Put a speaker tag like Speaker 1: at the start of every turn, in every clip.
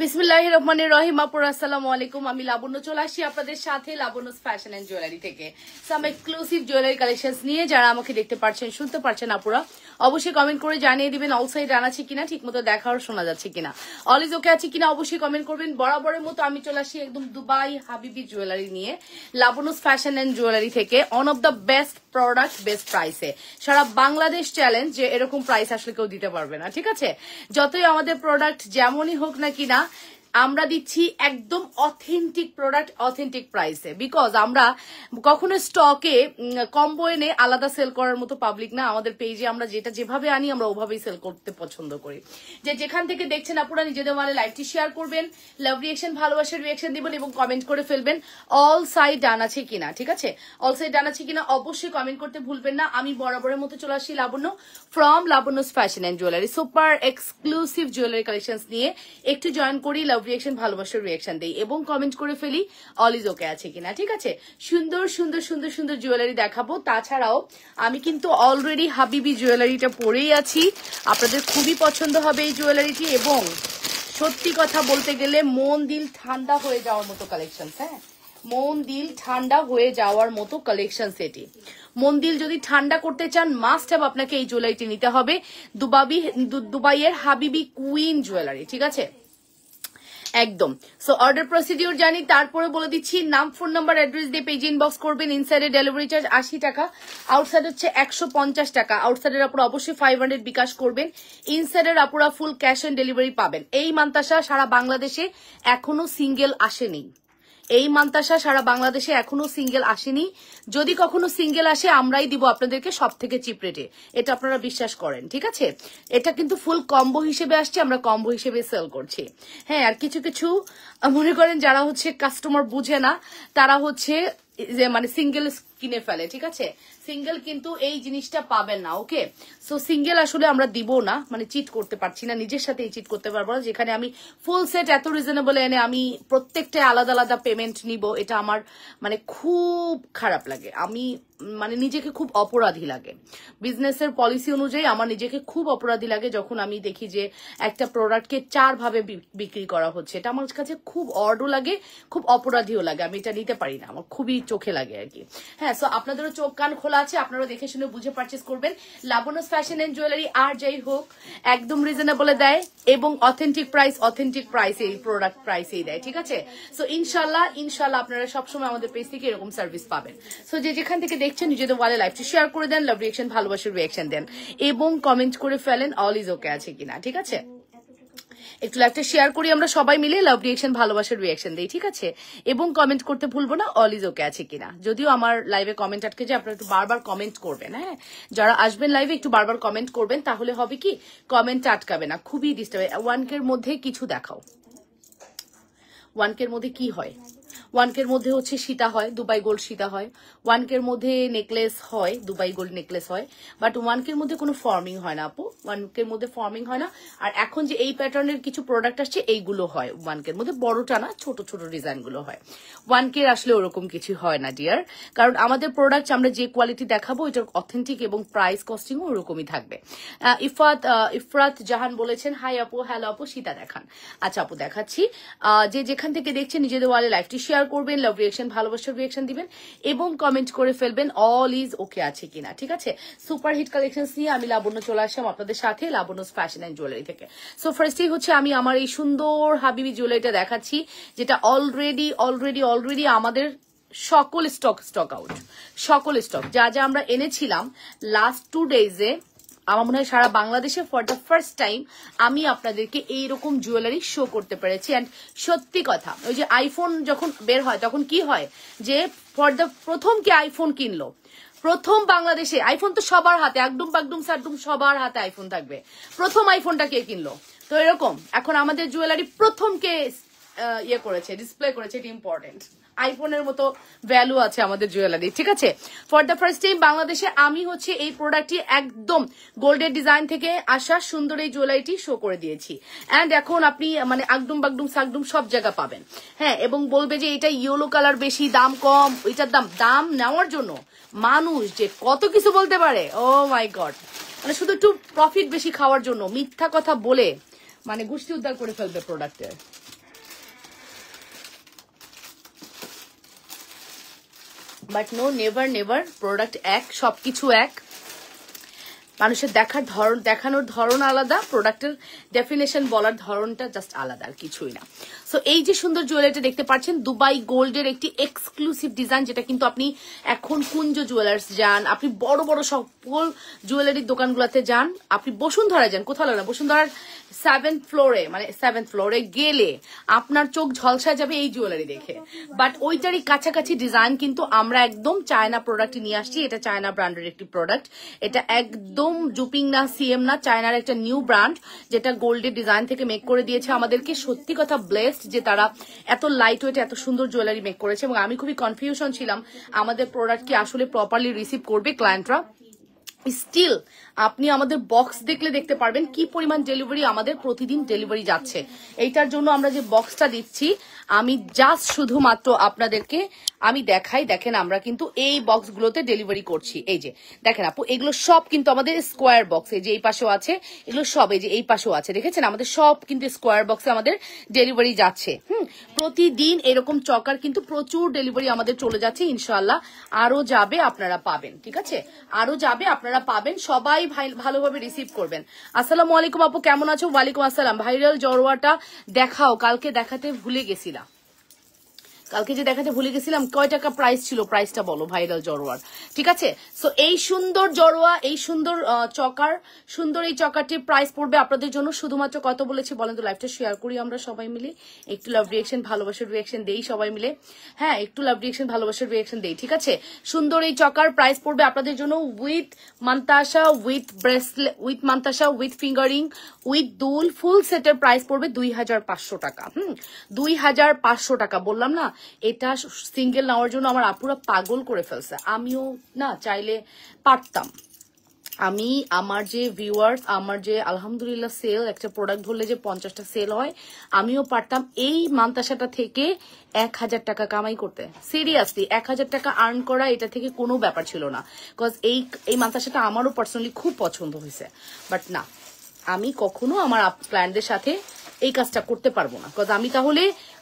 Speaker 1: বিসমিল্লাহির রহমানির রহিম। আপুরা আসসালামু আলাইকুম। আমি লাবণ্য চলে আসি আপনাদের সাথে লাবণ্যস ফ্যাশন এন্ড জুয়েলারি থেকে সাম এক্সক্লুসিভ জুয়েলারি কালেকশনস নিয়ে। যারা আমাকে দেখতে পাচ্ছেন শুনতে পাচ্ছেন আপুরা অবশ্যই কমেন্ট করে জানিয়ে দিবেন অল সাইড রান আছে কিনা, ঠিক মতো দেখা আর শোনা যাচ্ছে কিনা, অল ইজ ওকে আছে কিনা অবশ্যই কমেন্ট করবেন। বরাবরের মতো আমি চলে আসি একদম দুবাই হাবিবি জুয়েলারি নিয়ে লাবণ্যস ফ্যাশন এন্ড জুয়েলারি থেকে on of the best product best প্রাইসে। সারা বাংলাদেশ চ্যালেঞ্জ যে এরকম প্রাইস আসলে কেউ দিতে পারবে না, ঠিক আছে? যতই আমাদের প্রোডাক্ট যেমনই হোক না কিনা আমরা দিচ্ছি একদম অথেন্টিক প্রোডাক্ট অথেন্টিক প্রাইসে। বিকজ আমরা কখনো স্টকে কম্বো এনে আলাদা সেল করার মতো পাবলিক না। আমাদের পেজে আমরা যেটা যেভাবে আনি আমরা ওভাবেই সেল করতে পছন্দ করি। যে যেখান থেকে দেখছেন আপনারা নিজেদের মানে লাইভটি শেয়ার করবেন, লাভ রিয়েকশন ভালোবাসার রিয়েকশন দিবেন এবং কমেন্ট করে ফেলবেন অল সাইড ডান আছে কিনা, ঠিক আছে? অল সাইড ডান আছে কিনা অবশ্যই কমেন্ট করতে ভুলবেন না। আমি বরাবরের মতো চলে আসি Labonno from Labonno's fashion and jewellery super exclusive jewellery collections নিয়ে। একটু জয়েন করি, লাভ রিয়েকশন ভালোবাসার রিয়েকশন দেই এবং কমেন্ট করে ফেলি অল ইজ ওকে আছে কিনা, ঠিক আছে? সুন্দর সুন্দর সুন্দর সুন্দর জুয়েলারি দেখাবো। তাছাড়াও আমি কিন্তু অলরেডি হাবিবি জুয়েলারিটা পরেই আছি, আপনাদের খুবই পছন্দ হবে এই জুয়েলারিটি এবং সত্যি কথা বলতে গেলে মন দিল ঠান্ডা হয়ে যাওয়ার মতো কালেকশন। হ্যাঁ, মন দিল ঠান্ডা হয়ে যাওয়ার মতো কালেকশন সেটি। মন দিল যদি ঠান্ডা করতে চান মাস্ট হ্যাভ আপনাকে এই জুয়েলারিটি নিতে হবে। দুবাইয়ের হাবিবি কুইন জুয়েলারি, ঠিক আছে? একদম। সো অর্ডার প্রসিডিউর জানি, তারপরে বলে দিচ্ছি নাম ফোন নাম্বার অ্যাড্রেস দিয়ে পেজ ইনবক্স করবেন। ইনসাইডে ডেলিভারি চার্জ 80 টাকা, আউটসাইড হচ্ছে 150 টাকা। আউটসাইডের আপুরা অবশ্যই 500 বিকাশ করবেন, ইনসাইডের আপুরা ফুল ক্যাশ অন ডেলিভারি পাবেন। এই মান্তাসা সারা বাংলাদেশে এখনো সিঙ্গেল আসেনি, এই মান্তাসা সারা বাংলাদেশে এখনো সিঙ্গেল আসেনি। যদি কখনো সিঙ্গেল আসে আমরাই দিব আপনাদেরকে সব থেকে চিপ রেটে, এটা আপনারা বিশ্বাস করেন, ঠিক আছে? এটা কিন্তু ফুল কম্বো হিসেবে আসছে, আমরা কম্বো হিসেবে সেল করছি। হ্যাঁ, আর কিছু কিছু মনে করেন যারা হচ্ছে কাস্টমার বুঝে না তারা হচ্ছে যে মানে সিঙ্গেল কিনে ফেলে, ঠিক আছে? সিঙ্গেল কিন্তু এই জিনিসটা পাবেন না, ওকে? সো সিঙ্গেল আসলে আমরা দিব না, মানে চিট করতে পারছি না, নিজের সাথে চিট করতে পারবো না। যেখানে আমি ফুল সেট এত রিজনেবল এনে আমি প্রত্যেকটা আলাদা আলাদা পেমেন্ট নিব, এটা আমার মানে খুব খারাপ লাগে। আমি মানে নিজেকে খুব অপরাধী লাগে। বিজনেসের পলিসি অনুযায়ী আমার নিজেকে খুব অপরাধী লাগে যখন আমি দেখি যে একটা প্রোডাক্টকে 4 ভাবে বিক্রি করা হচ্ছে। এটা আমার কাছে খুব অডও লাগে, খুব অপরাধীও লাগে। আমি এটা নিতে পারি না, আমার খুবই চোখে লাগে আর কি। হ্যাঁ, সো আপনাদেরও চোখ কান খোলা আছে, আপনারা দেখে শুনে বুঝে পারচেস করবেন। লাবণ্যস ফ্যাশন এন্ড জুয়েলারি আর যাই হোক একদম রিজনেবলে দেয় এবং অথেন্টিক প্রাইস এই প্রোডাক্ট প্রাইসেই দেয়, ঠিক আছে? সো ইনশাল্লাহ আপনারা সবসময় আমাদের পেজ থেকে এরকম সার্ভিস পাবেন। সো যে যেখান থেকে দেখছেন নিজেদের ওয়ালে লাইভটি শেয়ার করে দেন, লাভ রিয়েকশন ভালোবাসার রিয়েকশন দেন এবং কমেন্ট করে ফেলেন অল ইজ ওকে আছে কিনা, ঠিক আছে? একটু লাইভটা শেয়ার করি আমরা সবাই মিলে, লাভ রিয়েকশন ভালোবাসার রিয়েকশন দেই, ঠিক আছে? এবং কমেন্ট করতে ভুলবো না অল ইজ ওকে আছে কিনা। যদিও আমার লাইভে কমেন্ট আটকে যায়, আপনারা একটু বারবার কমেন্ট করবেন। হ্যাঁ, যারা আসবেন লাইভে একটু বারবার কমেন্ট করবেন, তাহলে হবে কি কমেন্ট আটকাবে না, খুবই ডিস্টার্ব। 1K মধ্যে কিছু দেখাও। 1K মধ্যে কি হয়? 1K মধ্যে হচ্ছে সীতা হয়, দুবাই গোল্ড সীতা হয়। 1K মধ্যে নেকলেস হয়, দুবাই গোল্ড নেকলেস হয়। বাট 1K মধ্যে কোনো ফর্মিং হয় না আপু, 1K মধ্যে ফর্মিং হয় না। আর এখন যে এই প্যাটার্নের কিছু প্রোডাক্ট আসছে এইগুলো হয় 1K মধ্যে, বড়টা না, ছোট ছোট ডিজাইন গুলো হয়। 1K আসলে ওরকম কিছু হয় না ডিয়ার, কারণ আমাদের প্রোডাক্ট আমরা যে কোয়ালিটি দেখাবো এটার অথেন্টিক এবং প্রাইস কস্টিংও ওরকমই থাকবে। ইফরাত জাহান বলেছেন হাই আপু, হ্যালো আপু, সীতা দেখান। আচ্ছা আপু দেখাচ্ছি। যে যেখান থেকে দেখছেন নিজেদের ওয়ালে লাইভটি শেয়ার করবেন, লাভ রিয়েকশন ভালোবাসার রিয়েকশন দিবেন এবং কমেন্ট করে ফেলবেন অল ইজ ওকে আছে কিনা, ঠিক আছে? সুপার হিট কালেকশনস নিয়ে আমি লাবণ্য চলে আসলাম আপনাদের সাথে লাবণ্যস ফ্যাশন এন্ড জুয়েলারি থেকে। সো ফার্স্টেই হচ্ছে আমি আমার এই সুন্দর হাবিবি জুয়েলারিটা দেখাচ্ছি, যেটা অলরেডি আমাদের সকল স্টক আউট, সকল স্টক যা যা আমরা এনেছিলাম লাস্ট 2 ডেজে আমার মনে হয় সারা বাংলাদেশে ফর দ্য ফার্স্ট টাইম আমি আপনাদেরকে এইরকম জুয়েলারি শো করতে পেরেছি। অ্যান্ড সত্যি কথা, ওই যে আইফোন যখন বের হয় তখন কি হয় যে ফর দ্য প্রথম কে আইফোন কিনলো, প্রথম বাংলাদেশে আইফোন তো সবার হাতে, একদম বাগডুম সাডুম সবার হাতে আইফোন থাকবে, প্রথম আইফোনটা কে কিনলো। তো এরকম এখন আমাদের জুয়েলারি প্রথম কে ইয়ে করেছে, ডিসপ্লে করেছে, এটা ইম্পর্টেন্ট। আইফোনের মতো ভ্যালু আছে আমাদের জুয়েলারি, ঠিক আছে। ফর দ্য ফার্স্ট টাইম বাংলাদেশে আমি হচ্ছে এই প্রোডাক্টটি একদম গোল্ডের ডিজাইন থেকে আসা সুন্দর এই জুয়েলারিটি শো করে দিয়েছি। অ্যান্ড এখন আপনি মানে আগডুম বাগডুম সাগডুম সব জায়গা পাবেন, হ্যাঁ। এবং বলবে যে এটা ইয়েলো কালার বেশি, দাম কম, এটার দাম নেওয়ার জন্য মানুষ যে কত কিছু বলতে পারে, ও মাই গড। মানে শুধু একটু প্রফিট বেশি খাওয়ার জন্য মিথ্যা কথা বলে মানে গোষ্ঠী উদ্ধার করে ফেলবে প্রোডাক্টের। But no, never never, product এক, সবকিছু এক। মানুষের দেখানোর ধরন আলাদা, প্রোডাক্টের ডেফিনেশন বলার ধরনটা জাস্ট আলাদা, আর কিছুই না। সো এই যে সুন্দর জুয়েলারিটা দেখতে পাচ্ছেন, দুবাই গোল্ডের একটি এক্সক্লুসিভ ডিজাইন, যেটা কিন্তু আপনি এখন কুঞ্জ জুয়েলার্স যান, আপনি বড় বড় সকল জুয়েলারির দোকানগুলোতে যান, আপনি বসুন্ধরা যান, কোথাও লাগে না, বসুন্ধরার 7th ফ্লোরে গেলে আপনার চোখ ঝলসা যাবে এই জুয়েলারি দেখে। বাট ওইটারই কাছাকাছি ডিজাইন কিন্তু আমরা একদম চায়না প্রোডাক্ট নিয়ে আসছি। এটা চায়না ব্র্যান্ডের একটি প্রোডাক্ট, এটা একদম জুপিং না, সিএম না, চায়নার একটা নিউ ব্র্যান্ড যেটা গোল্ডের ডিজাইন থেকে মেক করে দিয়েছে আমাদেরকে। সত্যি কথা ব্লেসড যে তারা এত লাইট ওয়েট এত সুন্দর জুয়েলারি মেক করেছে। এবং আমি খুবই কনফিউশন ছিলাম আমাদের প্রোডাক্ট কি আসলে প্রপারলি রিসিভ করবে ক্লায়েন্টরা। স্টিল আপনি আমাদের বক্স দেখলে দেখতে পারবেন কি পরিমাণ ডেলিভারি আমাদের প্রতিদিন ডেলিভারি যাচ্ছে। এইটার জন্য আমরা যে বক্সটা দিচ্ছি, আমি জাস্ট শুধুমাত্র আপনাদেরকে আমি দেখাই, দেখেন আমরা কিন্তু এই বক্সগুলোতে ডেলিভারি করছি। এই যে দেখেন আপু, এগুলো সব কিন্তু আমাদের স্কোয়ার বক্স, এই যে এই পাশেও আছে, এগুলো সব এই যে এই পাশেও আছে, দেখেছেন আমাদের সব কিন্তু স্কোয়ার বক্সে আমাদের ডেলিভারি যাচ্ছে। প্রতিদিন এরকম চকার কিন্তু প্রচুর ডেলিভারি আমাদের চলে যাচ্ছে, ইনশাআল্লাহ আরো যাবে, আপনারা পাবেন, ঠিক আছে, আরো যাবে, আপনারা পাবেন, সবাই ভালোভাবে রিসিভ করবেন। আসসালামু আলাইকুম আপু, কেমন আছো? ওয়ালাইকুম আসসালাম। ভাইরাল জড়োয়াটা দেখাও, কালকে দেখাতে ভুলে গেছিলাম, কয় টাকা প্রাইস ছিল, প্রাইসটা বলো ভাইরাল জড়োয়ার, ঠিক আছে। সো এই সুন্দর জড়োয়া, এই সুন্দর চকার, সুন্দর এই চকারটির প্রাইস পড়বে আপনাদের জন্য শুধুমাত্র কত বলেছি বলেন তো? লাইভটা শেয়ার করি আমরা সবাই মিলে, একটু লাভ রিয়েকশন ভালোবাসার রিয়েকশন দেই সবাই মিলে, হ্যাঁ একটু লাভ রিয়েকশন ভালোবাসার রিয়েকশন দেই, ঠিক আছে। সুন্দর এই চকার প্রাইস পড়বে আপনাদের জন্য with mantasha, with bracelet, with mantasha, with fingering, with দুল, ফুল সেটের প্রাইস পড়বে 2500 টাকা। 2500 টাকা বললাম না, এটা সিঙ্গেল নেওয়ার জন্য আমার আপুরা পাগল করে ফেলছে। আমিও না চাইলে পারতাম, আমি আমার যে ভিউয়ার্স, আমার যে আলহামদুলিল্লাহ সেল, একটা প্রোডাক্ট ধরলে যে 50টা সেল হয়, আমিও পারতাম এই মান্তাসাটা থেকে 1000 টাকা কামাই করতে। সিরিয়াসলি 1000 টাকা আর্ন করা এটা থেকে কোনো ব্যাপার ছিল না, বিকজ এই মান্তাসাটা আমারও পার্সোনালি খুব পছন্দ হয়েছে। বাট না, আমি কখনো আমার ক্লায়েন্টদের সাথে এই কাজটা করতে পারবো না, বিকজ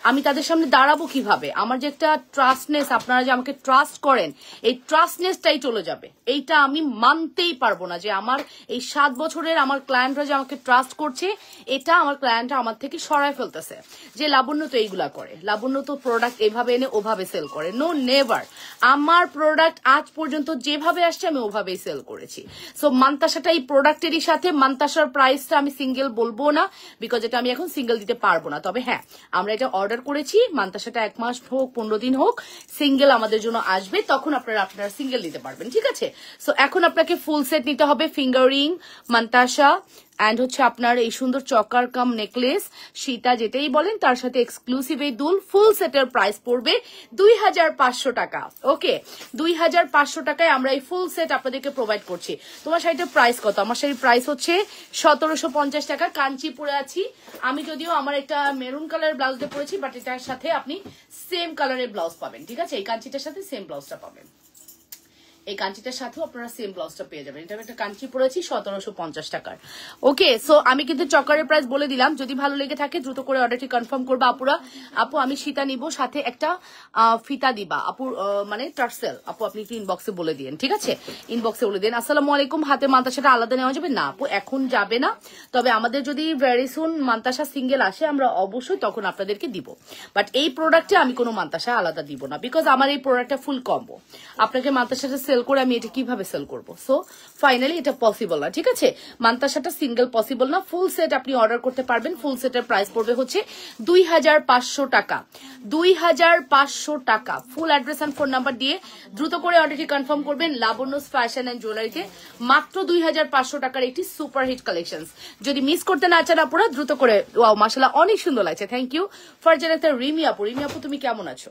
Speaker 1: আমি তাদের সামনে দাঁড়াবো কিভাবে? আমার যে একটা ট্রাস্টনেস, আপনারা যে আমাকে ট্রাস্ট করেন, এই ট্রাস্টনেসটাই চলে যাবে। এইটা আমি মানতেই পারবো না যে আমার এই 7 বছরের আমার ক্লায়েন্টরা যে আমাকে ট্রাস্ট করছে, এটা আমার ক্লায়েন্টরা আমার থেকে সরায় ফেলতেছে। যে লাবণ্য তো এইগুলা করে, লাবণ্য তো প্রোডাক্ট এভাবে এনে ওভাবে সেল করে। No, never. আমার প্রোডাক্ট আজ পর্যন্ত যেভাবে আসছে আমি ওভাবেই সেল করেছি। সো মান্তাসাটা এই প্রোডাক্টেরই সাথে, মান্তাসার প্রাইসটা আমি সিঙ্গেল বলবো না, বিকজ এটা আমি এখন সিঙ্গেল দিতে পারবো না। তবে হ্যাঁ, আমরা এটা অর্ডার করেছি, মান্তাসাটা 1 মাস হোক 15 দিন হোক, সিঙ্গেল আমাদের জন্য আসবে, তখন আপনারা সিঙ্গেল নিতে পারবেন, ঠিক আছে। সো এখন আপনাকে ফুল সেট নিতে হবে, ফিঙ্গারিং, মান্তাসা অ্যান্ড হচ্ছে আপনার এই সুন্দর চকার কাম নেকলেস, সীতা যেটাই বলেন, তার সাথে এক্সক্লুসিভ এই দুল, ফুল সেটের প্রাইস পড়বে 2500 টাকা। ওকে, 2500 টাকায় আমরা এই ফুল সেট আপনাদেরকে প্রোভাইড করছি। তোমার শাড়িটার প্রাইস কত? আমার শাড়ির প্রাইস হচ্ছে 1750 টাকা। কাঞ্চি পরে আছি আমি, যদিও আমার একটা মেরুন কালার ব্লাউজ দিয়ে পরেছি, বাট এটার সাথে আপনি সেম কালারের ব্লাউজ পাবেন, ঠিক আছে। এই কাঞ্চিটার সাথে সেম ব্লাউজটা পাবেন, এই কাঞ্চিটার সাথেও আপনারা সেম ব্লাউজটা পেয়ে যাবেন। এটা আমি একটা কাঞ্চি পরেছি 1750 টাকার। ওকে, সো আমি কিন্তু চকারের প্রাইস বলে দিলাম। যদি ভালো লেগে থাকে দ্রুত করে অর্ডারটি কনফার্ম করবে আপুরা। আপু আমি সীতা নিব, সাথে একটা ফিতা দিবা আপু, মানে টার্সেল। আপু আপনি একটু ইনবক্সে বলে দিন, ঠিক আছে, ইনবক্সে বলে দিন। আসসালামু আলাইকুম, হাতে মান্তাসাটা আলাদা নেওয়া যাবে না আপু? এখন যাবে না, তবে আমাদের যদি ভেরি সুন মান্তাসা সিঙ্গেল আসে আমরা অবশ্যই তখন আপনাদেরকে দিব। বাট এই প্রোডাক্টে আমি কোনো মান্তাসা আলাদা দিব না, বিকজ আমার এই প্রোডাক্টটা ফুল কম্বো। আপনাকে মান্তাসাটা সেল করে আমি এটা কিভাবে সেল করবো? সো ফাইনালি এটা পসিবল না, ঠিক আছে। মান্তাসাটা সিঙ্গেল পসিবল না, ফুল সেট আপনি অর্ডার করতে পারবেন। ফুল সেটের প্রাইস পড়বে হচ্ছে 2500 টাকা, 2500 টাকা। Full address and phone number দিয়ে দ্রুত করে অর্ডারটি কনফার্ম করবেন। লাবণ্যস ফ্যাশন এন্ড জুয়েলারিতে মাত্র 2500 টাকার একটি সুপার হিট কালেকশন। যদি মিস করতে না চান আপনারা দ্রুত করে, ওয়াও মাশাআল্লাহ অনেক সুন্দর লাগছে, থ্যাংক ইউ। ফারজানাতে রিমি আপু, রিমি আপু তুমি কেমন আছো?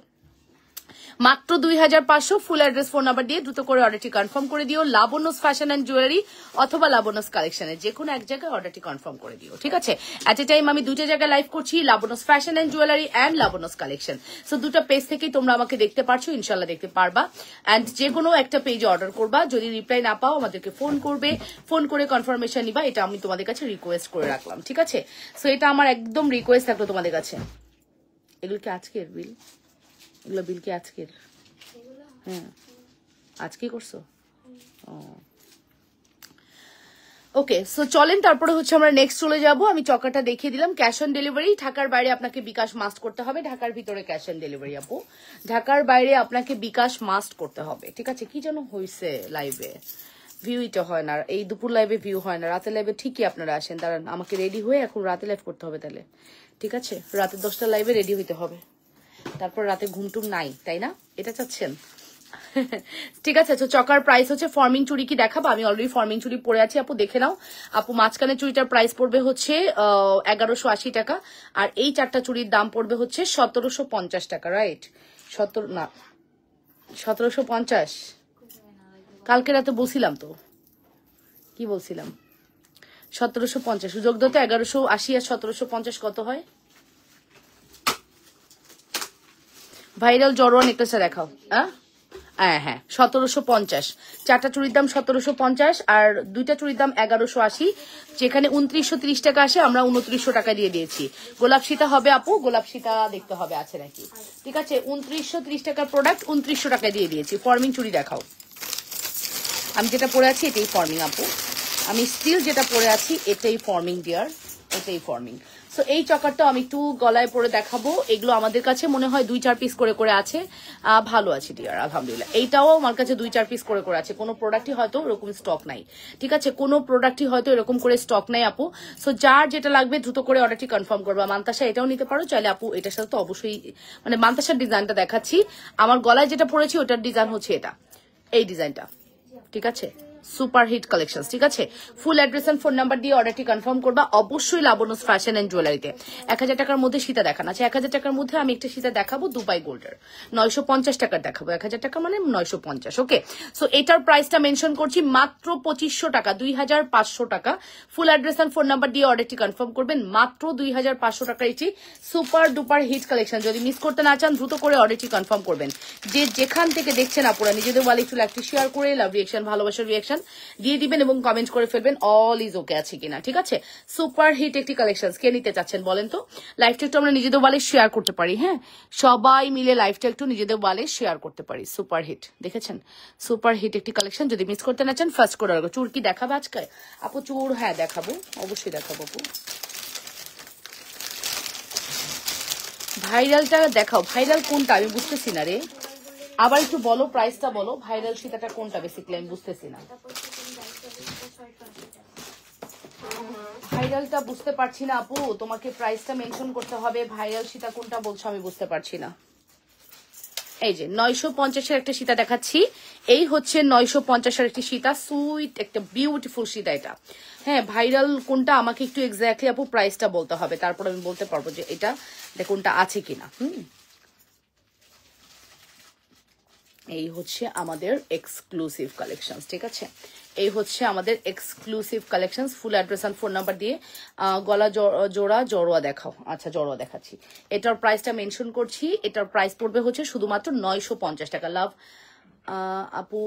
Speaker 1: মাত্র 2500 ফুল অ্যাড্রেস ফোন নাম্বার দিয়ে দ্রুত করে অর্ডারটি কনফার্ম করে দিও লাবণ্যস ফ্যাশন অ্যান্ড জুয়েলারি অথবা লাবণ্যস কালেকশনের যে কোনো এক জায়গায় অর্ডারটি কনফার্ম করে দিও, ঠিক আছে? এট এ টাইম আমি দুইটা জায়গায় লাইভ করছি, Labanya's fashion and jewellery and Labanya's collection. So দুটো পেজ থেকেই তোমরা আমাকে দেখতে পারছো, ইনশাল্লাহ দেখতে পারবা। অ্যান্ড যে কোনো একটা পেজে অর্ডার করবা, যদি রিপ্লাই না পাও আমাদেরকে ফোন করবে, ফোন করে কনফার্মেশন নিবা, এটা আমি তোমাদের কাছে রিকোয়েস্ট করে রাখলাম, ঠিক আছে? সো এটা আমার একদম রিকোয়েস্ট থাকলো তোমাদের কাছে। এগুলো কি আজকের বিল? এগুলো বিল কি আজকের? হ্যাঁ, আজকে করছো? ওকে, সো চলেন তারপরে হচ্ছে আমরা নেক্সট চলে যাব। আমি চকাটা দেখিয়ে দিলাম, ক্যাশ অন ডেলিভারি। ঢাকার বাইরে আপনাকে বিকাশ মাস্ট করতে হবে, ঢাকার ভিতরে ক্যাশ অন ডেলিভারি আপু। ঢাকার বাইরে আপনাকে বিকাশ মাস্ট করতে হবে, ঠিক আছে? কি যেন হয়েছে লাইভে, ভিউইটা হয় না, এই দুপুর লাইভে ভিউ হয় না, রাতে লাইভে ঠিকই আপনারা আসেন। দাঁড়ান, আমাকে রেডি হয়ে এখন রাতে লাইভ করতে হবে তাহলে, ঠিক আছে? রাতে 10টা লাইভে রেডি হইতে হবে, তারপর রাতে ঘুমটুম নাই, তাই না? এটা চাচ্ছেন? ঠিক আছে। তো চকার প্রাইস হচ্ছে, ফর্মিং চুড়ি কি দেখাবো? আমি অলরেডি ফর্মিং চুড়ি পরে আছি আপু, দেখে নাও। আপু মাঝখানে চুড়িটার প্রাইস পড়বে হচ্ছে 1180 টাকা, আর এই 4টা চুড়ির দাম পড়বে হচ্ছে 1750 টাকা, রাইট? 1750। কালকে রাতে বলছিলাম তো, কি বলছিলাম? 1750 সুযোগ দত 1180 আর 1750 কত হয়? ভাইরাল জড়োয়া নেকলেসটা দেখাও। হ্যাঁ হ্যাঁ, 1750। 4টা চুড়ির দাম 1750 আর 2টা চুড়ির দাম 1180। যেখানে 2930 টাকা আসে, আমরা 2900 টাকা দিয়ে দিয়েছি। গোলাপ সীতা হবে আপু, গোলাপ সীতা দেখতে হবে আছে নাকি, ঠিক আছে? 2930 টাকার প্রোডাক্ট 2900 টাকা দিয়ে দিয়েছি। ফর্মিং চুড়ি দেখাও। আমি যেটা পরে আছি এটাই ফর্মিং আপু, আমি স্টিল যেটা পরে আছি এটাই ফর্মিং ডিয়ার, এটাই ফর্মিং। সো এই চকারটা আমি একটু গলায় পরে দেখাবো। এগুলো আমাদের কাছে মনে হয় 2-4 পিস করে করে আছে। ভালো আছে ডিয়ার, আলহামদুলিল্লাহ। এইটাও আমার কাছে 2-4 পিস করে করে আছে। কোনো প্রোডাক্টই হয়তো এরকম স্টক নাই, ঠিক আছে? কোনো প্রোডাক্টই হয়তো এরকম করে স্টক নাই আপু। সো যার যেটা লাগবে দ্রুত করে অর্ডারটি কনফার্ম করবা। মান্তাসা এটাও নিতে পারো চাইলে আপু, এটার সাথে তো অবশ্যই, মানে মান্তাসার ডিজাইনটা দেখাচ্ছি। আমার গলায় যেটা পরেছি ওটার ডিজাইন হচ্ছে এটা, এই ডিজাইনটা, ঠিক আছে? সুপার হিট কালেকশন, ঠিক আছে? Full address and phone number দিয়ে অর্ডারটি কনফার্ম করবা অবশ্যই লাবণ্যস ফ্যাশন এন্ড জুয়েলারিতে। 1000 টাকার মধ্যে সীতা দেখানো আছে। 1000 টাকার মধ্যে আমি একটা সীতা দেখাবো দুবাই গোল্ডের, 950 টাকার দেখাবো। 1000 টাকা মানে 950, ওকে? সো এটার প্রাইসটা মেনশন করছি মাত্র 2500 টাকা, 2500 টাকা। Full address and phone number দিয়ে অর্ডারটি কনফার্ম করবেন, মাত্র 2500 টাকা। এটি সুপার ডুপার হিট কালেকশন, যদি মিস করতে না চান দ্রুত করে অর্ডারটি কনফার্ম করবেন। যে যেখান থেকে দেখছেন আপনারা নিজেদের ওয়ালে একটু লাইভটি শেয়ার করে লাভ রিয়েকশন, ভালোবাসার রিয়েকশন দিয়ে দিবেন এবং কমেন্ট করে ফেলবেন অল ইজ ওকে আছে কিনা, ঠিক আছে? সুপার হিট একটি কালেকশন, কে নিতে চাচ্ছেন বলেন তো? লাইভটা একটু আমরা নিজেদের ওয়ালে শেয়ার করতে পারি, হ্যাঁ? সবাই মিলে লাইভটা একটু নিজেদের ওয়ালে শেয়ার করতে পারি। সুপার হিট, দেখেছেন? সুপার হিট একটি কালেকশন, যদি মিস করতে না চান ফার্স্ট করে রাখবো। চুর কি দেখাবো আজকে আপু? চুর হ্যাঁ দেখাবো, অবশ্যই দেখাবো আপু। ভাইরালটা দেখাও। ভাইরাল কোনটা আমি বুঝতেছি না রে, আবার একটু বলো, প্রাইসটা বলো। ভাইরাল সীতাটা কোনটা বেসিক্যালি আমি বুঝতেছি না, ভাইরালটা বুঝতে পারছি না আপু, তোমাকে প্রাইসটা মেনশন করতে হবে। ভাইরাল সীতা কোনটা বলছো আমি বুঝতে পারছি না। এই যে 950-এর একটা সীতা দেখাচ্ছি, এই হচ্ছে 950-এর একটি সীতা, সুইট একটা বিউটিফুল সীতা এটা। হ্যাঁ, ভাইরাল কোনটা আমাকে একটু এক্স্যাক্টলি আপু প্রাইসটা বলতে হবে, তারপর আমি বলতে পারবো যে এটা কোনটা আছে কিনা। এই হচ্ছে আমাদের এক্সক্লুসিভ কালেকশন, ঠিক আছে? এই হচ্ছে আমাদের এক্সক্লুসিভ কালেকশন। ফুল অ্যাড্রেস আর ফোন নাম্বার দিয়ে গলা জোড়া জড়োয়া দেখাও। আচ্ছা, জড়োয়া দেখাচ্ছি। এটার প্রাইসটা মেনশন করছি, এটার প্রাইস পড়বে হচ্ছে শুধুমাত্র 950 টাকা। লাভ আপু,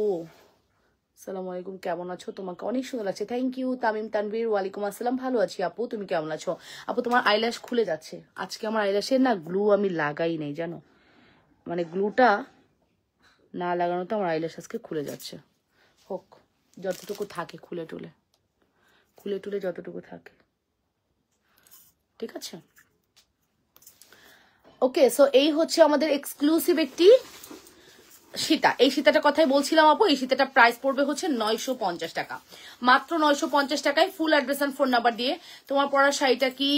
Speaker 1: আসসালামু আলাইকুম, কেমন আছো? তোমাকে অনেক সুন্দর লাগছে, থ্যাংক ইউ। তামিম তানভীর, ওয়ালাইকুম আসসালাম, ভালো আছি আপু, তুমি কেমন আছো? আপু তোমার আইল্যাশ খুলে যাচ্ছে আজকে। আমার আইল্যাশের না গ্লু আমি লাগাই নেই জানো, মানে গ্লুটা না লাগানো তো আমার আইল্যাশ আজকে খুলে যাচ্ছে। হোক, যতটুকু থাকে খুলে টুলে যতটুকু থাকে, ঠিক আছে? ওকে, সো এই হচ্ছে আমাদের এক্সক্লুসিভ একটি সীতা। এই সীতাটা কথাই বলছিলাম আপু, এই সীতাটা প্রাইস পড়বে হচ্ছে 950 টাকা, মাত্র 950 টাকায়। ফুল অ্যাড্রেস আর ফোন নাম্বার দিয়ে। তোমার পরা শাড়িটা কি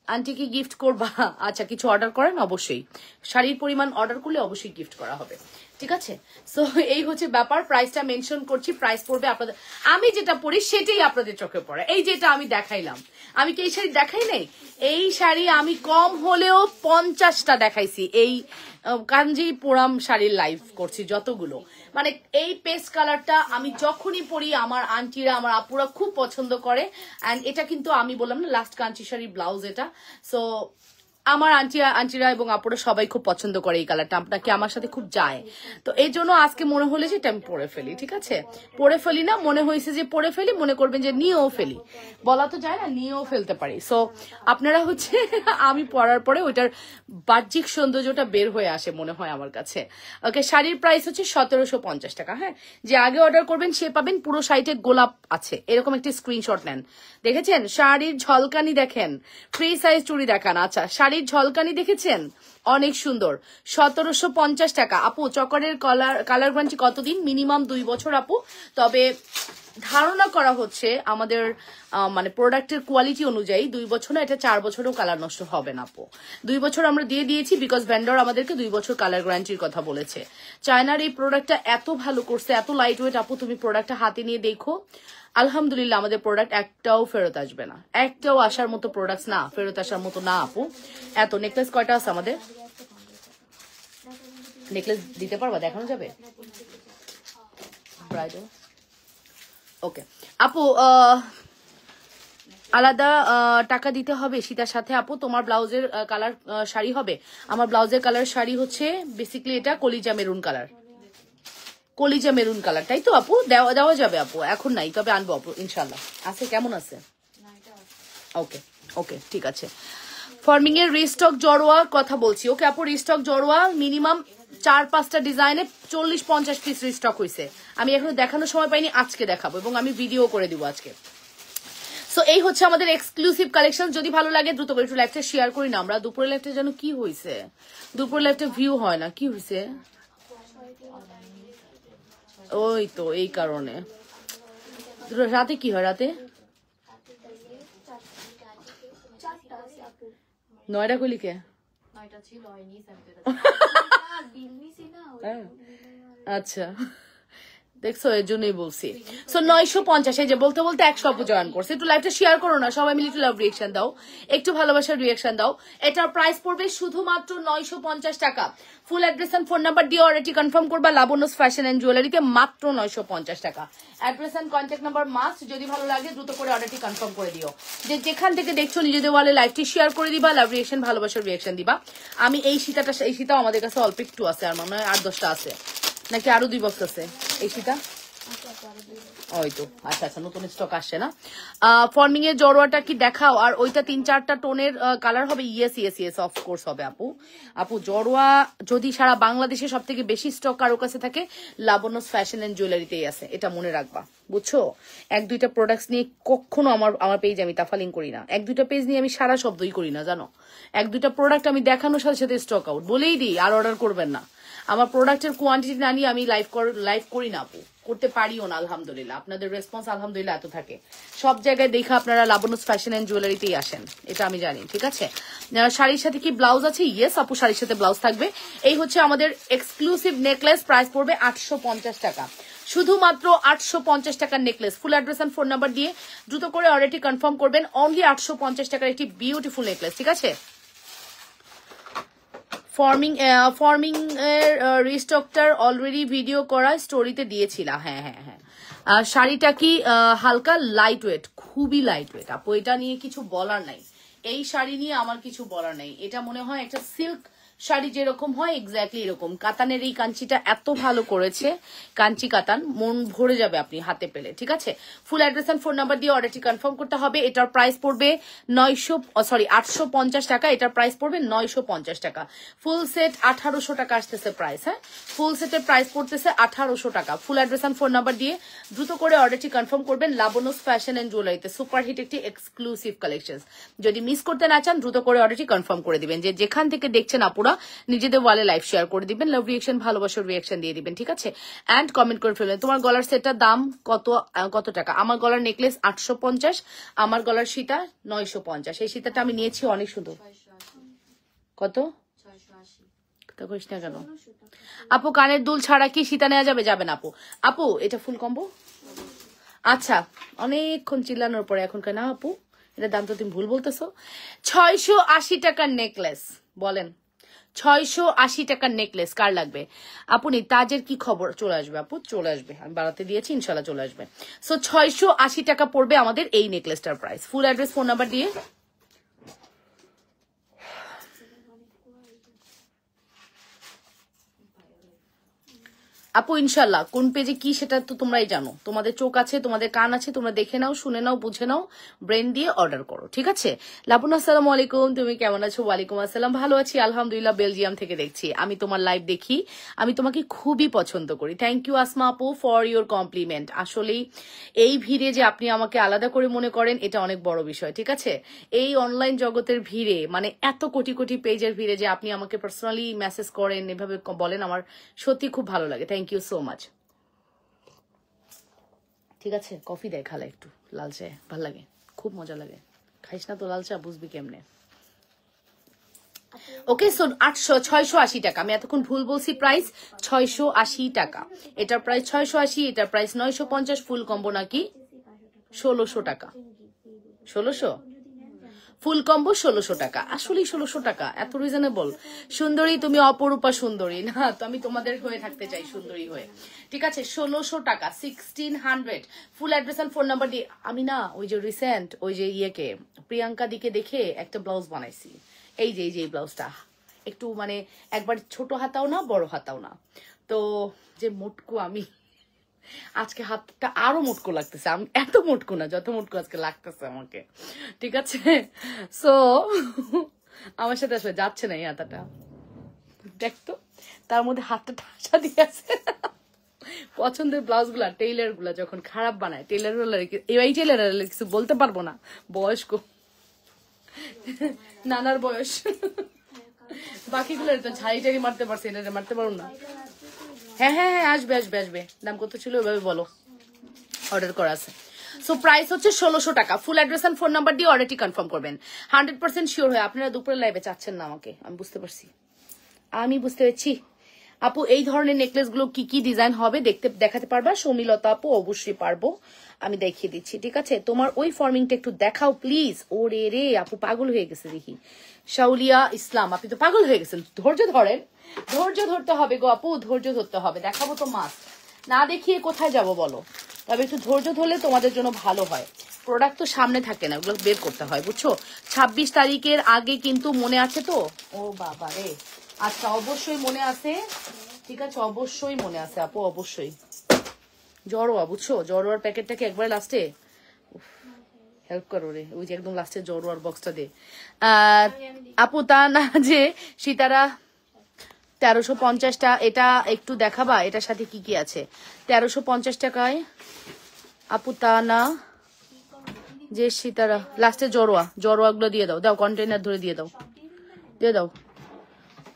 Speaker 1: আন্টিকে গিফট করবা? আচ্ছা, কিছু অর্ডার করেন অবশ্যই, শাড়ির পরিমাণ অর্ডার করলে অবশ্যই গিফট করা হবে, ঠিক আছে? সো এই হচ্ছে ব্যাপার, প্রাইসটা মেনশন করছি, প্রাইস পড়বে আপনাদের, আমি যেটা পরি সেটাই আপনাদের চোখে পড়ে। এই যেটা আমি দেখাইলাম, আমি কি এই শাড়ি দেখাই নাই? এই শাড়ি আমি কম হলেও 50টা দেখাইছি, এই কাঞ্জিপুরম শাড়ির লাইভ করছি যতগুলো, মানে এই পেস্ট কালারটা আমি যখনই পরি আমার আন্টিরা আমার আপুরা খুব পছন্দ করে। অ্যান্ড এটা কিন্তু আমি বললাম না লাস্ট কাঞ্চি শাড়ি ব্লাউজ এটা, সো আমার আন্টিরা এবং আপুরা সবাই খুব পছন্দ করে এই কালারটা, আপনাকে আমার সাথে খুব যায়। তো এই জন্য আজকে মনে হলে যে এটা আমি পরে ফেলি, ঠিক আছে? পরে ফেলি না, মনে হয়েছে যে পরে ফেলি, মনে করবেন যে নিয়েও ফেলি, বলা তো যায় না, নিয়েও ফেলতে পারি। সো আপনারা হচ্ছে আমি পরার পরে ওইটার বাহ্যিক সৌন্দর্যটা বের হয়ে আসে মনে হয় আমার কাছে। ওকে, শাড়ির প্রাইস হচ্ছে 1750 টাকা। হ্যাঁ, যে আগে অর্ডার করবেন সে পাবেন পুরো সাইটে গোলাপ আছে, এরকম একটি স্ক্রিনশট নেন। দেখেছেন শাড়ির ঝলকানি, দেখেন ফ্রি সাইজ চুড়ি দেখান। আচ্ছা, শাড়ির ঝলকানি দেখেছেন, অনেক সুন্দর, 1750 টাকা। আপু চকরের কালার গ্যারান্টি কতদিন? মিনিমাম 2 বছর আপু। তবে ধারণা করা হচ্ছে আমাদের মানে প্রোডাক্টের কোয়ালিটি অনুযায়ী 2 বছর না, এটা 4 বছরও কালার নষ্ট হবে না আপু। 2 বছর আমরা দিয়ে দিয়েছি, বিকজ ভেন্ডর আমাদেরকে 2 বছর কালার গ্যারান্টির কথা বলেছে। চায়নার এই প্রোডাক্টটা এত ভালো করছে, এত লাইট ওয়েট আপু, তুমি প্রোডাক্টটা হাতে নিয়ে দেখো, আলহামদুলিল্লাহ আমাদের প্রোডাক্ট একটাও ফেরত আসবে না, একটাও আসার মতো প্রোডাক্ট না, ফেরত আসার মতো না আপু। এত নেকলেস কয়টা আছে আমাদের? নেকলেস দিতে পারবা, দেখানো যাবে? ব্রাইডাল ওকে আপু, আলাদা টাকা দিতে হবে সীতার সাথে আপু? তোমার ব্লাউজের কালার শাড়ি হবে? আমার ব্লাউজের কালার শাড়ি হচ্ছে বেসিক্যালি এটা কলিজা মেরুন কালার, কলিজা মেরুন কালার, তাই তো আপু? দেওয়া যাবে আপু, এখন নাই, তবে আনবো আপু ইনশাল্লাহ। আছে, কেমন আছে? ওকে ওকে, ঠিক আছে। ফর্মিং এর রিস্টক জড়োয়া কথা বলছি। ওকে আপু, রিস্টক জড়োয়া মিনিমাম 4-5টা ডিজাইনে 40-50 পিস রিস্টক হয়েছে। আমি এখনো দেখানোর সময় পাইনি, আজকে দেখাবো এবং আমি ভিডিও করে দিব আজকে। সো এই হচ্ছে আমাদের এক্সক্লুসিভ কালেকশন। যদি ভালো লাগে দ্রুত করে একটু লাইভটা শেয়ার করি না আমরা। দুপুরের লাইভটা যেন কি হয়েছে, দুপুরের লাইভটা ভিউ হয় না, কি হয়েছে? ওই তো এই কারণে। রাতে কি হয়? রাতে 9টা কলিকে আচ্ছা, দেখছো, এর জন্যই বলছি। সো 950, এই যে বলতে বলতে 100 আপু জয়েন করছে। একটু লাইভটা শেয়ার করো না, সবাই মিলে একটু লাভ রিয়েকশন দাও, একটু ভালোবাসার রিয়েকশন দাও। এটার প্রাইস পড়বে শুধুমাত্র 950 টাকা। Full address and phone number দিয়ে অর্ডারটি কনফার্ম করবা লাবণ্যস ফ্যাশন এন্ড জুয়েলারিতে, মাত্র 950 টাকা। Address and contact number must, যদি ভালো লাগে দ্রুত করে অর্ডারটি কনফার্ম করে দিও। যে যেখান থেকে দেখছো নিজেদের ওয়ালে লাইভটি শেয়ার করে দিবা, লাভ রিয়েকশন ভালোবাসার রিয়েকশন দিবা। আমি এই সীতাও আমাদের কাছে অল্প একটু আছে, আর মনে হয় 8-10টা আছে, নাকি আরো 2 বক্স আছে এই সীতা? ওই তো, আচ্ছা আচ্ছা, নতুন স্টক আসছে না। ফর্মিং এর জড়োয়াটা কি দেখাও, আর ওইটা 3-4টা টোনের কালার হবে। ইয়েস ইয়েস ইয়েস, অফকোর্স হবে আপু। আপু জড়োয়া যদি সারা বাংলাদেশে সব থেকে বেশি স্টক কারো কাছে থাকে, লাবণ্যস ফ্যাশন এন্ড জুয়েলারিতেই আছে, এটা মনে রাখবা, বুঝছো? 1-2টা প্রোডাক্টস নিয়ে কখনো আমার পেজে আমি তাফালিং করি না, 1-2টা পেজ নিয়ে আমি সারা শব্দই করি না, জানো? 1-2টা প্রোডাক্ট আমি দেখানোর সাথে সাথে স্টক আউট বলেই দিই, আর অর্ডার করবেন না। আমার প্রোডাক্টের কোয়ান্টিটি না নিয়ে আমি লাইভ করি না আপু, করতে পারিও না। আলহামদুলিল্লাহ আপনাদের রেসপন্স আলহামদুলিল্লাহ এত থাকে, সব জায়গায় দেখা আপনারা লাবণ্যস ফ্যাশন এন্ড জুয়েলারিতেই আসেন, এটা আমি জানি, ঠিক আছে? শাড়ির সাথে কি ব্লাউজ আছে? ইয়েস আপু, শাড়ির সাথে ব্লাউজ থাকবে। এই হচ্ছে আমাদের এক্সক্লুসিভ নেকলেস, প্রাইস পড়বে 850 টাকা, শুধুমাত্র 850 টাকার necklace. Full address and phone number দিয়ে দ্রুত করে অর্ডারটি কনফার্ম করবেন। অনলি 850 টাকার একটি বিউটিফুল নেকলেস, ঠিক আছে? ফর্মিং এর রিস্টকটার অলরেডি ভিডিও করা স্টোরিতে দিয়েছিলাম। হ্যাঁ হ্যাঁ হ্যাঁ। শাড়িটা কি হালকা লাইট ওয়েট, খুবই লাইট ওয়েট আপু, এটা নিয়ে কিছু বলার নাই। এই শাড়ি নিয়ে আমার কিছু বলার নাই, এটা মনে হয় একটা সিল্ক শাড়ি যেরকম হয় এক্স্যাক্টলি এরকম। কাতানের এই কাঞ্চিটা এত ভালো করেছে, কাঞ্চি কাতান, মন ভরে যাবে আপনি হাতে পেলে, ঠিক আছে? Full address and phone number দিয়ে অর্ডারটি কনফার্ম করতে হবে। এটার প্রাইস পড়বে 850 টাকা, এটার প্রাইস পড়বে 950 টাকা। ফুল সেট 1800 টাকা আসতেছে প্রাইস। হ্যাঁ, ফুল সেটের প্রাইস পড়তেছে 1800 টাকা। Full address and phone number দিয়ে দ্রুত করে অর্ডারটি কনফার্ম করবেন লাবণ্যস ফ্যাশন এন্ড জুয়েলারিতে। সুপারহিট একটি এক্সক্লুসিভ কালেকশন, যদি মিস করতে না চান দ্রুত করে অর্ডারটি কনফার্ম করে দিবেন। যে যেখান থেকে দেখছেন আপুরা দিবা, নিজেদের ওয়ালে লাইভ শেয়ার করে দিবেন, লাভ রিয়েকশন ভালোবাসার রিয়েকশন দিয়ে দিবেন, ঠিক আছে? অ্যান্ড কমেন্ট করে ফেলবেন তোমার গলার সেটটার দাম কত টাকা। আমার গলার নেকলেস 850, আমার গলার সীতা 950। এই সীতাটা আমি নিয়েছি, অনেক সুন্দর। কত করিস না কেন আপু? কানের দুল ছাড়া কি সীতা নেওয়া যাবে? যাবে না আপু। আপু এটা ফুল কম্বো। আচ্ছা, অনেকক্ষণ চিল্লানোর পরে এখনকার না আপু, এটার দাম তো তুমি ভুল বলতেছো। 680 টাকার নেকলেস, বলেন 680 টাকার নেকলেস কার লাগবে? আপনি তাজের কি খবর? চলে আসবে আপু, চলে আসবে, আমি বাড়াতে দিয়েছি, ইনশাল্লাহ চলে আসবে। সো 680 টাকা পড়বে আমাদের এই নেকলেসটার price. Full address, phone number দিয়ে আপু ইনশাল্লাহ কোন পেজে কি সেটা তো তোমরাই জানো, তোমাদের চোখ আছে, তোমাদের কান আছে, তোমরা দেখে নাও, শুনে নাও, বুঝে নাও, ব্রেন দিয়ে অর্ডার করো, ঠিক আছে? লাবুন আসসালামু আলাইকুম, তুমি কেমন আছো? ওয়ালাইকুম আসসালাম, ভালো আছি আলহামদুলিল্লাহ, বেলজিয়াম থেকে দেখছি, আমি তোমার লাইভ দেখি, আমি তোমাকে খুবই পছন্দ করি। থ্যাংক ইউ আসমা আপু ফর ইউর কমপ্লিমেন্ট। আসলেই এই ভিড়ে যে আপনি আমাকে আলাদা করে মনে করেন, এটা অনেক বড় বিষয়, ঠিক আছে? এই অনলাইন জগতের ভিড়ে, মানে এত কোটি কোটি পেজের ভিড়ে যে আপনি আমাকে পার্সোনালি মেসেজ করেন, এভাবে বলেন, আমার সত্যি খুব ভালো লাগে। Thank you so much. ঠিক আছে, কফি দেয় খালা একটু, লাল চায় ভাল লাগে, খুব মজা লাগে। খাইস না তো লাল চা, বুঝবি কেমনে? ওকে, সো 680 টাকা, আমি এতক্ষণ ভুল বলছি, প্রাইস 680 টাকা। এটার প্রাইস 680, এটার প্রাইস 950। ফুল কম্বো নাকি 1600 টাকা? 1600 ফুল কম্বো 1600 টাকা। আসলেই 1600 টাকা, এত রিজনেবল? সুন্দরী তুমি, অপরূপা সুন্দরী না তো, আমি তোমাদের হয়ে থাকতে চাই সুন্দরী হয়ে, ঠিক আছে? 1600 টাকা, 1600। Full address and phone number দিয়ে। আমি না ওই যে রিসেন্ট ওই যে ইয়েকে প্রিয়াঙ্কা দিকে দেখে একটা ব্লাউজ বানাইছি, এই যে এই ব্লাউজটা একটু মানে একবার ছোট হাতাও না, বড় হাতাও না, তো যে মোটকু আমি, আজকে হাতটা আরো মোটকো লাগতেছে, আমি এত মোটকো না যত মোটকো আজকে লাগতেছে আমাকে, ঠিক আছে? সো আমার সাথে আসলে যাচ্ছে না এই হাতাটা, দেখতো তার মধ্যে হাতটা ঠাসা দিয়ে আছে। পছন্দের ব্লাউজ গুলা, টেইলার গুলা যখন খারাপ বানায়, টেইলার গুলা এই টেইলার কিছু বলতে পারবো না, বয়স্ক নানার বয়স, বাকিগুলো তো ঝাড়ি টাড়ি মারতে পারছে, এটা মারতে পারবো না। হ্যাঁ হ্যাঁ হ্যাঁ, আসবে আসবে আসবে। দাম কত ছিল ওইভাবে বলো, অর্ডার করা আছে। সো প্রাইস হচ্ছে 1600 টাকা। Full address and phone number দিয়ে অর্ডারটি কনফার্ম করবেন। 100% শিওর হয়ে আপনারা দুপুরে লাইভে চাচ্ছেন না আমাকে, আমি বুঝতে পারছি, আমি বুঝতে পারছি। আপু এই ধরনের নেকলেস গুলো কি কি ডিজাইন হবে দেখাতে পারবা? সৌমিলতা আপু অবশ্যই পারবো, আমি দেখিয়ে দিচ্ছি, ঠিক আছে? তোমার ওই ফর্মিংটা একটু দেখাও প্লিজ। ওরে রে আপু পাগল হয়ে গেছে দেখি। শাউলিয়া ইসলাম, আপনি তো পাগল হয়ে গেছেন, ধৈর্য ধরেন, ধৈর্য ধরতে হবে গো আপু, ধৈর্য ধরতে হবে। দেখাবো তো মাস, না দেখিয়ে কোথায় যাব বলো? তবে একটু ধৈর্য ধরলে তোমাদের জন্য ভালো হয়। প্রোডাক্ট তো সামনে থাকে না, ওগুলো বের করতে হয়, বুঝছো? 26 তারিখের আগে কিন্তু মনে আছে তো? ও বাবা রে, আচ্ছা অবশ্যই মনে আছে, ঠিক আছে, অবশ্যই মনে আছে আপু, অবশ্যই। জড়োয়া, বুঝছো? জড়োয়ার প্যাকেটটাকে একবার লাস্টে হেল্প করো রে, ওই যে একদম লাস্টে জড়োয়ার বক্সটা দে। আপু তা না যে সীতারা 1350টা, এটা একটু দেখাবা এটার সাথে কি কি আছে? 1350 টাকায় আপু তা না যে সীতারা, লাস্টে জড়োয়া গুলো দিয়ে দাও, দাও কন্টেনার ধরে দিয়ে দাও, দিয়ে দাও,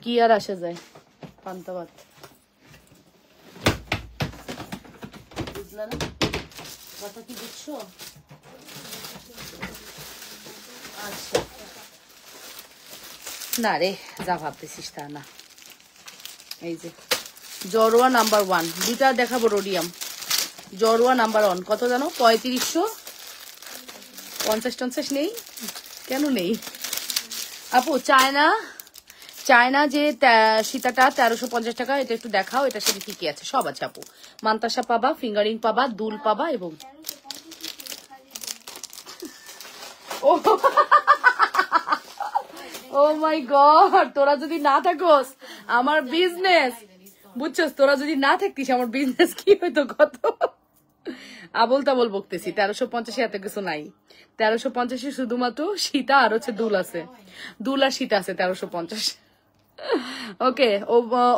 Speaker 1: কি আর আসা যায়, পান্তাবাদ, বুঝলা না কথা কি, বুঝছো? আচ্ছা না রে, যা ভাবতেছিস তা না। এই যে জড়োয়া নাম্বার 1, দুইটা দেখাবো রোডিয়াম। জড়োয়া নাম্বার 1 কত জানো? 3550 নেই কেন? নেই আপু। চায়না যে সীতাটা 1350 টাকা, এটা একটু দেখাও, এটার সাথে কি কি আছে? সব আছে আপু, মান্তাসা পাবা, ফিঙ্গারিং পাবা, দুল পাবা, এবং ও মাই গড, তোরা যদি না থাকোস আমার বিজনেস, বুঝছস? তোরা যদি না থাকতিস আমার বিজনেস কি হইতো? কত আবল তাবল বকতেছি। 1350 এত কিছু নাই, 1350 শুধুমাত্র সীতা আর হচ্ছে দুল আছে, দুল আর সীতা আছে 1350। ওকে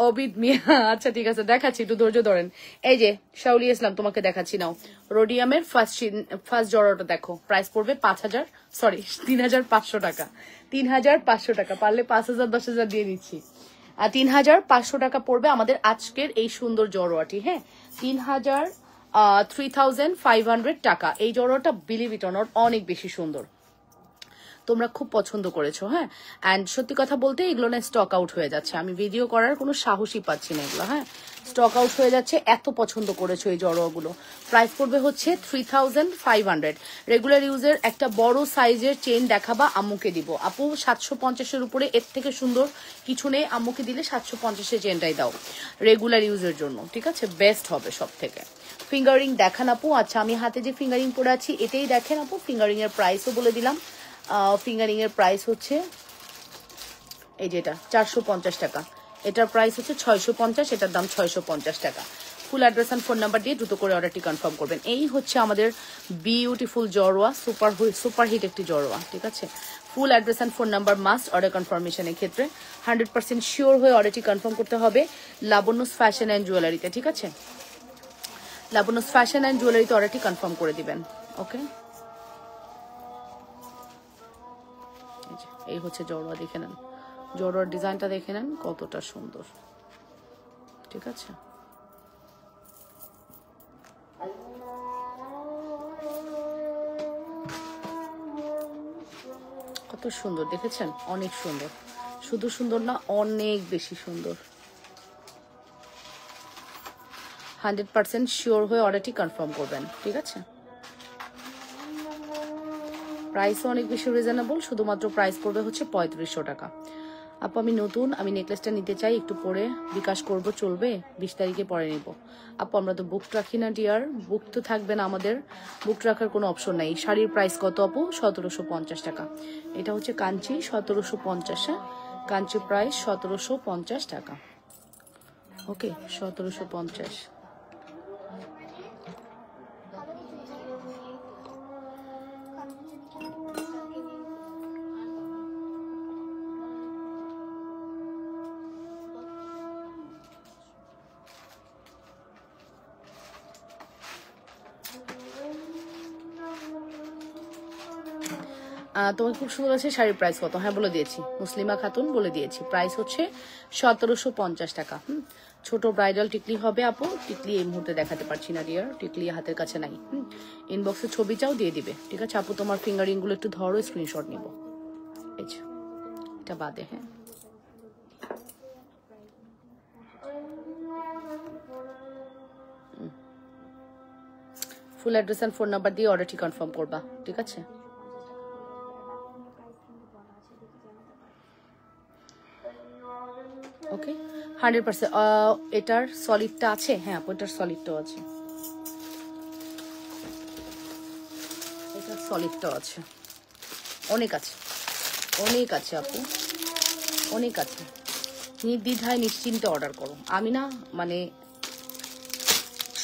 Speaker 1: অবিদ মিয়া, আচ্ছা ঠিক আছে, দেখাচ্ছি, একটু ধৈর্য ধরেন। এই যে শাউলি ইসলাম, তোমাকে দেখাচ্ছি, নাও রোডিয়ামের ফার্স্ট জড়াটা দেখো, প্রাইস পড়বে 3500 টাকা, 3500 টাকা, পারলে 5000 10,000 দিয়ে দিচ্ছি। ৩,৫০০ টাকা পড়বে আমাদের আজকের এই সুন্দর জড়োয়াটি। হ্যাঁ, 3,500 টাকা। এই জড়োয়াটা বিলিভ ইট অর নট অনেক বেশি সুন্দর, তোমরা খুব পছন্দ করেছো। হ্যাঁ, অ্যান্ড সত্যি কথা বলতে এগুলো না স্টক আউট হয়ে যাচ্ছে, আমি ভিডিও করার কোনো সাহসই পাচ্ছি না এগুলো। হ্যাঁ, স্টক আউট হয়ে যাচ্ছে, এত পছন্দ করেছো এই জড়োয়াগুলো। প্রাইস পড়বে হচ্ছে 3,500। রেগুলার ইউজের একটা বড় সাইজের চেন দেখাবা, আম্মুকে দিব। আপু 750-এর উপরে এর থেকে সুন্দর কিছু নেই, আম্মুকে দিলে 750-এর চেনটাই দাও রেগুলার ইউজের জন্য, ঠিক আছে? বেস্ট হবে সব থেকে। ফিঙ্গারিং দেখান আপু। আচ্ছা, আমি হাতে যে ফিঙ্গারিং পরে আছি এটাই দেখেন আপু। ফিঙ্গারিং এর প্রাইসও বলে দিলাম। ফিঙ্গারিং এর প্রাইস হচ্ছে এই যেটা 450 টাকা, এটার প্রাইস হচ্ছে 650, এটার দাম 650 টাকা। Full address and phone number দিয়ে দ্রুত করে অর্ডারটি কনফার্ম করবেন। এই হচ্ছে আমাদের বিউটিফুল জড়োয়া, সুপারহিট একটি জড়োয়া, ঠিক আছে? Full address and phone number must order কনফার্মেশনের ক্ষেত্রে। 100% শিওর হয়ে অর্ডারটি কনফার্ম করতে হবে লাবণ্যস ফ্যাশন অ্যান্ড জুয়েলারিতে, ঠিক আছে? লাবণ্যস ফ্যাশন অ্যান্ড জুয়েলারিতে অর্ডারটি কনফার্ম করে দিবেন। ওকে, এই হচ্ছে জড়োয়া, দেখে নেন জড়োয়ার ডিজাইনটা, দেখে নেন কতটা সুন্দর, ঠিক আছে? কত সুন্দর দেখেছেন, অনেক সুন্দর, শুধু সুন্দর না অনেক বেশি সুন্দর। 100% শিওর হয়ে অর্ডারটি কনফার্ম করবেন, ঠিক আছে? প্রাইসও অনেক বেশি রিজনেবল, শুধুমাত্র প্রাইস পড়বে হচ্ছে 3500 টাকা। আপু আমি নতুন, আমি নেকলেসটা নিতে চাই, একটু পরে বিকাশ করব, চলবে? 20 তারিখে পরে নিব। আপু আমরা তো বুক রাখি না ডিয়ার, বুক তো থাকবে না আমাদের, বুক রাখার কোনো অপশন নাই। শাড়ির প্রাইস কত আপু? 1750 টাকা। এটা হচ্ছে কাঞ্চি, 1750। কাঞ্চি প্রাইস 1750 টাকা। ওকে, 1750। তোমার খুব সুন্দর আছে, শাড়ির প্রাইস কত? হ্যাঁ বলে দিয়েছি, মুসলিমা খাতুন বলে দিয়েছি। প্রাইস হচ্ছে 1750 টাকা। ছোট ব্রাইডাল টিকলি হবে আপু, টিকলি এই মুহূর্তে দেখাতে পারছি না ডিয়ার, টিকলি হাতের কাছে নাই। ইনবক্সে ছবিটাও দিয়ে দিবে, ঠিক আছে আপু? তোমার ফিঙ্গারিং গুলো একটু ধরো, স্ক্রিনশট নিব। এই যে এটা বাদে, হ্যাঁ full address and phone number দিয়ে অর্ডারটি কনফার্ম করবা, ঠিক আছে? ওকে, 100%। এটার সলিডটা আছে? হ্যাঁ আপু এটার সলিডটাও আছে, এটার সলিডটাও আছে, অনেক আছে, অনেক আছে আপু, অনেক আছে। নির্দ্বিধায় নিশ্চিন্তে অর্ডার করো। আমি না মানে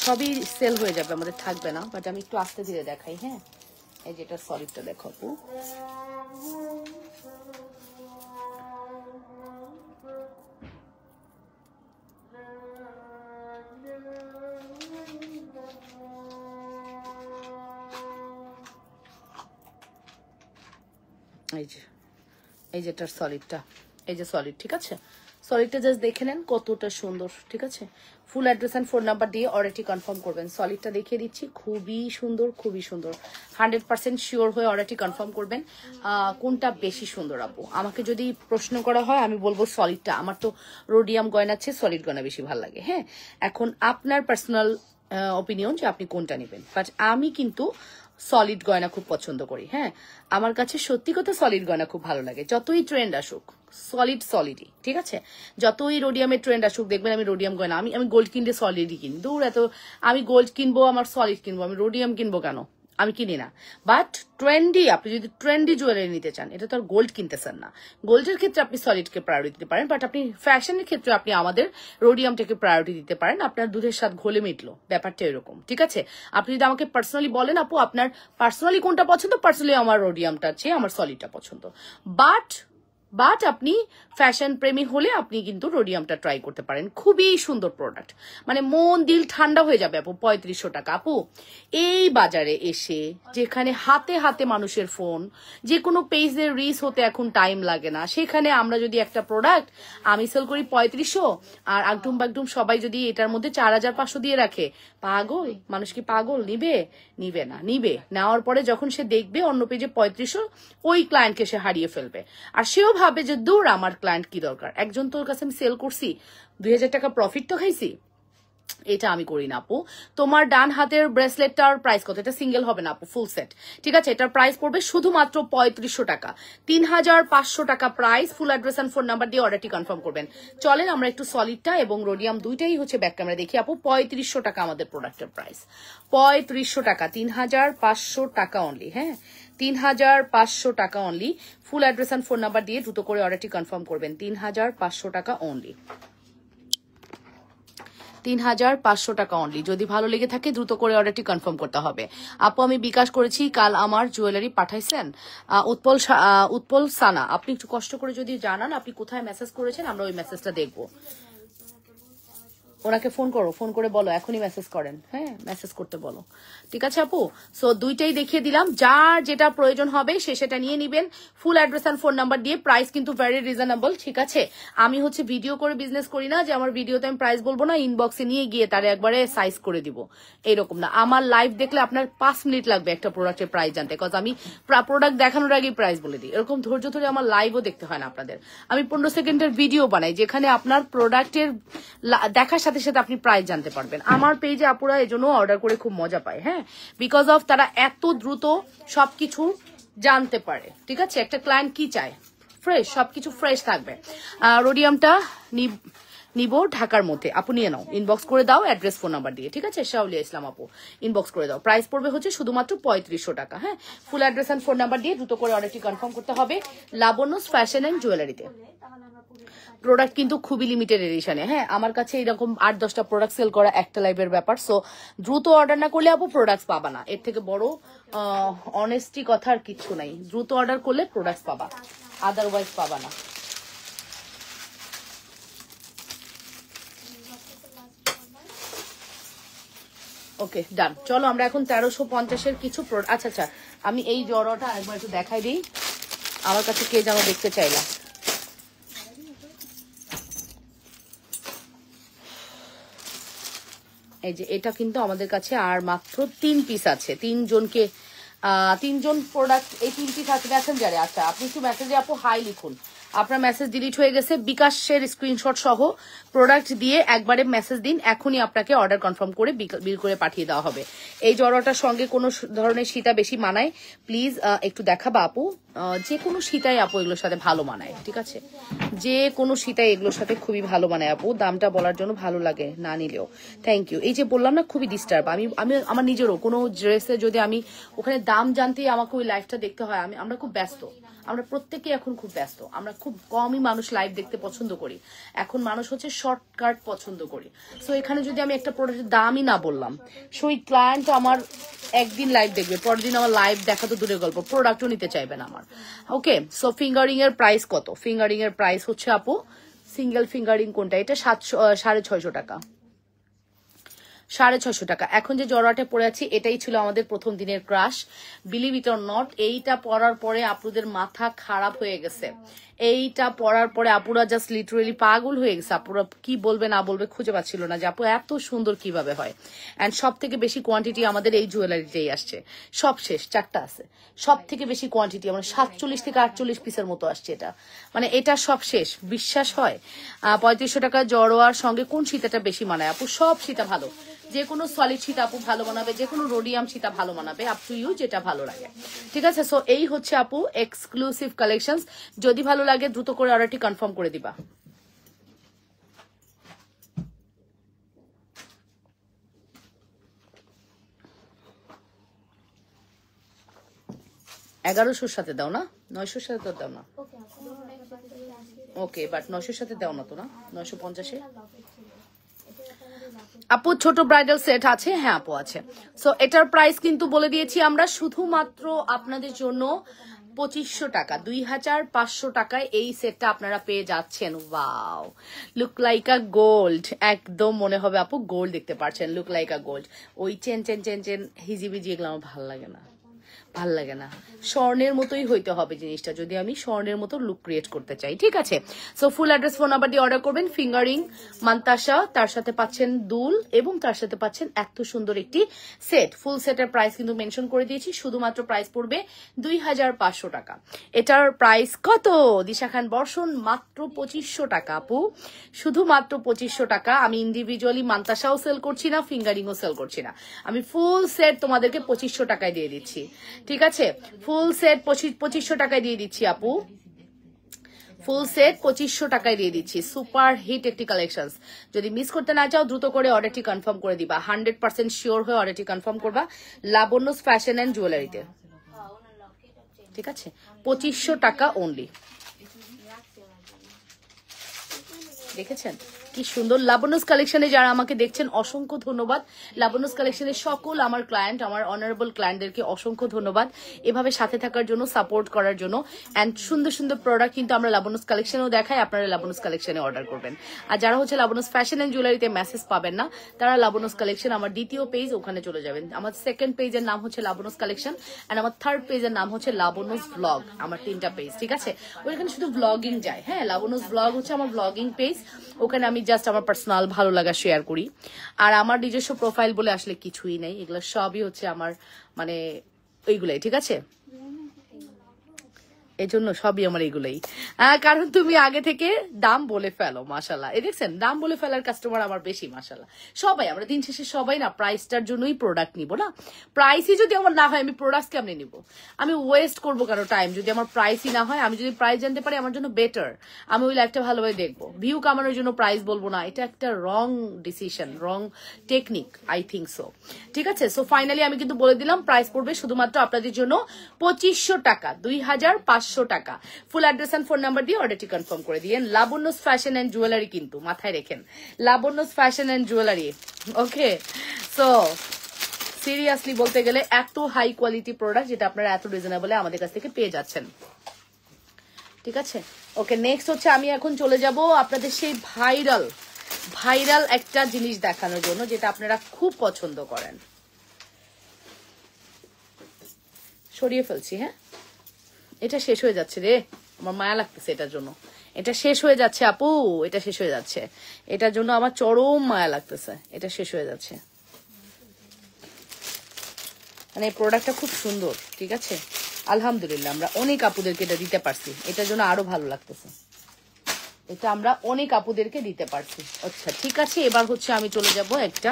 Speaker 1: সবই সেল হয়ে যাবে, আমাদের থাকবে না, বাট আমি একটু আস্তে ধীরে দেখাই। হ্যাঁ, এই যেটা সলিডটা দেখো আপু, এই যেটার সলিডটা, এই যে সলিড, ঠিক আছে? সলিডটা জাস্ট দেখে নেন কতটা সুন্দর, ঠিক আছে? Full address and phone number দিয়ে অর্ডারটি কনফার্ম করবেন। সলিডটা দেখিয়ে দিচ্ছি, খুবই সুন্দর, খুবই সুন্দর। 100% শিওর হয়ে অর্ডারটি কনফার্ম করবেন। কোনটা বেশি সুন্দর আপু? আমাকে যদি প্রশ্ন করা হয় আমি বলবো সলিডটা। আমার তো রোডিয়াম গয়নার চেয়ে সলিড গয়না বেশি ভালো লাগে। হ্যাঁ, এখন আপনার পার্সোনাল অপিনিয়ন যে আপনি কোনটা নেবেন, বাট আমি কিন্তু সলিড গয়না খুব পছন্দ করি। হ্যাঁ, আমার কাছে সত্যি কথা সলিড গয়না খুব ভালো লাগে। যতই ট্রেন্ড আসুক সলিডই, ঠিক আছে? যতই রোডিয়ামের ট্রেন্ড আসুক, দেখবেন আমি রোডিয়াম গয়না, আমি গোল্ড কিনলে সলিডই কিনি। দূর এত, আমি গোল্ড কিনবো, আমার সলিড কিনবো, আমি রোডিয়াম কিনবো কেন? আমি কিনি না। বাট ট্রেন্ডি, আপনি যদি ট্রেন্ডি জুয়েলারি নিতে চান, এটা তো আর গোল্ড কিনতেছেন না। গোল্ডের ক্ষেত্রে আপনি সলিডকে প্রায়োরিটি দিতে পারেন, বাট আপনি ফ্যাশনের ক্ষেত্রে আপনি আমাদের রোডিয়ামটাকে প্রায়োরিটি দিতে পারেন। আপনার দুধের স্বাদ ঘোলে মিটলো, ব্যাপারটা এরকম, ঠিক আছে? আপনি যদি আমাকে পার্সোনালি বলেন আপু আপনার পার্সোনালি কোনটা পছন্দ, পার্সোনালি আমার রোডিয়ামটা চেয়ে আমার সলিডটা পছন্দ। বাট বাট আপনি ফ্যাশন প্রেমী হলে আপনি কিন্তু রোডিয়ামটা ট্রাই করতে পারেন, খুবই সুন্দর প্রোডাক্ট, মানে মন দিল ঠান্ডা হয়ে যাবে আপু। 3500 টাকা আপু। এই বাজারে এসে যেখানে হাতে হাতে মানুষের ফোন, যে কোনো পেজের রিচ হতে এখন টাইম লাগে না, সেখানে আমরা যদি একটা প্রোডাক্ট আমি সেল করি 3500 আর আগডুম বাগডুম সবাই যদি এটার মধ্যে 4500 দিয়ে রাখে, পাগল মানুষ কি পাগল? নিবে? নিবে না। নিবে, নেওয়ার পরে যখন সে দেখবে অন্য পেজে 3500, ওই ক্লায়েন্টকে সে হারিয়ে ফেলবে। আর সেও ভাবে যে দূর আমার ক্লায়েন্ট কি দরকার, একজন তোর কাছে আমি সেল করছি 2000 টাকা প্রফিট তো খাইছি। এটা আমি করি না আপু। তোমার ডান হাতের ব্রেসলেটটার প্রাইস কত? এটা সিঙ্গেল হবে না আপু, ফুল সেট। ঠিক আছে, এটার প্রাইস পড়বে শুধুমাত্র 3500 টাকা। 3500 টাকা price. Full address and phone number দিয়ে অর্ডারটি কনফার্ম করবেন। চলেন আমরা একটু সলিডটা এবং রোডিয়াম দুইটাই হচ্ছে ব্যাক ক্যামেরা দেখি আপু। 3500 টাকা আমাদের প্রোডাক্টের প্রাইস। 3500 টাকা, 3500 টাকা অনলি। হ্যাঁ, 3500 টাকা only. Full address and phone number দিয়ে দ্রুত করে অর্ডারটি কনফার্ম করবেন। 3500 টাকা অনলি। 3500 টাকা অনলি। যদি ভালো লেগে থাকে দ্রুত করে অর্ডারটি কনফার্ম করতে হবে। আপু আমি বিকাশ করেছি, কাল আমার জুয়েলারি পাঠাইছেন। উৎপল সানা, আপনি একটু কষ্ট করে যদি জানান আপনি কোথায় মেসেজ করেছেন, আমরা ওই মেসেজটা দেখবো। ওনাকে ফোন করো, ফোন করে বলো এখনই মেসেজ করেন। হ্যাঁ, মেসেজ করতে বলো। ঠিক আছে আপু, সো দুইটাই দেখিয়ে দিলাম। যার যেটা প্রয়োজন হবে সে সেটা নিয়ে নিবেন। Full address and phone number দিয়ে। প্রাইস কিন্তু ভেরি রিজনেবল। ঠিক আছে, আমি হচ্ছে ভিডিও করে বিজনেস করি না যে আমার ভিডিওতে আমি প্রাইস বলবো না, ইনবক্সে নিয়ে গিয়ে তার একবারে সাইজ করে দিব, এইরকম না। আমার লাইভ দেখলে আপনার 5 মিনিট লাগবে একটা প্রোডাক্টের প্রাইস জানতে, কজ আমি প্রোডাক্ট দেখানোর আগেই প্রাইস বলে দিই। এরকম ধৈর্য ধরে আমার লাইভও দেখতে হয় না আপনাদের। আমি 15 সেকেন্ডের ভিডিও বানাই যেখানে আপনার প্রোডাক্টের দেখার সাথে সাথে আপনি প্রাইস জানতে পারবেন। আমার পেজে আপুরা এজন্য অর্ডার করে খুব মজা পায়। হ্যাঁ, বিকজ অফ তারা এত দ্রুত সবকিছু জানতে পারে। ঠিক আছে, একটা ক্লায়েন্ট কি চায়, ফ্রেশ, সবকিছু ফ্রেশ থাকবে। রোডিয়ামটা নিব ঢাকার মধ্যে, আপু নিয়ে নাও, ইনবক্স করে দাও অ্যাড্রেস ফোন নাম্বার দিয়ে। ঠিক আছে, শাওলিয়া ইসলাম আপু, ইনবক্স করে দাও। প্রাইস পড়বে হচ্ছে শুধুমাত্র 3500 টাকা। হ্যাঁ, full address and phone number দিয়ে দ্রুত করে অর্ডারটি কনফার্ম করতে হবে লাবণ্যস ফ্যাশন এন্ড জুয়েলারিতে। প্রোডাক্ট কিন্তু খুবই লিমিটেড এডিশনে। হ্যাঁ, আমার কাছে এরকম 8-10টা প্রোডাক্ট সেল করা একটা লাইভের ব্যাপার। সো দ্রুত অর্ডার না করলে আপু প্রোডাক্ট পাবা না। এর থেকে বড় অনেস্টি কথা আর কিচ্ছু নাই। দ্রুত অর্ডার করলে প্রোডাক্ট পাবা, আদারওয়াইজ পাবা না। ওকে, ডান। চলো আমরা এখন 1350-এর কিছু আচ্ছা আচ্ছা, আমি এই জড়টা একবার একটু দেখাই দিই। আমার কাছে কে যেন দেখতে চাইলা। এই যে এটা কিন্তু আমাদের কাছে আর মাত্র 3 পিস আছে। 3জন প্রোডাক্ট, এই 3 পিস আছে মেসেঞ্জারে। আচ্ছা, আপনি একটু মেসেজে আপু হাই লিখুন। আপনার মেসেজ ডিলিট হয়ে গেছে, বিকাশের স্ক্রিনশট সহ প্রোডাক্ট দিয়ে একবারে মেসেজ দিন, এখনই আপনাকে অর্ডার কনফার্ম করে বিল করে পাঠিয়ে দেওয়া হবে। এই জড়টার সঙ্গে কোনো ধরনের সীতা বেশি মানায়, প্লিজ একটু দেখাবা আপু। যে কোনো সীতাই আপু এগুলোর সাথে ভালো মানায়। ঠিক আছে, যে কোনো সীতাই এগুলোর সাথে খুবই ভালো মানায় আপু। দামটা বলার জন্য ভালো লাগে না নিলেও থ্যাংক ইউ। এই যে বললাম না খুবই ডিস্টার্ব, আমি আমার নিজেরও কোনো ড্রেসে যদি আমি ওখানে দাম জানতেই আমাকে ওই লাইভটা দেখতে হয়। আমরা খুব ব্যস্ত, আমরা প্রত্যেকে এখন খুব ব্যস্ত। আমরা খুব কমই মানুষ লাইভ দেখতে পছন্দ করি। এখন মানুষ হচ্ছে শর্টকাট পছন্দ করি। সো এখানে যদি আমি একটা প্রোডাক্টের দামই না বললাম, সেই ক্লায়েন্ট আমার একদিন লাইভ দেখবে, পরের দিন আমার লাইভ দেখা তো দূরের গল্প, প্রোডাক্টও নিতে চাইবে না আমার। ওকে, সো ফিঙ্গারিং এর প্রাইস কত? ফিঙ্গারিং এর প্রাইস হচ্ছে আপু, সিঙ্গেল ফিঙ্গারিং কোনটা, এটা 650 টাকা। 650 টাকা। এখন যে জড়াটা পরে আছি এটাই ছিল আমাদের প্রথম দিনের crush, believe it or not. এইটা পরার পরে আপুদের মাথা খারাপ হয়ে গেছে। এইটা পরার পরে আপুরা জাস্ট লিটারেলি পাগল হয়ে গেছে। আপুরা কি বলবে না বলবে খুঁজে পাচ্ছিল না যে আপু এত সুন্দর কিভাবে হয়। অ্যান্ড সব থেকে বেশি কোয়ান্টিটি আমাদের এই জুয়েলারিটাই আসছে। সব শেষ, 4টা আছে। সব থেকে বেশি কোয়ান্টিটি মানে 47 থেকে 48 পিসের মতো আসছে। এটা মানে এটা সব শেষ, বিশ্বাস হয়। 3500 টাকা জড়োয়ার সঙ্গে কোন সীতাটা বেশি মানায় আপু? সব সীতা ভালো, যে কোনো সলিড সীতা আপু ভালো বানাবে, যে কোনো রোডিয়াম সীতা ভালো বানাবে, আপ টু ইউ, যেটা ভালো লাগে। ঠিক আছে, সো এই হচ্ছে আপু এক্সক্লুসিভ কালেকশন। যদি ভালো লাগে দ্রুত করে অর্ডারটি কনফার্ম করে দিবা। $1100 সাথে দাও না, 900 সাথে তো দাও না। ওকে, বাট 900 সাথে দাও না তো না, 950-এ। আপু ছোট ব্রাইডাল সেট আছে? হ্যাঁ আপু আছে। সো এটার প্রাইস কিন্তু বলে দিয়েছি আমরা, শুধুমাত্র আপনাদের জন্য 2500 টাকা, 2500 টাকায় এই সেটটা আপনারা পেয়ে যাচ্ছেন। Wow, look like a gold, একদম মনে হবে আপু গোল্ড দেখতে পাচ্ছেন, লুক লাইক আ গোল্ড। ওই চেন চেন চেন চেন হিজিবিজি এগুলো আমার ভালো লাগে না, ভাল লাগে না, স্বর্ণের মতোই হইতে হবে জিনিসটা যদি আমি স্বর্ণের মতো লুক ক্রিয়েট করতে চাই, ঠিক আছে। So full address phone number দিয়ে অর্ডার করবেন। ফিঙ্গারিং মান্তাসা, তার সাথে পাচ্ছেন দুল এবং তার সাথে পাচ্ছেন এত সুন্দর একটি সেট। ফুল সেটের প্রাইস কিন্তু মেনশন করে দিয়েছি, শুধুমাত্র প্রাইস পড়বে 2500 টাকা। এটার প্রাইস কত দিশা খান বর্ষণ? মাত্র 2500 টাকা আপু, শুধুমাত্র 2500 টাকা। আমি ইন্ডিভিজুয়ালি মান্তাসাও সেল করছি না, ফিঙ্গারিংও সেল করছি না, আমি ফুল সেট তোমাদেরকে 2500 টাকায় দিয়ে দিচ্ছি, ঠিক আছে। ফুল সেট 2500 টাকায় দিয়ে দিচ্ছি আপু, ফুল সেট 2500 টাকায় দিয়ে দিচ্ছি। সুপার হিট একটি কালেকশন, যদি মিস করতে না চাও দ্রুত করে অর্ডারটি কনফার্ম করে দিবা, 100% শিওর হয়ে অর্ডারটি কনফার্ম করবা লাবণ্যস ফ্যাশন অ্যান্ড জুয়েলারিতে, ঠিক আছে। 2500 টাকা অনলি। দেখেছেন কি সুন্দর লাবণ্যস কালেকশনে যারা আমাকে দেখছেন অসংখ্য ধন্যবাদ। লাবণ্যস কালেকশনের সকল আমার ক্লায়েন্ট, আমার অনারেবল ক্লায়েন্টদেরকে অসংখ্য ধন্যবাদ এভাবে সাথে থাকার জন্য, সাপোর্ট করার জন্য। অ্যান্ড সুন্দর সুন্দর প্রোডাক্ট কিন্তু আমরা লাবণ্যস কালেকশনেও দেখাই, আপনারা লাবণ্যস কালেকশনে অর্ডার করবেন। আর যারা হচ্ছে লাবণ্যস ফ্যাশন অ্যান্ড জুয়েলারিতে মেসেজ পাবেন না, তারা লাবণ্যস কালেকশন আমার দ্বিতীয় পেজ ওখানে চলে যাবেন। আমার সেকেন্ড পেজের নাম হচ্ছে লাবণ্যস কালেকশন অ্যান্ড আমার থার্ড পেজের নাম হচ্ছে লাবণ্যস ব্লগ, আমার 3টা পেজ, ঠিক আছে। ওইখানে শুধু ব্লগিং যায়, হ্যাঁ, লাবণ্যস ব্লগ হচ্ছে আমার ব্লগিং পেজ, ওখানে আমি জাস্ট আমার পার্সোনাল ভালো লাগা শেয়ার করি। আর আমার নিজস্ব প্রোফাইল বলে আসলে কিছুই নেই, এগুলো সবই হচ্ছে আমার মানে ওইগুলাই, ঠিক আছে। এই জন্য সবই আমার এগুলোই, কারণ তুমি আগে থেকে দাম বলে ফেলো, মাশাল্লাহ। এই দেখছেন দাম বলে ফেলার কাস্টমার আমার বেশি, মাশাল্লাহ। সবাই আমরা দিন শেষে সবাই না প্রাইসটার জন্যই প্রোডাক্ট নিব না, প্রাইসই যদি আমার না হয় আমি প্রোডাক্ট কেমনে নিব, আমি ওয়েস্ট করবো কারো টাইম যদি আমার প্রাইসই না হয়। আমি যদি প্রাইস জানতে পারি আমার জন্য বেটার, আমি ওই লাইফটা ভালোভাবে দেখবো। ভিউ কামানোর জন্য প্রাইস বলবো না, এটা একটা রং decision, wrong technique, I think so, ঠিক আছে। সো ফাইনালি আমি কিন্তু বলে দিলাম প্রাইস পড়বে শুধুমাত্র আপনাদের জন্য 2500 টাকা, 2500 টাকা। Full address and phone number দিয়ে অর্ডারটি কনফার্ম করে দিয়েন। লাবণ্যস ফ্যাশন এন্ড জুয়েলারি, কিন্তু মাথায় রেখেন Labonno's fashion and jewellery, okay. So seriously বলতে গেলে এত হাই কোয়ালিটি প্রোডাক্ট যেটা আপনারা এত রিজনেবলে আমাদের কাছ থেকে পেয়ে যাচ্ছেন, ঠিক আছে। ওকে, নেক্সট হচ্ছে আমি এখন চলে যাব আপনাদের সেই ভাইরাল একটা জিনিস দেখানোর জন্য যেটা আপনারা খুব পছন্দ করেন। সরিয়ে ফেলছি, হ্যাঁ, এটা শেষ হয়ে যাচ্ছে রে, আমার মায়া লাগতেছে এটার জন্য, এটা শেষ হয়ে যাচ্ছে আপু, এটা শেষ হয়ে যাচ্ছে, এটার জন্য আমার চরম মায়া লাগতেছে, এটা শেষ হয়ে যাচ্ছে। মানে এই প্রোডাক্টটা খুব সুন্দর, ঠিক আছে, আলহামদুলিল্লাহ আমরা অনেক আপুদেরকে এটা দিতে পারছি, এটার জন্য আরো ভালো লাগতেছে, এটা আমরা অনেক আপুদেরকে দিতে পারছি। আচ্ছা ঠিক আছে, এবার হচ্ছে আমি চলে যাব একটা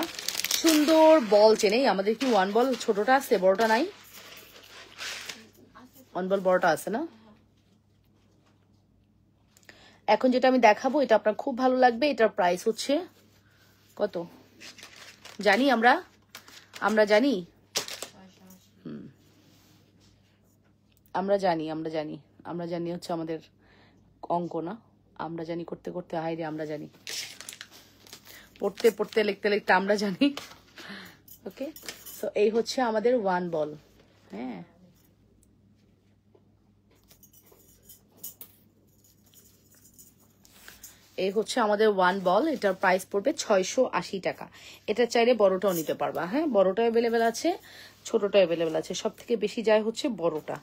Speaker 1: সুন্দর বল চেনে। আমাদের কি ওয়ান বল ছোটটা আছে, বড়টা নাই? ওয়ান বল বড়টা আছে না? এখন যেটা আমি দেখাবো এটা আপনার খুব ভালো লাগবে। এটার প্রাইস হচ্ছে কত জানি আমরা জানি, আমরা জানি হচ্ছে আমাদের অঙ্ক না, আমরা জানি করতে করতে হাইরে আমরা জানি, পড়তে পড়তে লিখতে লিখতে আমরা জানি। ওকে, সো এই হচ্ছে আমাদের ওয়ান বল, হ্যাঁ, এই হচ্ছে আমাদের ওয়ান বল। এটার প্রাইস পড়বে 680 টাকা। এটা চাইলে বড়টাও নিতে পারবা, হ্যাঁ, বড়টা অ্যাভেলেবেল আছে, ছোটটা অ্যাভেলেবেল আছে। সব থেকে বেশি যায় হচ্ছে বড়টা,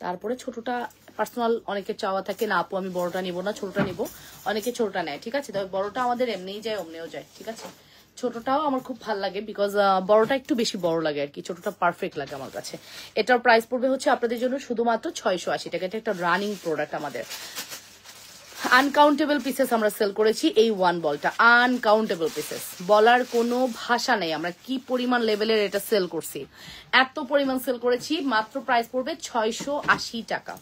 Speaker 1: তারপরে ছোটটা পার্সোনাল অনেকের চাওয়া থাকে না আপু আমি বড়টা নিব না ছোটটা নিব, অনেকে ছোটটা নেয়, ঠিক আছে। তবে বড়টা আমাদের এমনিই যায় অমনিও যায়, ঠিক আছে। ছোটটাও আমার খুব ভালো লাগে বিকজ বড়টা একটু বেশি বড় লাগে আর কি, ছোটটা পারফেক্ট লাগে আমার কাছে। এটার প্রাইস পড়বে হচ্ছে আপনাদের জন্য শুধুমাত্র 680 টাকা। এটা একটা রানিং প্রোডাক্ট আমাদের, আনকাউন্টেবল পিসেস আমরা সেল করেছি এই ওয়ান বলটা, আনকাউন্টেবল পিসেস, বলার কোনো ভাষা নেই আমরা কি পরিমাণ লেভেলের এটা সেল করছি, এত পরিমাণ সেল করেছি। মাত্র প্রাইস পড়বে 680 টাকা।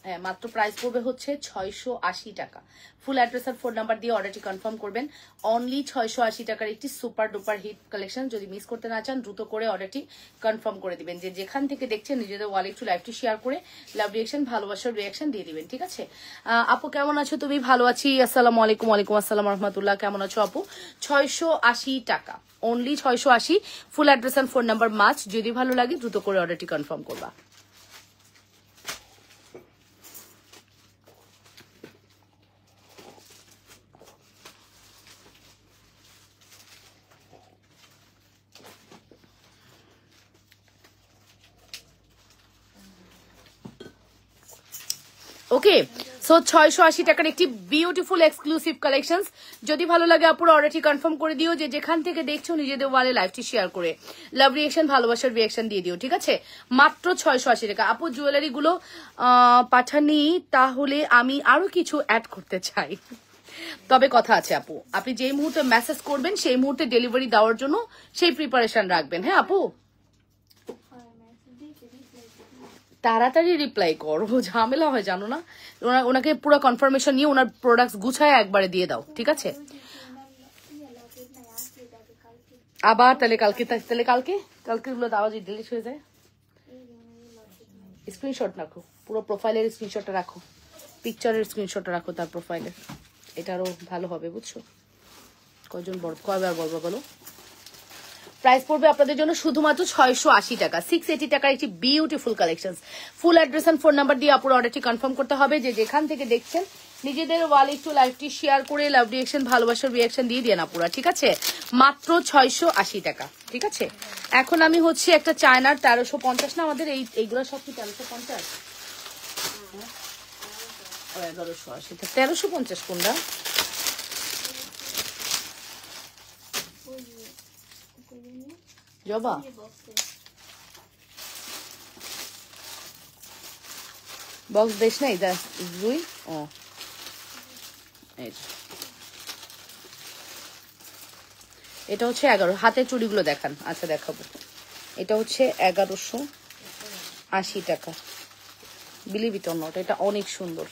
Speaker 1: হ্যাঁ, মাত্র প্রাইস পড়বে হচ্ছে 680 টাকা। ফুল অ্যাড্রেস আর ফোন নাম্বার দিয়ে অর্ডারটি কনফার্ম করবেন। অনলি 680 টাকার একটি সুপার ডুপার হিট কালেকশন। যদি মিস করতে না চান দ্রুত করে অর্ডারটি কনফার্ম করে দিবেন। যে যেখান থেকে দেখছেন নিজেদের ওয়ালে একটু লাইভটি শেয়ার করে লাভ রিয়াকশন, ভালোবাসার রিয়াকশন দিয়ে দিবেন, ঠিক আছে। আপু কেমন আছো তুমি? ভালো আছি, আসসালামু আলাইকুম। ওয়ালাইকুম আসসালাম রহমতুল্লাহ। কেমন আছো আপু? 680 টাকা only 680। Full address and phone number must. যদি ভালো লাগে দ্রুত করে অর্ডারটি কনফার্ম করবা। ওকে, সো 680 টাকার একটি বিউটিফুল এক্সক্লুসিভ কালেকশনস। যদি ভালো লাগে আপুরা অর্ডারটি কনফার্ম করে দিও। যে যেখান থেকে দেখছো নিজেদের ওয়ালে লাইভটি শেয়ার করে লাভ রিয়েকশন, ভালোবাসার রিয়েকশন দিয়ে দিও, ঠিক আছে? মাত্র 680 টাকা। আপু জুয়েলারি গুলো পাঠানি, তাহলে আমি আরো কিছু অ্যাড করতে চাই। তবে কথা আছে আপু, আপনি যেই মুহূর্তে মেসেজ করবেন সেই মুহূর্তে ডেলিভারি দেওয়ার জন্য সেই প্রিপারেশন রাখবেন। হ্যাঁ আপু, তাড়াতাড়ি রিপ্লাই করো, ঝামেলা হয় জানো না। ওনাকে পুরো কনফার্মেশন নিয়ে ওনার প্রোডাক্টস গুছায় একবারে দিয়ে দাও, ঠিক আছে? আবার তাহলে কালকে গুলো দাও, যে ডিলিট হয়ে যায়। স্ক্রিনশট রাখো, পুরো প্রোফাইলের স্ক্রিনশটটা রাখো, পিকচারের স্ক্রিনশটটা রাখো তার প্রোফাইলের। এটা আরো ভালো হবে, বুঝছো? কয়বার বলবো বলো? প্রাইস পড়বে আপনাদের জন্য শুধুমাত্র 680 টাকা। 680 টাকার একটি beautiful collection. Full address and phone number দিয়ে আপুরা অর্ডারটি কনফার্ম করতে হবে। যে যেখান থেকে দেখছেন নিজেদের ওয়ালে একটু লাইভটি শেয়ার করে লাভ রিয়েকশন, ভালোবাসার রিয়েকশন দিয়ে দিয়ে না পুরা, ঠিক আছে? মাত্র 680 টাকা, ঠিক আছে? এখন আমি হচ্ছে একটা চায়নার 1350 না, আমাদের এইগুলো সব কি 1350? 1180। 1350 কোনটা? জবা বক্স দেশ নাই দুই। ও এটা হচ্ছে 11। হাতের চুড়িগুলো দেখান। আচ্ছা দেখাবো। এটা হচ্ছে 1180 টাকা। বিলিভ ইট অর নট, এটা অনেক সুন্দর।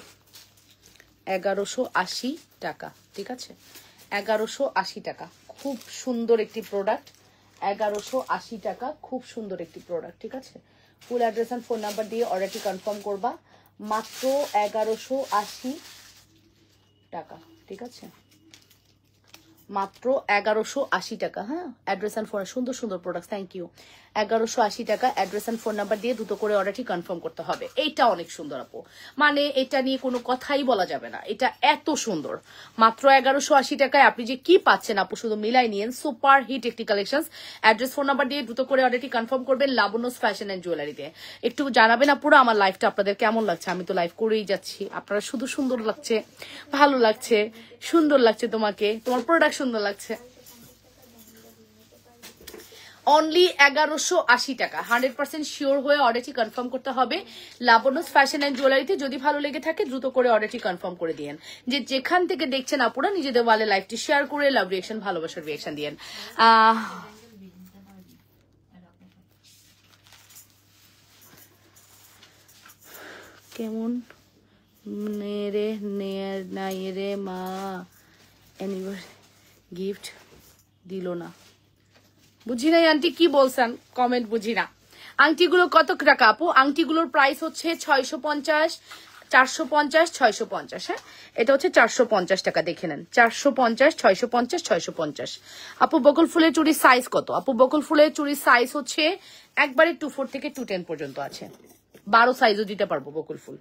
Speaker 1: 1180 টাকা, ঠিক আছে? 1180 টাকা, খুব সুন্দর একটি প্রোডাক্ট। 1180 টাকা, খুব সুন্দর একটি প্রোডাক্ট, ঠিক আছে? Full address and phone number দিয়ে অর্ডারটি কনফার্ম করবা। মাত্র 1180 টাকা, ঠিক আছে? মাত্র 1180 টাকা। হ্যাঁ, অ্যাড্রেস এন্ড ফোন, সুন্দর সুন্দর প্রোডাক্ট। Thank you. 1180 টাকা। অ্যাড্রেস এন্ড ফোন নাম্বার দিয়ে দ্রুত করে অর্ডারটি কনফার্ম করতে হবে। এইটা অনেক সুন্দর আপু, মানে এটা নিয়ে কোনো কথাই বলা যাবে না, এটা এত সুন্দর। মাত্র 1180 টাকায় আপনি যে কি পাচ্ছেন আপু, শুধু মিলাই নিয়েন। সুপার হিট একটি কালেকশন। অ্যাড্রেস ফোন নাম্বার দিয়ে দ্রুত করে অর্ডারটি কনফার্ম করবেন লাবণ্যস ফ্যাশন এন্ড জুয়েলারিতে। একটু জানাবেন আপুরা আমার লাইফটা আপনাদের কেমন লাগছে। আমি তো লাইভ করেই যাচ্ছি, আপনারা শুধু সুন্দর লাগছে, ভালো লাগছে, সুন্দর লাগছে, তোমাকে তোমার প্রোডাক্ট সুন্দর লাগছে। অনলি 1180 টাকা। 100% শিওর হয়ে অর্ডারটি কনফার্ম করতে হবে লাবণ্যস ফ্যাশন এন্ড জুয়েলারিতে। যদি ভালো লেগে থাকে দ্রুত করে অর্ডারটি কনফার্ম করে দিয়েন। যে যেখান থেকে দেখছেন আপুরা নিজেদের ওয়ালে লাইভটি শেয়ার করে লাভ রিয়েকশন, ভালোবাসার রিয়েকশন দিয়েন। কেমন রে নাই রে মা, গিফট দিল না। বুঝি নাই আন্টি কি বলছেন, কমেন্ট বুঝি না। আংটিগুলো কত টাকা আপু? আংটিগুলোর প্রাইস হচ্ছে 650, 450, 650। হ্যাঁ, এটা হচ্ছে 450 টাকা, দেখে নেন। 450, 650, 650। আপু বকুল ফুলের চুড়ির সাইজ কত? আপু বকুল ফুলের চুড়ির সাইজ হচ্ছে একবারে 24 থেকে 210 পর্যন্ত আছে। 12 সাইজও দিতে পারবো বকুল ফুল।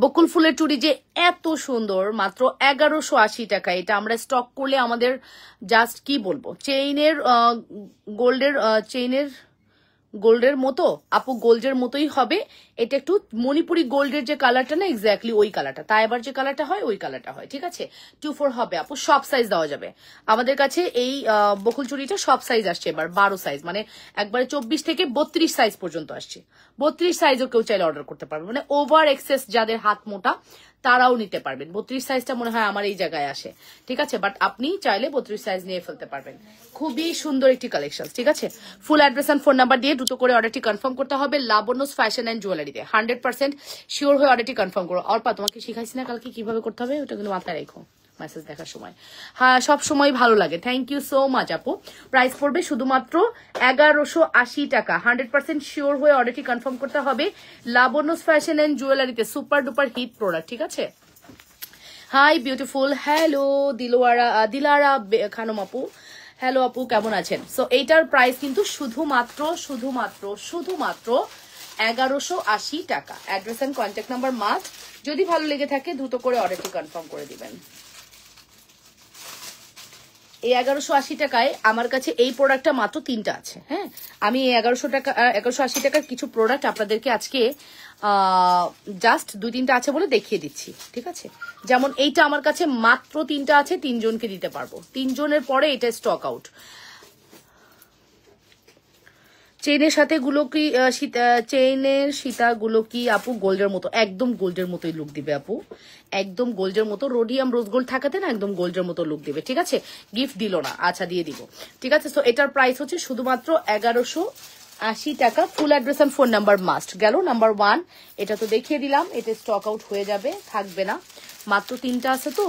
Speaker 1: বকুল ফুলের চুড়ি যে এত সুন্দর, মাত্র 1180 টাকা। এটা আমরা স্টক করলে আমাদের জাস্ট কি বলবো, চেইনের গোল্ডের মতো আপু, গোল্ডের মতোই হবে। এটা একটু মণিপুরি গোল্ডের যে কালারটা না, এক্স্যাক্টলি ওই কালারটা, তাই আবার যে কালারটা হয় ওই কালারটা হয়, ঠিক আছে? 24 হবে আপু, সব সাইজ দেওয়া যাবে আমাদের কাছে। এই বকুল চুড়িটা সব সাইজ আসছে এবার, 12 সাইজ, মানে একবারে 24 থেকে 32 সাইজ পর্যন্ত আসছে। 32 সাইজও কেউ চাইলে অর্ডার করতে পারবে, মানে ওভার এক্সেস যাদের হাত মোটা তারাও নিতে পারবেন। 32 সাইজটা মনে হয় আমার এই জায়গায় আসে, ঠিক আছে? বাট আপনি চাইলে 32 সাইজ নিয়ে ফেলতে পারবেন। খুবই সুন্দর একটি কালেকশন, ঠিক আছে? Full address and phone number দিয়ে দ্রুত করে অর্ডারটি কনফার্ম করতে হবে লাবণ্যস ফ্যাশন এন্ড জুয়েলারিতে। 100% শিওর হয়ে অর্ডারটি কনফার্ম করো। অর্পা তোমাকে শিখাইছি না কালকে কিভাবে করতে হবে, ওটা কিন্তু মাথায় রেখো মেসেজ দেখার সময়। হ্যাঁ, সব সময় ভালো লাগে। থ্যাংক ইউ সো মাচ আপু। প্রাইস পড়বে শুধুমাত্র 1180 টাকা। 100% শিওর হয়ে অর্ডারটি কনফার্ম করতে হবে লাবণ্যস ফ্যাশন এন্ড জুয়েলারিতে। সুপার ডুপার হিট প্রোডাক্ট, ঠিক আছে? Hi beautiful, hello Dilara Khanam আপু, হ্যালো আপু, কেমন আছেন? সো এইটার প্রাইস কিন্তু শুধুমাত্র 1180 টাকা। Address and contact number must. যদি ভালো লেগে থাকে দ্রুত করে অর্ডারটি কনফার্ম করে দিবেন। এই 1180 টাকায় আমার কাছে এই প্রোডাক্টটা মাত্র 3টা আছে। হ্যাঁ, আমি এই 1180 টাকার কিছু প্রোডাক্ট আপনাদেরকে আজকে জাস্ট 2-3টা আছে বলে দেখিয়ে দিচ্ছি, ঠিক আছে? যেমন এইটা আমার কাছে মাত্র 3টা আছে, 3 জনকে দিতে পারবো। 3 জনের পরে এটা স্টক আউট। চেইনের সাথে গুলো কি চেইনের সীতাগুলো কি আপু গোল্ডের মতো? একদম গোল্ডের মতোই লুক দিবে আপু, একদম গোল্ডের মতো। রোডিয়াম রোজ গোল্ড থাকাতে না, একদম গোল্ডের মতো লুক দিবে, ঠিক আছে? গিফট দিল না, আচ্ছা দিয়ে দিব, ঠিক আছে? সো এটার প্রাইস হচ্ছে শুধুমাত্র 1180 টাকা। Full address and phone number must. গেল নাম্বার 1, এটা তো দেখিয়ে দিলাম, এটা স্টক আউট হয়ে যাবে, থাকবে না। মাত্র 3টা আছে তো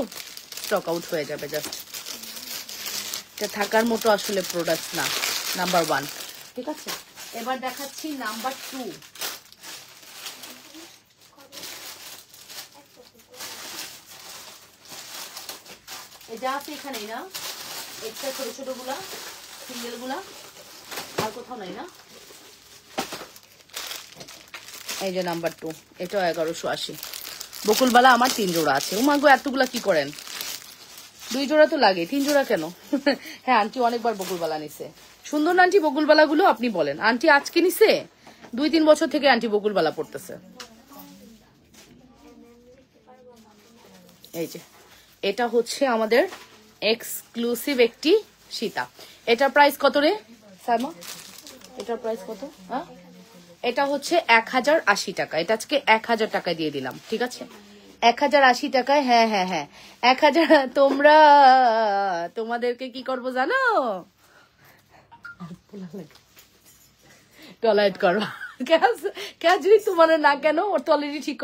Speaker 1: স্টক আউট হয়ে যাবে। জাস্ট এটা থাকার মতো আসলে প্রোডাক্ট না। নাম্বার 1, ঠিক আছে? এবার দেখাচ্ছি নাম্বার 2। এটা আছে এখানেই না, একটা ছোট ছোট গুলা, সিঙ্গেল গুলা, আর কোথাও নাই না? এই যে নাম্বার 2, এটাও 1180। বকুলবালা আমার 3 জোড়া আছে। উমাগো এতগুলা কি করেন? 2 জোড়া তো লাগে, 3 জোড়া কেন? হ্যাঁ, আন্টি অনেকবার বকুলবালা নিছে। সুন্দর না আন্টি বকুলবালা গুলো? আপনি বলেন, আন্টি আজকে নিছে? 2-3 বছর থেকে আন্টি বকুলবালা পড়তেছে। এই যে এটা হচ্ছে আমাদের এক্সক্লুসিভ একটি সীতা। এটার প্রাইস কত রে সাইমা? এটার প্রাইস কত? হ্যাঁ, এটা হচ্ছে 1080 টাকা। এটা আজকে 1000 টাকায় দিয়ে দিলাম, ঠিক আছে? 1080 টাকায়। হ্যাঁ হ্যাঁ হ্যাঁ, 1000। তোমাদেরকে কি করবো জানো? টলারেট করো। যদি তোমার না, কেন? ওর তো অলরেডি ঠিক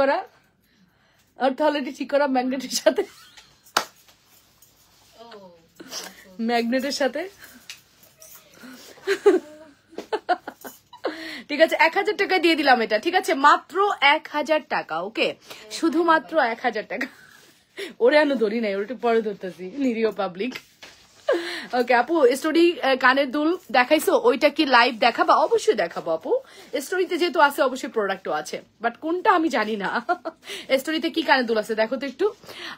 Speaker 1: করা, ম্যাগনেটের সাথে, ঠিক আছে? 1000 টাকা দিয়ে দিলাম এটা, ঠিক আছে? মাত্র 1000 টাকা। ওকে, শুধুমাত্র 1000 টাকা। ওরে আনো ধরি নাই, ওর একটু পরে ধরতেছি, নিরীহ পাবলিক। ওকে আপু, স্টোরি কানের দুল দেখাইছো, ওইটা কি লাইভ দেখাবা? অবশ্যই দেখাবো আপু। স্টোরিতে যেহেতু আছে অবশ্যই প্রোডাক্টও আছে, বাট কোনটা আমি জানি না। স্টোরিতে কি কানের দুল আছে দেখো তো একটু।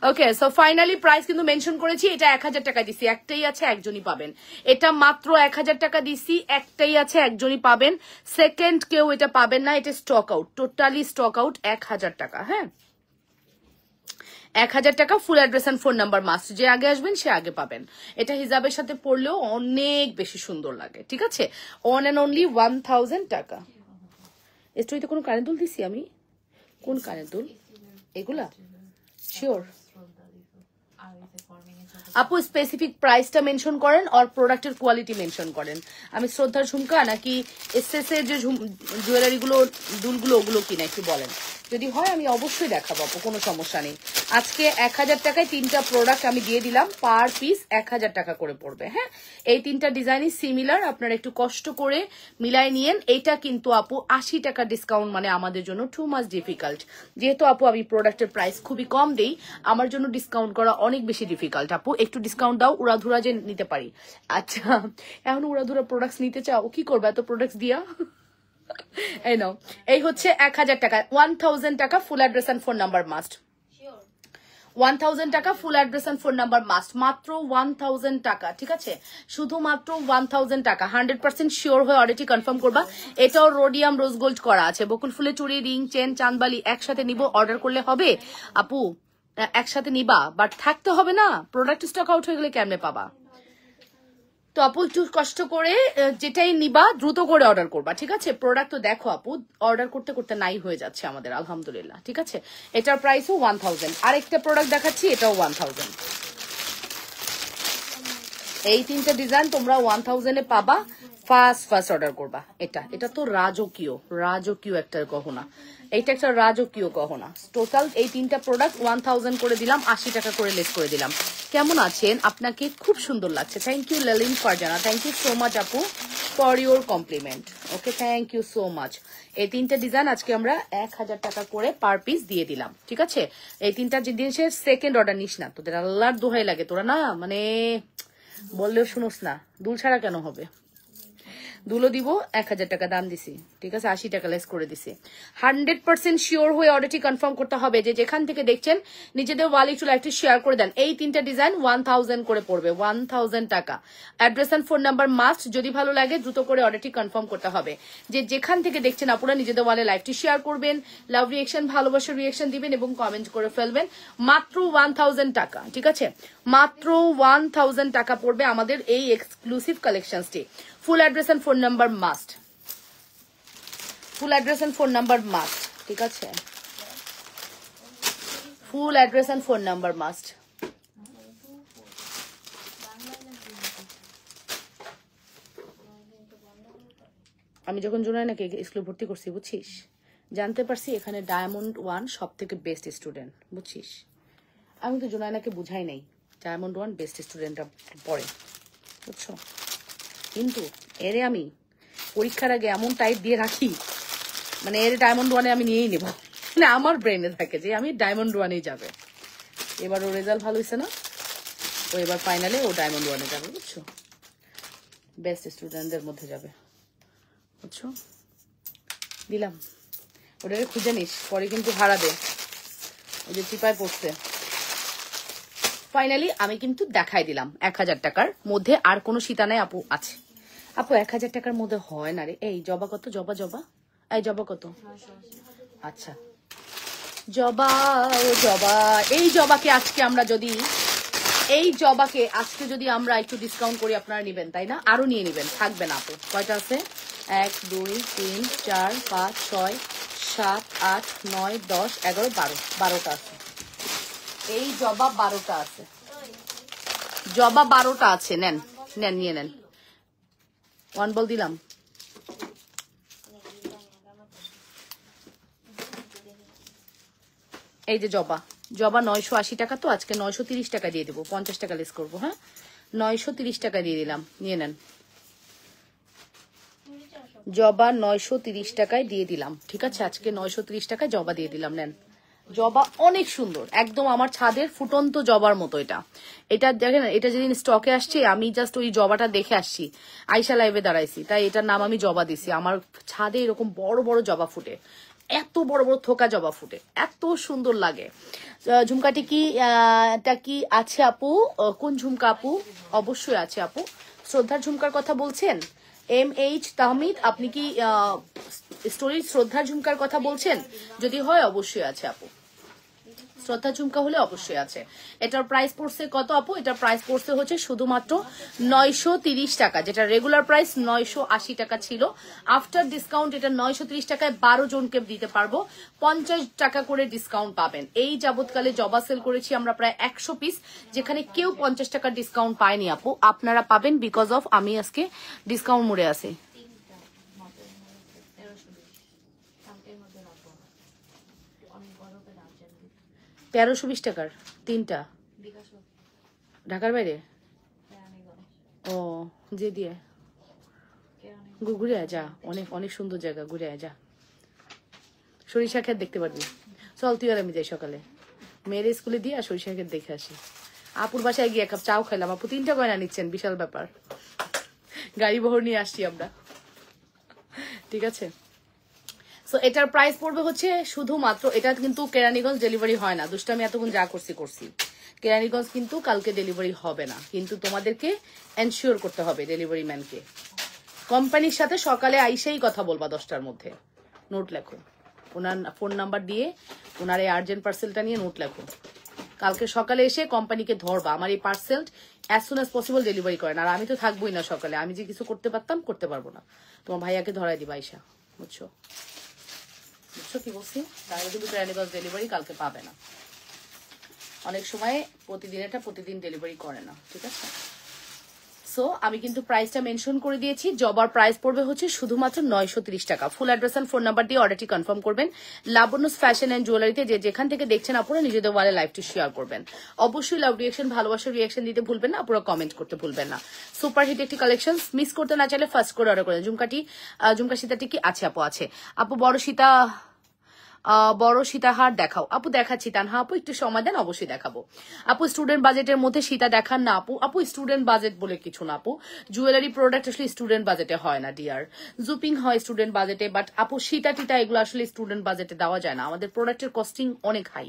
Speaker 1: ওকে, সো ফাইনালি প্রাইস কিন্তু মেনশন করেছি। এটা 1000 টাকা দিছি, একটাই আছে, একজনই পাবেন। এটা মাত্র 1000 টাকা দিছি, একটাই আছে, একজনই পাবেন। সেকেন্ড কেউ এটা পাবেন না। এটা stock out, totally stock out. 1000 টাকা। হ্যাঁ, 1000 টাকা। Full address and phone number must. যে আগে আসবেন সে আগে পাবেন। এটা হিজাবের সাথে পড়লেও অনেক বেশি সুন্দর লাগে, ঠিক আছে? অন এন্ড অনলি 1000 টাকা। স্টোরিতে কোনো কানের দুল দিছি আমি? কোন কানের দুল এগুলা? শিওর আপু, স্পেসিফিক প্রাইসটা মেনশন করেন আর প্রোডাক্টের কোয়ালিটি মেনশন করেন। আমি শ্রদ্ধার ঝুমকা নাকি এসএস এর যে জুয়েলারি গুলো, দুলগুলো, ওগুলো কিনা একটু বলেন। যদি হয় আমি অবশ্যই দেখাবো আপু, কোনো সমস্যা নেই। আজকে 1000 টাকায় 3টা প্রোডাক্ট আমি দিয়ে দিলাম, পার পিস 1000 টাকা করে পড়বে। হ্যাঁ, এই 3টা ডিজাইনই সিমিলার, আপনারা একটু কষ্ট করে মিলাই নিয়েন। এটা কিন্তু আপু 80 টাকা ডিসকাউন্ট, মানে আমাদের জন্য টু মাচ ডিফিকাল্ট। যেহেতু আপু আমি প্রোডাক্টের প্রাইস খুবই কম দেই, আমার জন্য ডিসকাউন্ট করা অনেক বেশি ডিফিকাল্ট। আপু একটু ডিসকাউন্ট দাও, উড়াধুরা যে নিতে পারি। আচ্ছা, এখন উড়াধুরা প্রোডাক্টস নিতে চাও, কি করবে এত প্রোডাক্টস দিয়া? এই নাও, এই হচ্ছে 1000 টাকা। 1000 টাকা full address and phone number must. 1000 টাকা full address and phone number must. মাত্র 1000 টাকা, ঠিক আছে? শুধুমাত্র 1000 টাকা। 100% শিওর হয়ে অর্ডারটি কনফার্ম করবা। এটাও রোডিয়াম রোজ গোল্ড করা আছে। বকুল ফুলের চুড়ি, রিং, চেন, চাঁদবালি একসাথে নিব, অর্ডার করলে হবে আপু? একসাথে নিবা, বাট থাকতে হবে না। প্রোডাক্ট স্টক আউট হয়ে গেলে কেমনে পাবা? তো আপু একটু কষ্ট করে যেটাই নিবা দ্রুত করে অর্ডার করবা, ঠিক আছে? প্রোডাক্ট তো দেখো আপু, অর্ডার করতে করতে নাই হয়ে যাচ্ছে আমাদের, আলহামদুলিল্লাহ, ঠিক আছে? এটার প্রাইসও 1000। আরেকটা প্রোডাক্ট দেখাচ্ছি, এটাও 1000। এই 3টা ডিজাইন তোমরা 1000-এ পাবা। ফার্স্ট অর্ডার করবা। এটা তো রাজকীয় একটা গহনা। এইটা একটা রাজকীয় গহনা। টোটাল এই 3টা প্রোডাক্ট 1000 করে দিলাম, 80 টাকা করে লেস করে দিলাম। কেমন আছেন? আপনাকে খুব সুন্দর লাগছে। Thank you Lalin Farzana, thank you so much আপু for your compliment. Okay, thank you so much. এই 3টা ডিজাইন আজকে আমরা 1000 টাকা করে পার পিস দিয়ে দিলাম, ঠিক আছে? এই 3টা জিনিসের সেকেন্ড অর্ডার নিস না, তোদের আল্লাহর দোহাই লাগে, তোরা না মানে বললেও শুনোস না, দুল ছাড়া কেন হবে? দুলো দিব 1000 টাকা দাম দিছি, ঠিক আছে, 80 টাকা লেস করে দিছি। 100% শিওর হয়ে অর্ডারটি কনফার্ম করতে হবে। যে যেখান থেকে দেখছেন নিজেদের ওয়ালে একটু লাইভটি শেয়ার করে দেন। এই 3টা ডিজাইন 1000 করে পড়বে, 1000 টাকা। Address and phone number must. যদি ভালো লাগে দ্রুত করে অর্ডারটি কনফার্ম করতে হবে। যে যেখান থেকে দেখছেন আপনারা নিজেদের ওয়ালে লাইভটি শেয়ার করবেন, লাভ রিয়েকশন, ভালোবাসার রিয়েকশন দিবেন এবং কমেন্ট করে ফেলবেন। মাত্র 1000 টাকা, ঠিক আছে, মাত্র 1000 টাকা পড়বে আমাদের এই এক্সক্লুসিভ কালেকশনসটি। Full address and phone number must, full address and phone number must, ঠিক আছে, full address and phone number must. আমি যখন জুনায়নাকে স্কুলে ভর্তি করছি বুঝছিস, জানতে পারছি এখানে ডায়মন্ড 1 সব থেকে বেস্ট স্টুডেন্ট, বুঝছিস। আমি তো জুনায়নাকে বুঝাই নাই ডায়মন্ড 1 বেস্ট স্টুডেন্টরা পড়ে, বুঝছো। কিন্তু এরে আমি পরীক্ষার আগে এমন টাইট দিয়ে রাখি, মানে এর ডায়মন্ড 1-এ আমি নিয়েই নেব, মানে আমার ব্রেনে থাকে যে আমি ডায়মন্ড 1-এই যাবে। এবার ওর রেজাল্ট ভালো হয়েছে না, ও এবার ফাইনালে ও ডায়মন্ড 1-এ যাবে, বুঝছো, বেস্ট স্টুডেন্টদের মধ্যে যাবে, বুঝছো। দিলাম, ওটাকে খুঁজে নিস, পরে কিন্তু হারাবে, ওই যে চিপায় পড়ছে। ফাইনালি আমি কিন্তু দেখাই দিলাম 1000 টাকার মধ্যে। আর কোনো সীতা নাই আপু? আছে আপু, 1000 টাকার মধ্যে হয় না রে। এই জবা কত? জবা জবা, এই জবা কত? আচ্ছা, জবা, ও জবা, এই জবাকে আজকে আমরা যদি, এই জবাকে আজকে যদি আমরা একটু ডিসকাউন্ট করি আপনারা নিবেন, তাই না? আরো নিয়ে নিবেন, থাকবে না আপু। কয়টা আছে? 1 2 3 4 5 6 7 8 9 10 11 12, 12টা আছে। এই জবা 12টা আছে, জবা 12টা আছে। নেন নেন, নিয়ে নেন। 1 বল দিলাম। এই যে জবা, জবা 980 টাকা, তো আজকে 930 টাকা দিয়ে দেবো, 50 টাকা লেস করবো। হ্যাঁ, 930 টাকা দিয়ে দিলাম, নিয়ে নেন। জবা 930 টাকায় দিয়ে দিলাম, ঠিক আছে, আজকে 930 টাকায় জবা দিয়ে দিলাম, নেন। জবা অনেক সুন্দর, একদম আমার ছাদের ফুটন্ত জবার মতো। এটা এটা দেখেন, এটা যেদিন স্টকে আসছে আমি জাস্ট ওই জবাটা দেখে আসছি, আইসা লাইভে দাঁড়াইছি, তাই এটার নাম আমি জবা দিছি। আমার ছাদে এরকম বড় বড় জবা ফুটে, এত বড় বড় থোকা জবা ফুটে, এত সুন্দর লাগে। ঝুমকাটি কি এটা কি আছে আপু? কোন ঝুমকা আপু? অবশ্যই আছে আপু। শ্রদ্ধার ঝুমকার কথা বলছেন? MH তাহমিদ, আপনি কি স্টোরির শ্রদ্ধার ঝুমকার কথা বলছেন? যদি হয় অবশ্যই আছে আপু, শ্রদ্ধা ঝুমকা হলে অবশ্যই আছে। এটার প্রাইস পড়ছে কত আপু? এটার প্রাইস পড়ছে হচ্ছে শুধুমাত্র 930 টাকা, যেটা রেগুলার প্রাইস 980 টাকা ছিল। আফটার ডিসকাউন্ট এটা 930 টাকায় 12 জনকে দিতে পারবো, 50 টাকা করে ডিসকাউন্ট পাবেন। এই যাবৎকালে জবা সেল করেছি আমরা প্রায় 100 পিস, যেখানে কেউ 50 টাকার ডিসকাউন্ট পায়নি আপু, আপনারা পাবেন বিকজ অফ আমি আজকে ডিসকাউন্ট মোড়ে আছি। 1320 টাকার 3টা, ঢাকার বাইরে। ও যে দিয়ে ঘুরে যা, অনেক অনেক সুন্দর জায়গা, ঘুরে যা, সরিষা ক্ষেত দেখতে পারবি। চল তুই আর আমি যাই সকালে, মেয়ের স্কুলে দিয়ে সরিষা ক্ষেত দেখে আসি। আপুর বাসায় গিয়ে 1 কাপ চাও খাইলাম। আপু 3টা গয়না নিচ্ছেন, বিশাল ব্যাপার, গাড়ি বহর নিয়ে আসছি আমরা, ঠিক আছে। সো এটার প্রাইস পড়বে হচ্ছে শুধুমাত্র, এটা কিন্তু কেরানীগঞ্জ ডেলিভারি হয় না, দুষ্টামি এতক্ষণ যা করছি, কেরানীগঞ্জ কিন্তু কালকে ডেলিভারি হবে না, কিন্তু তোমাদেরকে এনশিওর করতে হবে ডেলিভারি ম্যানকে। কোম্পানির সাথে সকালে আইসেই কথা বলবা 10টার মধ্যে, নোট লেখো, ওনার ফোন নাম্বার দিয়ে ওনার এই আর্জেন্ট পার্সেলটা নিয়ে নোট লেখো। কালকে সকালে এসে কোম্পানিকে ধরবা, আমার এই parcel as soon as possible delivery করেন। আর আমি তো থাকবোই না সকালে, আমি যে কিছু করতে পারতাম করতে পারবো না, তোমার ভাইয়াকে ধরাই দিবা আইসা, বুঝছো? বুঝছো কি বলছি? তাহলে কিন্তু কেরানীগঞ্জ ডেলিভারি কালকে পাবে না। অনেক সময় প্রতিদিন ডেলিভারি করে না, ঠিক আছে। সো আমি কিন্তু প্রাইসটা মেনশন করে দিয়েছি। জবার প্রাইস পড়বে হচ্ছে শুধুমাত্র 930 টাকা। Full address and phone number দিয়ে অর্ডারটি কনফার্ম করবেন। লাবণ্যস ফ্যাশন এন্ড জুয়েলারিতে যে যেখান থেকে দেখছেন আপনারা নিজেদের ওয়ালে লাইভটি শেয়ার করবেন। অবশ্যই লাভ রিয়েকশন, ভালোবাসার রিয়েকশন দিতে ভুলবেন না, আপনারা কমেন্ট করতে ভুলবেন না। সুপার হিট একটি কালেকশন, মিস করতে না চাইলে ফার্স্ট করে অর্ডার করেন। ঝুমকা সীতাটি কি আছে আপু? আছে আপু, বড় সীতা বড় সীতাহার দেখাও। আপু দেখাচ্ছি তানহা আপু, একটু সময় দেন, অবশ্যই দেখাবো। আপু স্টুডেন্ট বাজেটের মধ্যে সীতা দেখান না আপু। আপু স্টুডেন্ট বাজেট বলে কিছু না আপু, জুয়েলারি প্রোডাক্ট আসলে স্টুডেন্ট বাজেটে হয় না ডিয়ার। জুপিং হয় স্টুডেন্ট বাজেটে, বাট আপু সীতা টিতা এগুলো আসলে স্টুডেন্ট বাজেটে দেওয়া যায় না, আমাদের প্রোডাক্টের কস্টিং অনেক হাই।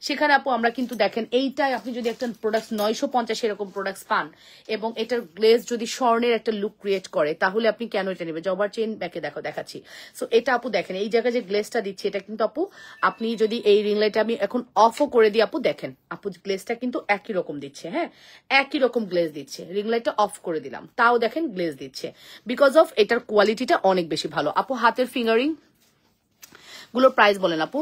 Speaker 1: সেখানে আপু আমরা কিন্তু দেখেন এইটাই আপনি যদি একটা প্রোডাক্ট 950 এরকম প্রোডাক্ট পান এবং এটার গ্লেজ যদি স্বর্ণের একটা লুক ক্রিয়েট করে, তাহলে আপনি কেন এটা নেবে। জবার চেইন ব্যাকে দেখাচ্ছি। সো এটা আপু দেখেন এই জায়গায় যে গ্লেজটা দিচ্ছি, এটা কিন্তু আপু আপনি যদি এই রিং লাইট আমি এখন অফও করে দিই আপু, দেখেন আপু গ্লেজটা কিন্তু একই রকম দিচ্ছে। হ্যাঁ, একই রকম গ্লেজ দিচ্ছে। রিং লাইটটা অফ করে দিলাম, তাও দেখেন গ্লেজ দিচ্ছে, বিকজ অফ এটার কোয়ালিটিটা অনেক বেশি ভালো। আপু হাতের ফিঙ্গারিং গুলোর প্রাইস বলেন আপু।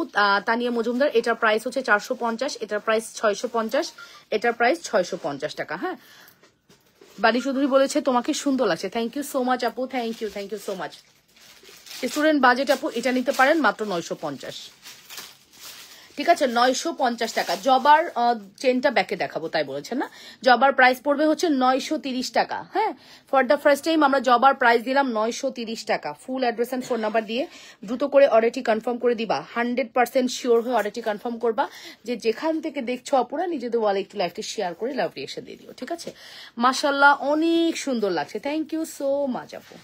Speaker 1: তানিয়া মজুমদার, এটার প্রাইস হচ্ছে 450, এটার প্রাইস 650, এটার প্রাইস 650 টাকা। হ্যাঁ, বাণী চৌধুরী বলেছে তোমাকে সুন্দর লাগছে, থ্যাংক ইউ সো মাচ আপু, thank you so much. Student budget আপু এটা নিতে পারেন মাত্র 950, ঠিক আছে, 950 টাকা। জবার চেনটা ব্যাকে দেখাবো তাই বলেছেন না, জবার প্রাইস পড়বে হচ্ছে 930 টাকা। হ্যাঁ, ফর দ্য ফার্স্ট টাইম আমরা জবার প্রাইস দিলাম 930 টাকা। Full address and phone number দিয়ে দ্রুত করে অর্ডারটি কনফার্ম করে দিবা, 100% শিওর হয়ে অর্ডারটি কনফার্ম করবা। যে যেখান থেকে দেখছো আপুরা নিজেদের ওয়ালে একটু লাইভটি শেয়ার করে লাভ রিয়েকশন দিয়ে দিও, ঠিক আছে। মাশাল্লাহ অনেক সুন্দর লাগছে, থ্যাংক ইউ সো মাচ আপু।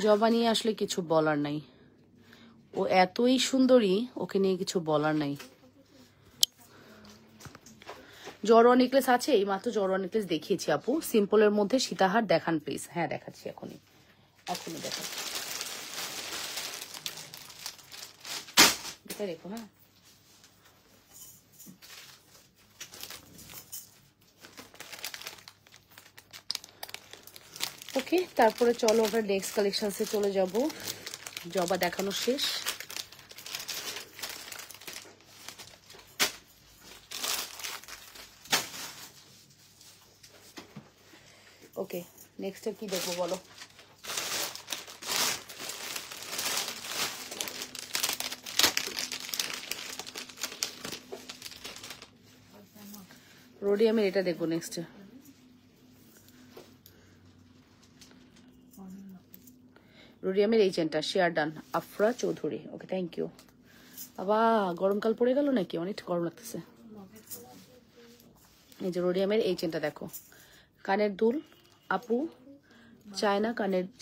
Speaker 1: জবা নিয়ে আসলে কিছু বলার নাই, ও এতই সুন্দরী, ওকে নিয়ে কিছু বলার নাই। জড়োয়া নেকলেস আছে, এই মাত্র জড়োয়া নেকলেস দেখিয়েছি আপু। সিম্পলের মধ্যে সীতাহার দেখান প্লিজ। হ্যাঁ দেখাচ্ছি, এখনই দেখাচ্ছি, এটা দেখো। হ্যাঁ, ওকে, তারপরে চলো আমরা নেক্সট কালেকশনসে চলে যাব। জবা দেখানো শেষ। ওকে, নেক্সটে কি দেখবো বলো। রোডিয়ামের এটা দেখবো নেক্সটে। রোডিয়ামের এই চেনটা share done, Afra Chowdhury, okay thank you. আবার গরমকাল পড়ে গেল নাকি, অনেক গরম লাগতেছে। এই যে রোডিয়ামের এই চেনটা দেখো, কানের দুল আপু,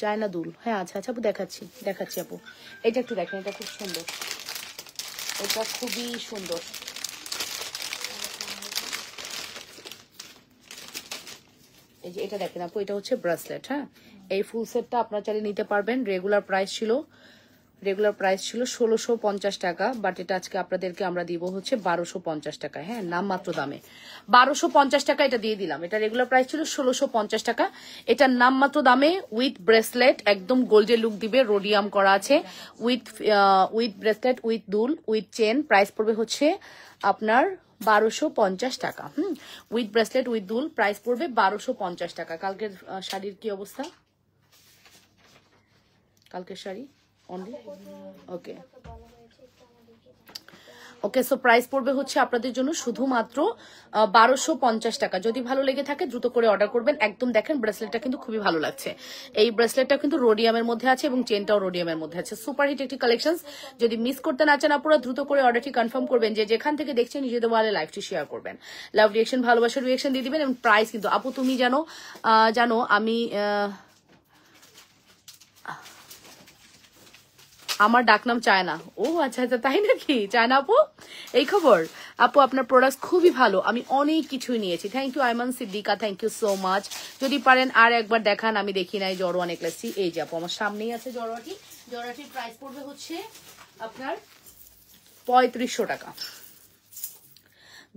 Speaker 1: চায়না দুল। হ্যাঁ আচ্ছা আপু, দেখাচ্ছি আপু। এটা একটু দেখেন, এটা খুব সুন্দর, এটা খুবই সুন্দর। এই যে এটা দেখেন আপু, এটা হচ্ছে ব্রেসলেট। হ্যাঁ, এই ফুল সেটটা আপনারা চাইলে নিতে পারবেন। রেগুলার প্রাইস ছিল 1650 টাকা, বাট এটা আজকে আপনাদেরকে আমরা দিব হচ্ছে 1250 টাকা। হ্যাঁ, নামমাত্র দামে 1250 টাকা এটা দিয়ে দিলাম। এটা রেগুলার প্রাইস ছিল 1650 টাকা, এটা নামমাত্র দামে উইথ ব্রেসলেট, একদম গোল্ডের লুক দিবে, রোডিয়াম করা আছে, উইথ ব্রেসলেট, উইথ দুল, উইথ চেন। প্রাইস পড়বে হচ্ছে আপনার 1250 টাকা। উইথ ব্রেসলেট উইথ দুল, প্রাইস পড়বে 1250 টাকা। কালকের শাড়ির কি অবস্থা? কালকের sari only okay so price পড়বে হচ্ছে আপনাদের জন্য শুধুমাত্র 1250 টাকা। যদি ভালো লেগে থাকে দ্রুত করে অর্ডার করবেন। একদম দেখেন ব্রেসলেটটা কিন্তু খুবই ভালো লাগছে। এই ব্রেসলেটটা কিন্তু রোডিয়ামের মধ্যে আছে এবং চেনটাও রোডিয়ামের মধ্যে আছে। সুপার হিট একটি কালেকশন, যদি মিস করতে না চান আপনারা দ্রুত করে অর্ডারটি কনফার্ম করবেন। যে যেখান থেকে দেখছেন নিজেদের ওয়ালে লাইভটি শেয়ার করবেন, লাভ রিয়েকশন, ভালোবাসার রিয়েকশন দিয়ে দিবেন। এবং প্রাইস কিন্তু আপু তুমি জানো আমি আমার ডাকনাম চায়না। ও আচ্ছা আচ্ছা, তাই নাকি চায়না আপু? এই খবর আপু, আপনার প্রোডাক্ট খুবই ভালো, আমি অনেক কিছুই নিয়েছি। Thank you Aiman Siddika, thank you so much. যদি পারেন আর একবার দেখান, আমি দেখি নাই জড়োয়া নেকলেসটি। এই যে আপু আমার সামনেই আছে জড়োয়াটির প্রাইস পড়বে হচ্ছে আপনার 3500 টাকা।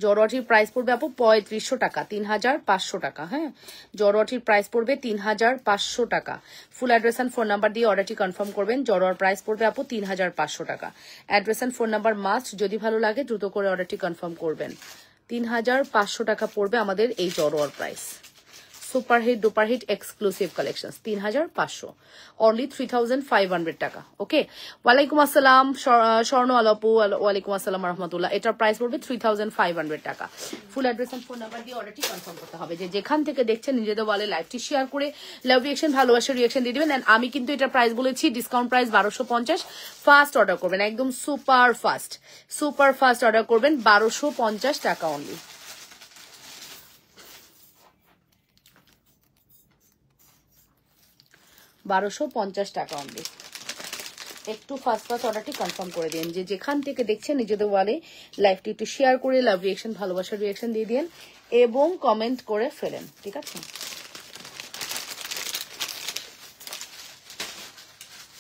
Speaker 1: জড়োয়াটির প্রাইস পড়বে আপু 3500 টাকা, 3500 টাকা। হ্যাঁ, জড়োয়াটির প্রাইস পড়বে 3500 টাকা। Full address and phone number দিয়ে অর্ডারটি কনফার্ম করবেন। জড়োয়ার প্রাইস পড়বে আপু 3500 টাকা। Address and phone number must, যদি ভালো লাগে দ্রুত করে অর্ডারটি কনফার্ম করবেন। 3500 টাকা পড়বে আমাদের এই জড়োয়ার price. Super hit duper hit exclusive collection 3500 only 3500 টাকা। ওকে, ওয়ালাইকুম আসসালাম স্বর্ণ আলাপু, ওয়ালাইকুম আসসালাম রহমতুল্লাহ। এটার প্রাইস পড়বে 3500 টাকা। Full address and phone number দিয়ে অর্ডারটি কনফার্ম করতে হবে। যে যেখান থেকে দেখছেন নিজেদের ওয়ালে লাইভটি শেয়ার করে লাভ রিয়েকশন ভালোবাসার রিয়েকশন দিয়ে দিবেন। আমি কিন্তু এটার প্রাইস বলেছি ডিসকাউন্ট প্রাইস 1250। ফাস্ট অর্ডার করবেন, একদম সুপার ফাস্ট অর্ডার করবেন 1250 টাকা অনলি। টাকা অনলি। একটু ফাস্ট অর্ডারটি কনফার্ম করে দিন। যে যেখান থেকে দেখছেন নিজেদের ওয়ালে লাইভটি একটু শেয়ার করে লাভ রিয়েকশন ভালোবাসার রিয়েকশন দিয়ে দিন এবং কমেন্ট করে ফেলেন, ঠিক আছে?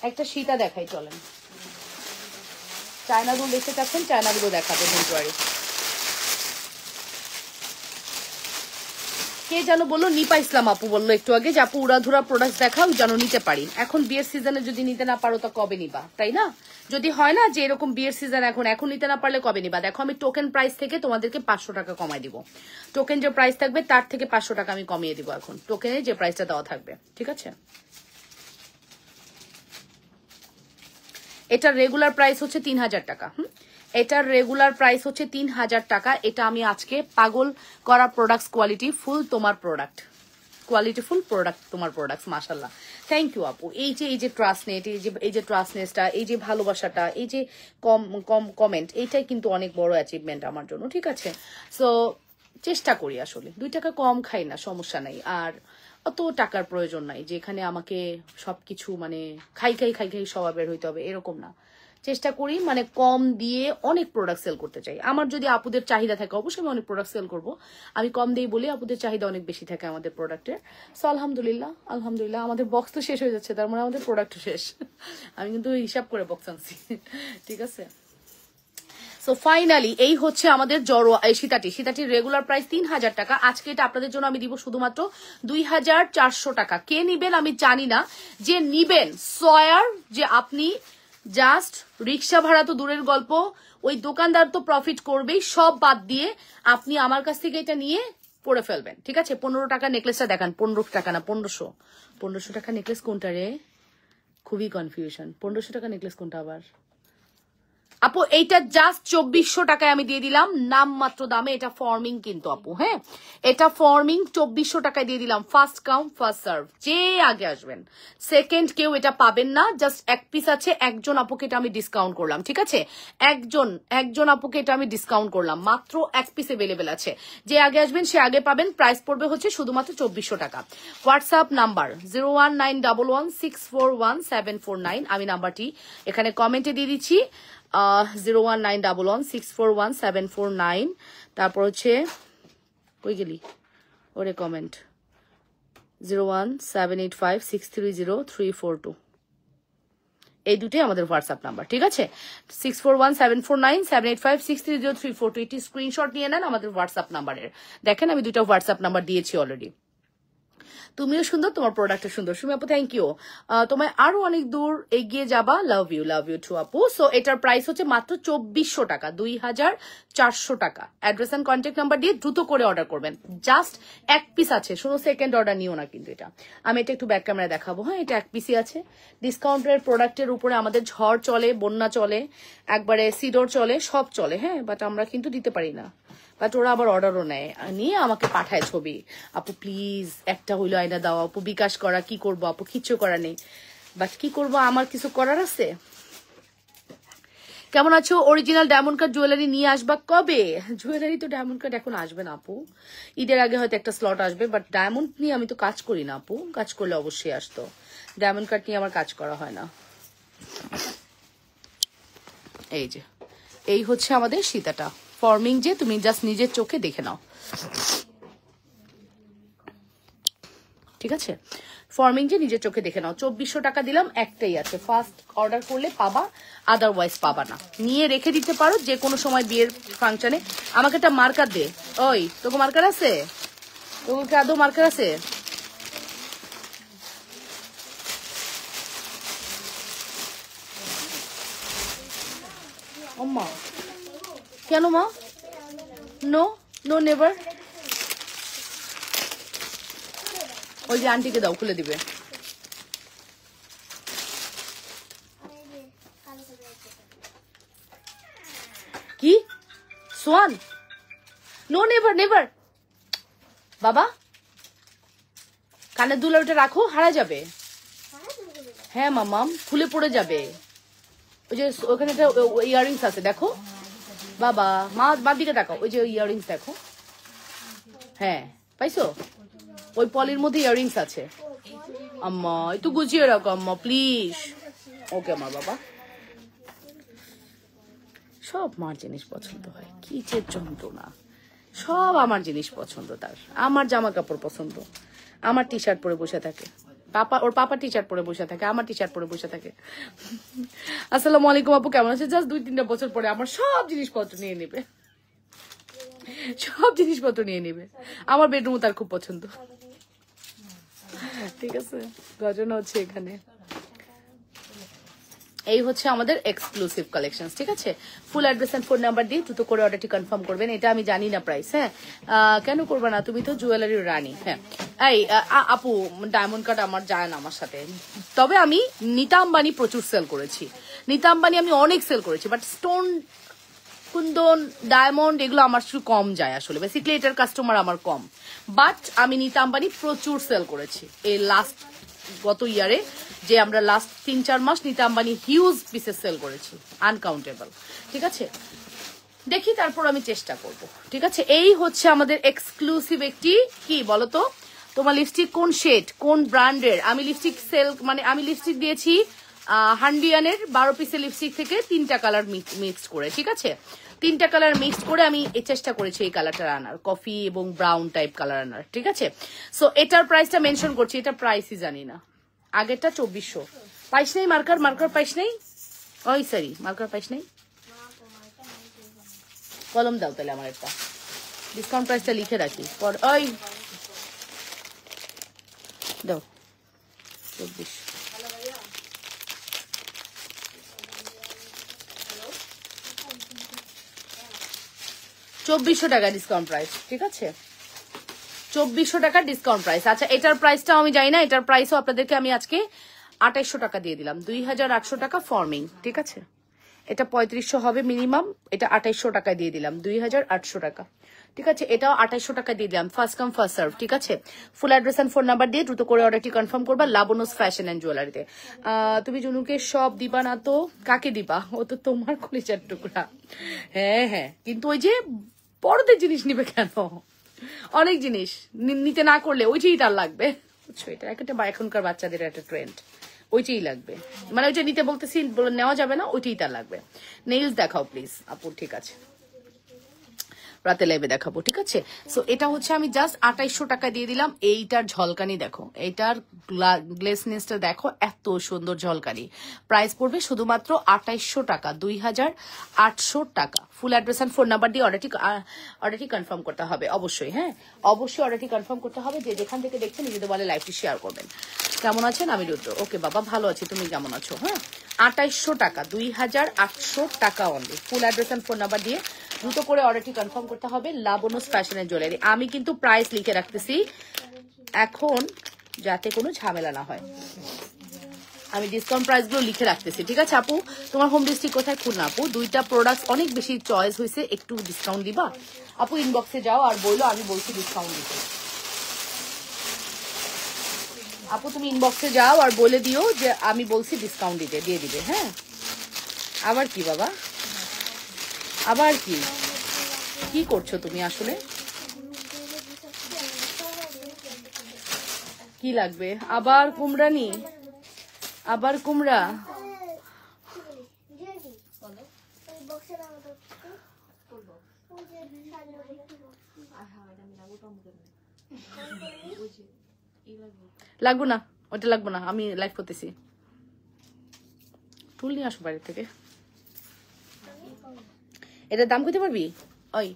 Speaker 1: একটা সীতা দেখাই, চলেন। চায়নাগুলো দেখতে চাচ্ছেন, চায়নাগুলো দেখাবে ভেন্টুয়ারি। কে যেন বললো, নিপা ইসলাম আপু বললো একটু আগে যে আপু উড়াধুরা প্রোডাক্ট দেখাও যেন নিতে পারি। এখন বিয়ের সিজনে যদি নিতে না পারো তো কবে নিবা, তাই না? যদি হয় না যে এরকম বিয়ের সিজন এখন নিতে না পারলে কবে নিবা? দেখো আমি টোকেন প্রাইস থেকে তোমাদেরকে 500 টাকা কমাই দিব। টোকেন যে প্রাইস থাকবে তার থেকে 500 টাকা আমি কমিয়ে দিব এখন টোকেনে যে প্রাইসটা দেওয়া থাকবে, ঠিক আছে? এটার রেগুলার প্রাইস হচ্ছে 3000 টাকা। এটার রেগুলার প্রাইস হচ্ছে 3000 টাকা। এটা আমি আজকে পাগল করা প্রোডাক্টস, কোয়ালিটি ফুল তোমার প্রোডাক্ট, কোয়ালিটিফুল প্রোডাক্ট তোমার প্রোডাক্টস, মাশাআল্লাহ। থ্যাংক ইউ আপু। এই যে ট্রাস্টনেট, এই যে ট্রাস্টনেসটা, এই যে ভালোবাসাটা, এই যে কমেন্ট, এইটাই কিন্তু অনেক বড় অ্যাচিভমেন্ট আমার জন্য, ঠিক আছে? সো চেষ্টা করি, আসলে 2 টাকা কম খাই না, সমস্যা নাই। আর অত টাকার প্রয়োজন নাই যেখানে আমাকে সবকিছু মানে খাই স্বভাবের হইতে হবে, এরকম না। চেষ্টা করি মানে কম দিয়ে অনেক প্রোডাক্ট সেল করতে চাই। আমার যদি আপুদের চাহিদা থাকে অবশ্যই আমি অনেক প্রোডাক্ট সেল করবো। আমি কম দিই বলি আপুদের চাহিদা অনেক বেশি থাকে আমাদের প্রোডাক্টের। সো আলহামদুলিল্লাহ আমাদের বক্স তো শেষ হয়ে যাচ্ছে, তার মানে আমাদের প্রোডাক্ট শেষ। আমি কিন্তু হিসাব করে বক্স আনছি, ঠিক আছে? সো ফাইনালি এই হচ্ছে আমাদের সীতাটির রেগুলার প্রাইস 3000 টাকা। আজকে এটা আপনাদের জন্য আমি দিব শুধুমাত্র 2400 টাকা। কে নিবেন আমি জানি না, যে নিবেন সয়ার, যে আপনি জাস্ট রিক্সা ভাড়া তো দূরের গল্প, ওই দোকানদার তো প্রফিট করবেই, সব বাদ দিয়ে আপনি আমার কাছ থেকে এটা নিয়ে পরে ফেলবেন, ঠিক আছে? 15 টাকা নেকলেসটা দেখান। 15 টাকা না 1500 টাকা নেকলেস কোনটা রে? খুবই কনফিউশন। 1500 টাকা নেকলেস কোনটা আবার? আপু এইটা জাস্ট 2400 টাকায় আমি দিয়ে দিলাম, নামমাত্র দামে। এটা ফর্মিং কিন্তু আপু, হ্যাঁ এটা ফর্মিং, 2400 টাকায় দিয়ে দিলাম। ফার্স্ট কাম ফার্স্ট সার্ভ, যে আগে আসবেন সেকেন্ড কেউ এটা পাবেন না। জাস্ট এক পিস আছে, একজন আপুকে এটা আমি ডিসকাউন্ট করলাম, ঠিক আছে? একজন আপুকে এটা আমি ডিসকাউন্ট করলাম, মাত্র এক পিস অ্যাভেলেবেল আছে। যে আগে আসবেন সে আগে পাবেন। প্রাইস পড়বে হচ্ছে শুধুমাত্র 2400 টাকা। হোয়াটসঅ্যাপ নাম্বার 01911641749, আমি নাম্বারটি এখানে কমেন্টে দিয়ে দিচ্ছি। 01911641749। তারপর হচ্ছে কই গেলি ওরে কমেন্ট 01785630342। এই দুটোই আমাদের হোয়াটসঅ্যাপ নাম্বার, ঠিক আছে? 6417497856303442। এটি স্ক্রিনশট নিয়ে নেন আমাদের হোয়াটসঅ্যাপ নাম্বারের। দেখেন আমি 2টা হোয়াটসঅ্যাপ নাম্বার দিয়েছি অলরেডি। তুমিও সুন্দর, তোমার প্রোডাক্টও সুন্দর। সুমি আপু থ্যাংক ইউ, তোমায় আরো অনেক দূর এগিয়ে যাবা। লাভ ইউ টু আপু। সো এটার প্রাইস হচ্ছে মাত্র 2400 টাকা, 2400 টাকা। অ্যাড্রেস এন্ড কন্ট্যাক্ট নাম্বার দিয়ে দ্রুত করে অর্ডার করবেন। জাস্ট এক পিস আছে, শুনো সেকেন্ড অর্ডার নিও না কিন্তু এটা। আমি এটা একটু ব্যাক ক্যামেরায় দেখাবো। হ্যাঁ এটা এক পিসই আছে। ডিসকাউন্টের প্রোডাক্টের উপরে আমাদের ঝড় চলে, বন্যা চলে, একবারে সিডর চলে, সব চলে, হ্যাঁ বাট আমরা কিন্তু দিতে পারি না। বাট ওরা আবার অর্ডারও নেয়, নিয়ে আমাকে পাঠায় ছবি। আপু প্লিজ একটা হইলো আয়না দাও আপু, বিকাশ করা। কি করবো আপু, কিচ্ছু করা নেই। বাট কি করবো, আমার কিছু করার আছে। কেমন আছো? অরিজিনাল ডায়মন্ড কাট জুয়েলারি নিয়ে আসবা কবে? জুয়েলারি তো ডায়মন্ড কাট এখন আসবে না আপু, ঈদের আগে হয়তো একটা স্লট আসবে। বাট ডায়মন্ড নিয়ে আমি তো কাজ করি না আপু, কাজ করলে অবশ্যই আসতো। ডায়মন্ড কাট নিয়ে আমার কাজ করা হয় না। এই হচ্ছে আমাদের সীতাটা ফর্মিং, যে তুমি জাস্ট নিজের চোখে দেখে নাও, ঠিক আছে? ফর্মিং যে নিজের চোখে দেখে নাও। 2400 টাকা দিলাম, একটাই আছে। ফার্স্ট অর্ডার করলে পাবা, আদারওয়াইজ পাবা না। নিয়ে রেখে দিতে পারো যে কোনো সময় বিয়ের ফাংশনে। আমাকে একটা মার্কার দে। ওই তোকে মার্কার আছে? তোকে আদৌ মার্কার আছে? মা কেন মা? No no never. ওই যে আন্টিকে দাও, খুলে দিবে। কি সোয়ান? No, never never. বাবা কানের দুল ওটা রাখো, হারা যাবে। হ্যাঁ মামাম, খুলে পড়ে যাবে। ওই যে ওখানে একটা ইয়াররিংস আছে দেখো বাবা, মা দিকে তাকাও, ওই যে ইয়াররিংস দেখো। হ্যাঁ পাইছো, ওই পলির মধ্যে ইয়াররিংস আছে। আম্মা একটু গুছিয়ে রাখো আম্মা প্লিজ। ওকে আমার বাবা, সব মার জিনিস পছন্দ হয়, কি যে যন্ত্রণা। সব আমার জিনিস পছন্দ তার, আমার জামা কাপড় পছন্দ, আমার টি শার্ট পরে বসে থাকে। ওর পাপা টি শার্ট পরে বসে থাকে, আমার টি শার্ট পরে বসে থাকে। আসসালামু আলাইকুম আপু, কেমন আছে? জাস্ট 2-3টা বছর পরে আমার সব জিনিসপত্র নিয়ে নেবে, সব জিনিসপত্র নিয়ে নেবে। আমার বেডরুম তার খুব পছন্দ। ঠিক আছে, গজনা হচ্ছে এখানে। এই হচ্ছে আমাদের এক্সক্লুসিভ কালেকশন। ঠিক আছে, full address and phone number দিয়ে দ্রুত করে অর্ডারটি কনফার্ম করবেন। এটা আমি জানি না প্রাইস। হ্যাঁ কেন করবে না, তুমি তো জুয়েলারির রানী। হ্যাঁ এই আপু, ডায়মন্ড কাট আমার যায় না আমার সাথে, তবে আমি নীতা আম্বানি প্রচুর সেল করেছি। নীতা আম্বানি আমি অনেক সেল করেছি, বাট স্টোন, কুন্দন, ডায়মন্ড এগুলো আমার একটু কম যায় আসলে। বেসিক্যালি এটার কাস্টমার আমার কম, বাট আমি নীতা আম্বানি প্রচুর সেল করেছি। এই লাস্ট গত ইয়ারে যে আমরা লাস্ট 3-4 মাস Nita Ambani huge pieces sale করেছি, আনকাউন্টেবল। ঠিক আছে, দেখি তারপর আমি চেষ্টা করব। ঠিক আছে, এই হচ্ছে আমাদের এক্সক্লুসিভ একটি, কি বলতো তোমার লিপস্টিক কোন শেড কোন ব্র্যান্ডের। আমি লিপস্টিক সেল, মানে আমি লিপস্টিক দিয়েছি হান্ডিয়ানের 12 পিসের লিপস্টিক থেকে 3টা কালার মিক্সড করে। ঠিক আছে, 3টা কালার মিক্সড করে আমি চেষ্টা করেছি এই কালারটা আনার, কফি এবং ব্রাউন টাইপ কালার আনার। ঠিক আছে, সো এটার প্রাইসটা মেনশন করছি, এটা প্রাইসই জানি না। আগেরটা 2400। পাইস নেই মার্কার পাইস নেই? ওই সরি, মার্কার পাইস নেই? কলম দাও তাহলে আমার একটা, ডিসকাউন্ট প্রাইসটা লিখে রাখি। ওই দাও 2400। 2400 টাকা ডিসকাউন্ট প্রাইস। ঠিক আছে, 2400 টাকা ডিসকাউন্ট প্রাইস। আচ্ছা এটার প্রাইসটাও আমি জানি না, এটার প্রাইসও আপনাদেরকে আমি আজকে 2800 টাকা দিয়ে দিলাম, 2800 টাকা ফর্মিং। ঠিক আছে, এটা 3500 হবে মিনিমাম, এটা 2800 টাকা দিয়ে দিলাম, 2800 টাকা। ঠিক আছে, এটাও 2800 টাকা দিয়ে দিলাম, ফার্স্ট কাম ফার্স্ট সার্ভ। ঠিক আছে, full address and phone number দিয়ে দ্রুত করে অর্ডারটি কনফার্ম করবা লাবণ্যস ফ্যাশন এন্ড জুয়েলারিতে। তুমি জুনুকে সব দিবা না তো কাকে দিবা? ও তো তোমার কলিজার টুকরা। হ্যাঁ হ্যাঁ, কিন্তু ওই যে বড়দের জিনিস নিবে কেন? অনেক জিনিস নিতে না করলে ওইটাই তার লাগবে, বুঝছো? এটা একটা এখনকার বাচ্চাদের একটা ট্রেন্ড, ওইটাই লাগবে। মানে ওইটা নিতে বলতেছি, নেওয়া যাবে না, ওইটাই তার লাগবে। নেইলস দেখাও প্লিজ আপু। ঠিক আছে, রাতে লাইভে দেখাবো। ঠিক আছে, সো এটা হচ্ছে আমি জাস্ট 2800 টাকা দিয়ে দিলাম। এইটার ঝলকানি দেখো, এইটার গ্লেসনেসটা দেখো, এত সুন্দর ঝলকানি। প্রাইস পড়বে শুধুমাত্র 2800 টাকা, 2800 টাকা। Full address and phone number দিয়ে অর্ডারটি কনফার্ম করতে হবে অবশ্যই। হ্যাঁ অবশ্যই অর্ডারটি কনফার্ম করতে হবে। যে যেখান থেকে দেখছেন নিজেদের বলে লাইভটি শেয়ার করবেন। কেমন আছেন? আমি রুদ্র। ওকে বাবা, ভালো আছি, তুমি কেমন আছো? হ্যাঁ 2800 টাকা, 2800 টাকা only. Full address and phone number দিয়ে দ্রুত করে অর্ডারটি কনফার্ম করতে হবে লাবণ্যস ফ্যাশন এন্ড জুয়েলারি। আমি কিন্তু প্রাইস লিখে রাখতেছি এখন, যাতে কোনো ঝামেলা না হয়। আমি ডিসকাউন্ট প্রাইস গুলো লিখে রাখতেছি। ঠিক আছে আপু, তোমার হোম ডিস্ট্রিক্ট কোথায়? খুলনা। আপু দুইটা প্রোডাক্ট অনেক বেশি চয়েস হয়েছে, একটু ডিসকাউন্ট দিবা? আপু ইনবক্সে যাও আর বললো আমি বলছি ডিসকাউন্ট দিতে। আপু তুমি ইনবক্সে যাও আর বলে দিও যে আমি বলছি ডিসকাউন্ট দিতে, দিয়ে দিবে। হ্যাঁ আবার কি বাবা, আবার কি কি করছো তুমি আসলে? কি লাগবে? আবার কুমড়ানি, আবার কুমড়া। লাগবো না, ওটা লাগবো না, আমি লাইভ করতেছি। টুল নিয়ে আসো বাড়ি থেকে। এটার দাম কইতে পারবি? ওই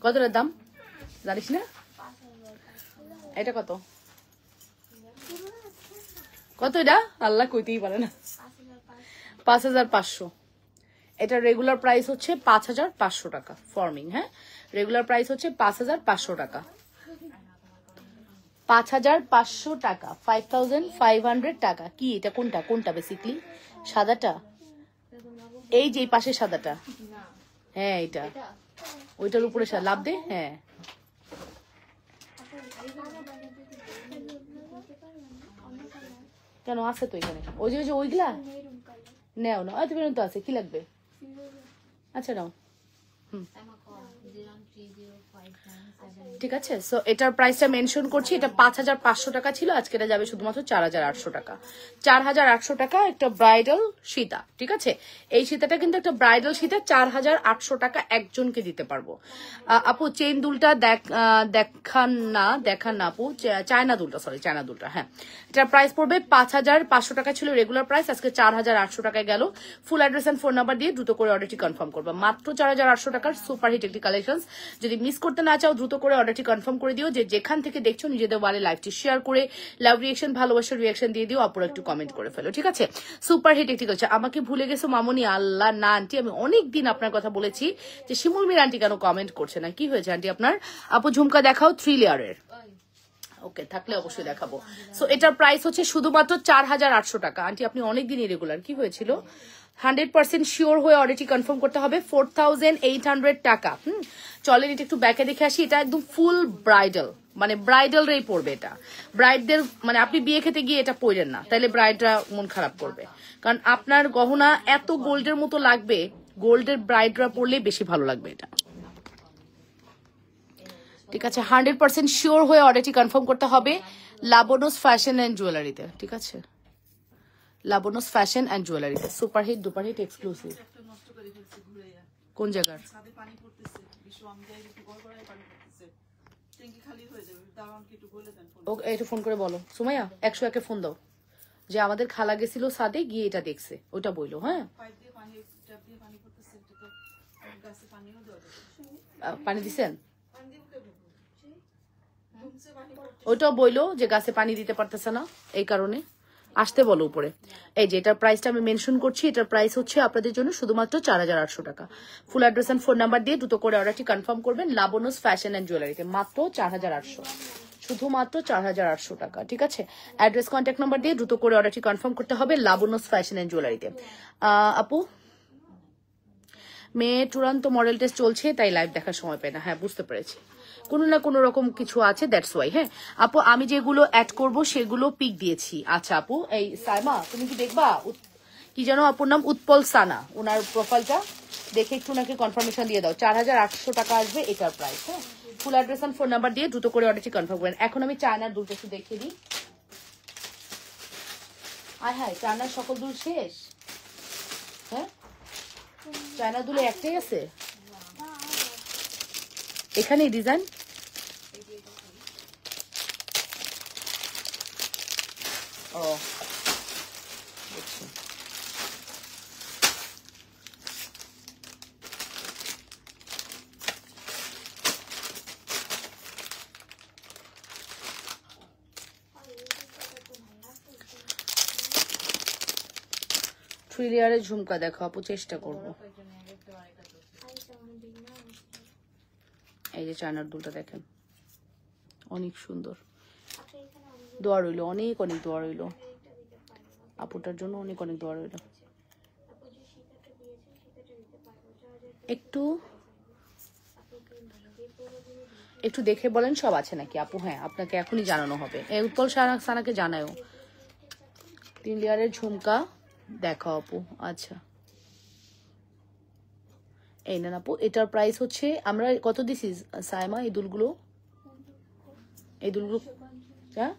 Speaker 1: কতটার দাম জানিস না? এটা কত? কত এটা? আল্লাহ কইতেই পারে না। 5500। এটা রেগুলার প্রাইস হচ্ছে 5500 টাকা ফর্মিং। হ্যাঁ রেগুলার প্রাইস হচ্ছে 5500 টাকা। 5,500 টাকা, 5,500 টাকা। কি এটা? কোনটা কোনটা বেসিকলি? সাদাটা? এই যে পাশে সাদাটা? হ্যাঁ এটা, ওইটার উপরে লাভ দে। হ্যাঁ কেন আছে তো এখানে, ওই যে ওইগুলা নেও না, তুমি তো আছে, কি লাগবে? আচ্ছা নাও। ঠিক আছে, সো এটার প্রাইসটা মেনশন করছি। এটা 5,500 টাকা ছিল, আজকে এটা যাবে শুধুমাত্র 4,800 টাকা। 4,800 টাকা একটা ব্রাইডাল সীতা। ঠিক আছে, এই সীতাটা কিন্তু একটা ব্রাইডাল সীতা, 4,800 টাকা একজনকে দিতে পারবো। আপু চেইন দুলটা দেখান না আপু, চায়না দুলটা, সরি চায়না দুলটা। হ্যাঁ, এটার প্রাইস পড়বে 5,500 টাকা ছিল রেগুলার প্রাইস, আজকে 4,800 টাকায় গেল। Full address and phone number দিয়ে দ্রুত করে অর্ডারটি কনফার্ম করবে। মাত্র 4,800 টাকার সুপার হিট একটি কালেকশন। যদি মিস করতে না চাও দ্রুত করে অর্ডারটি কনফার্ম করে দিও। যে যেখান থেকে দেখছো নিজেদের ওয়ালে লাইভটি শেয়ার করে লাভ রিয়েকশন, ভালোবাসার রিয়েকশন দিয়ে দিও, অপর একটু কমেন্ট করে ফেলো। ঠিক আছে, সুপার হিট একটি কালেকশন। আমাকে ভুলে গেছো মামনি? আল্লাহ না আন্টি, আমি অনেকদিন আপনার কথা বলেছি যে শিমুল মির আন্টি কেন কমেন্ট করছে না, কি হয়েছে আন্টি আপনার? আপু ঝুমকা দেখাও 3 লেয়ারের। ওকে, থাকলে অবশ্যই দেখাবো। সো এটার প্রাইস হচ্ছে শুধুমাত্র 4,800 টাকা। আন্টি আপনি অনেকদিন ইরেগুলার, কি হয়েছিল? 100% শিওর হয়ে অর্ডারটি কনফার্ম করতে হবে। 4,800 টাকা। চলেন এটা একটু ব্যাকে দেখে আসি। এটা একদম ফুল ব্রাইডাল, মানে ব্রাইডালরাই পড়বে এটা। ব্রাইডদের মানে আপনি বিয়ে খেতে গিয়ে এটা পড়েন না, তাহলে ব্রাইডরা মন খারাপ করবে। কারণ আপনার গহনা এত গোল্ডের মতো লাগবে, গোল্ডের ব্রাইডরা পড়লে বেশি ভালো লাগবে এটা। ঠিক আছে, 100% শিওর হয়ে অর্ডারটি কনফার্ম করতে হবে লাবণস ফ্যাশন এন্ড জুয়েলারিতে। ঠিক আছে, লাবণস ফ্যাশন এন্ড জুয়েলারিতে super hit duper hit exclusive. কোন জায়গার? একটু ফোন করে বলো সুমাইয়া, 101-এ ফোন দাও যে আমাদের খালা গেছিল সাদে, গিয়ে এটা দেখছে, ওইটা বইলো। হ্যাঁ, পানি দিছেন? ওইটাও বইলো যে গাছে পানি দিতে পারতেছে না, এই কারণে আসতে বলো উপরে। এই যে এটার প্রাইসটা আমি মেনশন করছি, এটার প্রাইস হচ্ছে আপনাদের জন্য শুধুমাত্র 4,800 টাকা। Full address and phone number দিয়ে দ্রুত করে অর্ডারটি কনফার্ম করবেন লাবণস ফ্যাশন এন্ড জুয়েলারিতে। মাত্র 4,800, শুধুমাত্র 4,800 টাকা। ঠিক আছে, অ্যাড্রেস কন্ট্যাক্ট নাম্বার দিয়ে দ্রুত করে অর্ডারটি কনফার্ম করতে হবে লাবণস ফ্যাশন এন্ড জুয়েলারিতে। আপু মেয়ে চূড়ান্ত মডেল টেস্ট চলছে, তাই লাইভ দেখার সময় পাই না। হ্যাঁ বুঝতে পেরেছি, কোনো না কোনো রকম কিছু আছে, দ্যাটস ওয়াই। হ্যাঁ আপু, আমি যেগুলো অ্যাড করব সেগুলো পিক দিয়েছি। আচ্ছা আপু, এই সাইমা তুমি কি দেখবা, কি যেন আপুর নাম, উৎপল সানা, ওনার প্রোফাইলটা দেখে একটু নাকি কনফার্মেশন দিয়ে দাও। 4,800 টাকা আসবে এটার প্রাইস। হ্যাঁ, full address and phone number দিয়ে দ্রুত করে অর্ডারটি কনফার্ম করেন। এখন আমি চায়নার দুলটা একটু দেখিয়ে দিই। আর হ্যাঁ, চায়নার সকল দুল শেষ। হ্যাঁ, চায়না দুলে একটাই আছে এখানে ডিজাইন। ও থ্রি লেয়ারের ঝুমকা দেখো আপু, চেষ্টা করবো। এই যে চায়নার দুলটা দেখেন, অনেক সুন্দর। দোয়া রইল, অনেক অনেক দোয়া রইল আপুটার জন্য, অনেক অনেক দোয়া রইল। একটু একটু দেখে বলেন সব আছে নাকি আপু। হ্যাঁ, আপনাকে এখনই জানানো হবে। উৎপল সানাকে জানায়ও। 3 লেয়ারের ঝুমকা দেখো আপু। আচ্ছা এই না আপু, এটার প্রাইস হচ্ছে, আমরা কত দিছি সাইমা এই দুলগুলো? হ্যাঁ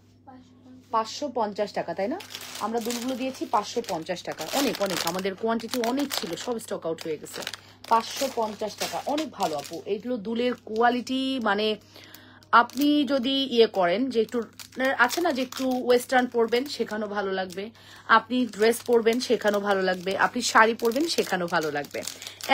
Speaker 1: 550 টাকা, তাই না? আমরা দুলগুলো দিয়েছি 550 টাকা। অনেক অনেক, আমাদের কোয়ান্টিটি অনেক ছিল, সব স্টক আউট হয়ে গেছে। 550 টাকা, অনেক ভালো আপু। এইগুলো দুলের কোয়ালিটি, মানে আপনি যদি ইয়ে করেন যে একটু আছে না যে একটু ওয়েস্টার্ন পরবেন সেখানেও ভালো লাগবে, আপনি ড্রেস পরবেন সেখানেও ভালো লাগবে, আপনি শাড়ি পরবেন সেখানেও ভালো লাগবে।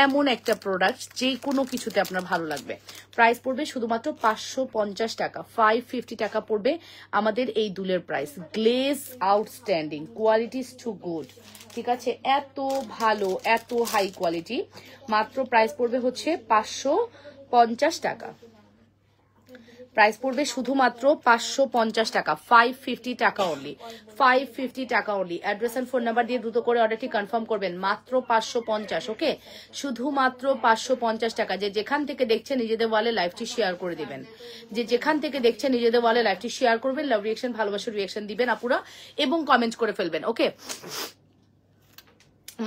Speaker 1: এমন একটা প্রোডাক্ট যে কোনো কিছুতে আপনার ভালো লাগবে। প্রাইস পড়বে শুধুমাত্র 550 টাকা, 550 টাকা পড়বে আমাদের এই দুলের price. Glaze outstanding, qualities too good. ঠিক আছে, এত ভালো, এত হাই কোয়ালিটি। মাত্র প্রাইস পড়বে হচ্ছে 550 টাকা। প্রাইস পড়বে শুধুমাত্র 550 টাকা, 550 টাকা অনলি, 550 টাকা only. Address and phone number দিয়ে দ্রুত করে অর্ডারটি কনফার্ম করবেন। মাত্র 550, ওকে, শুধুমাত্র 550 টাকা। যে যেখান থেকে দেখছেন নিজেদের ওয়ালে লাইভটি শেয়ার করে দিবেন, যে যেখান থেকে দেখছেন নিজেদের ওয়ালে লাইভটি শেয়ার করবেন, লাভ রিয়েকশন ভালোবাসার রিয়েকশন দিবেন আপুরা এবং কমেন্ট করে ফেলবেন, ওকে।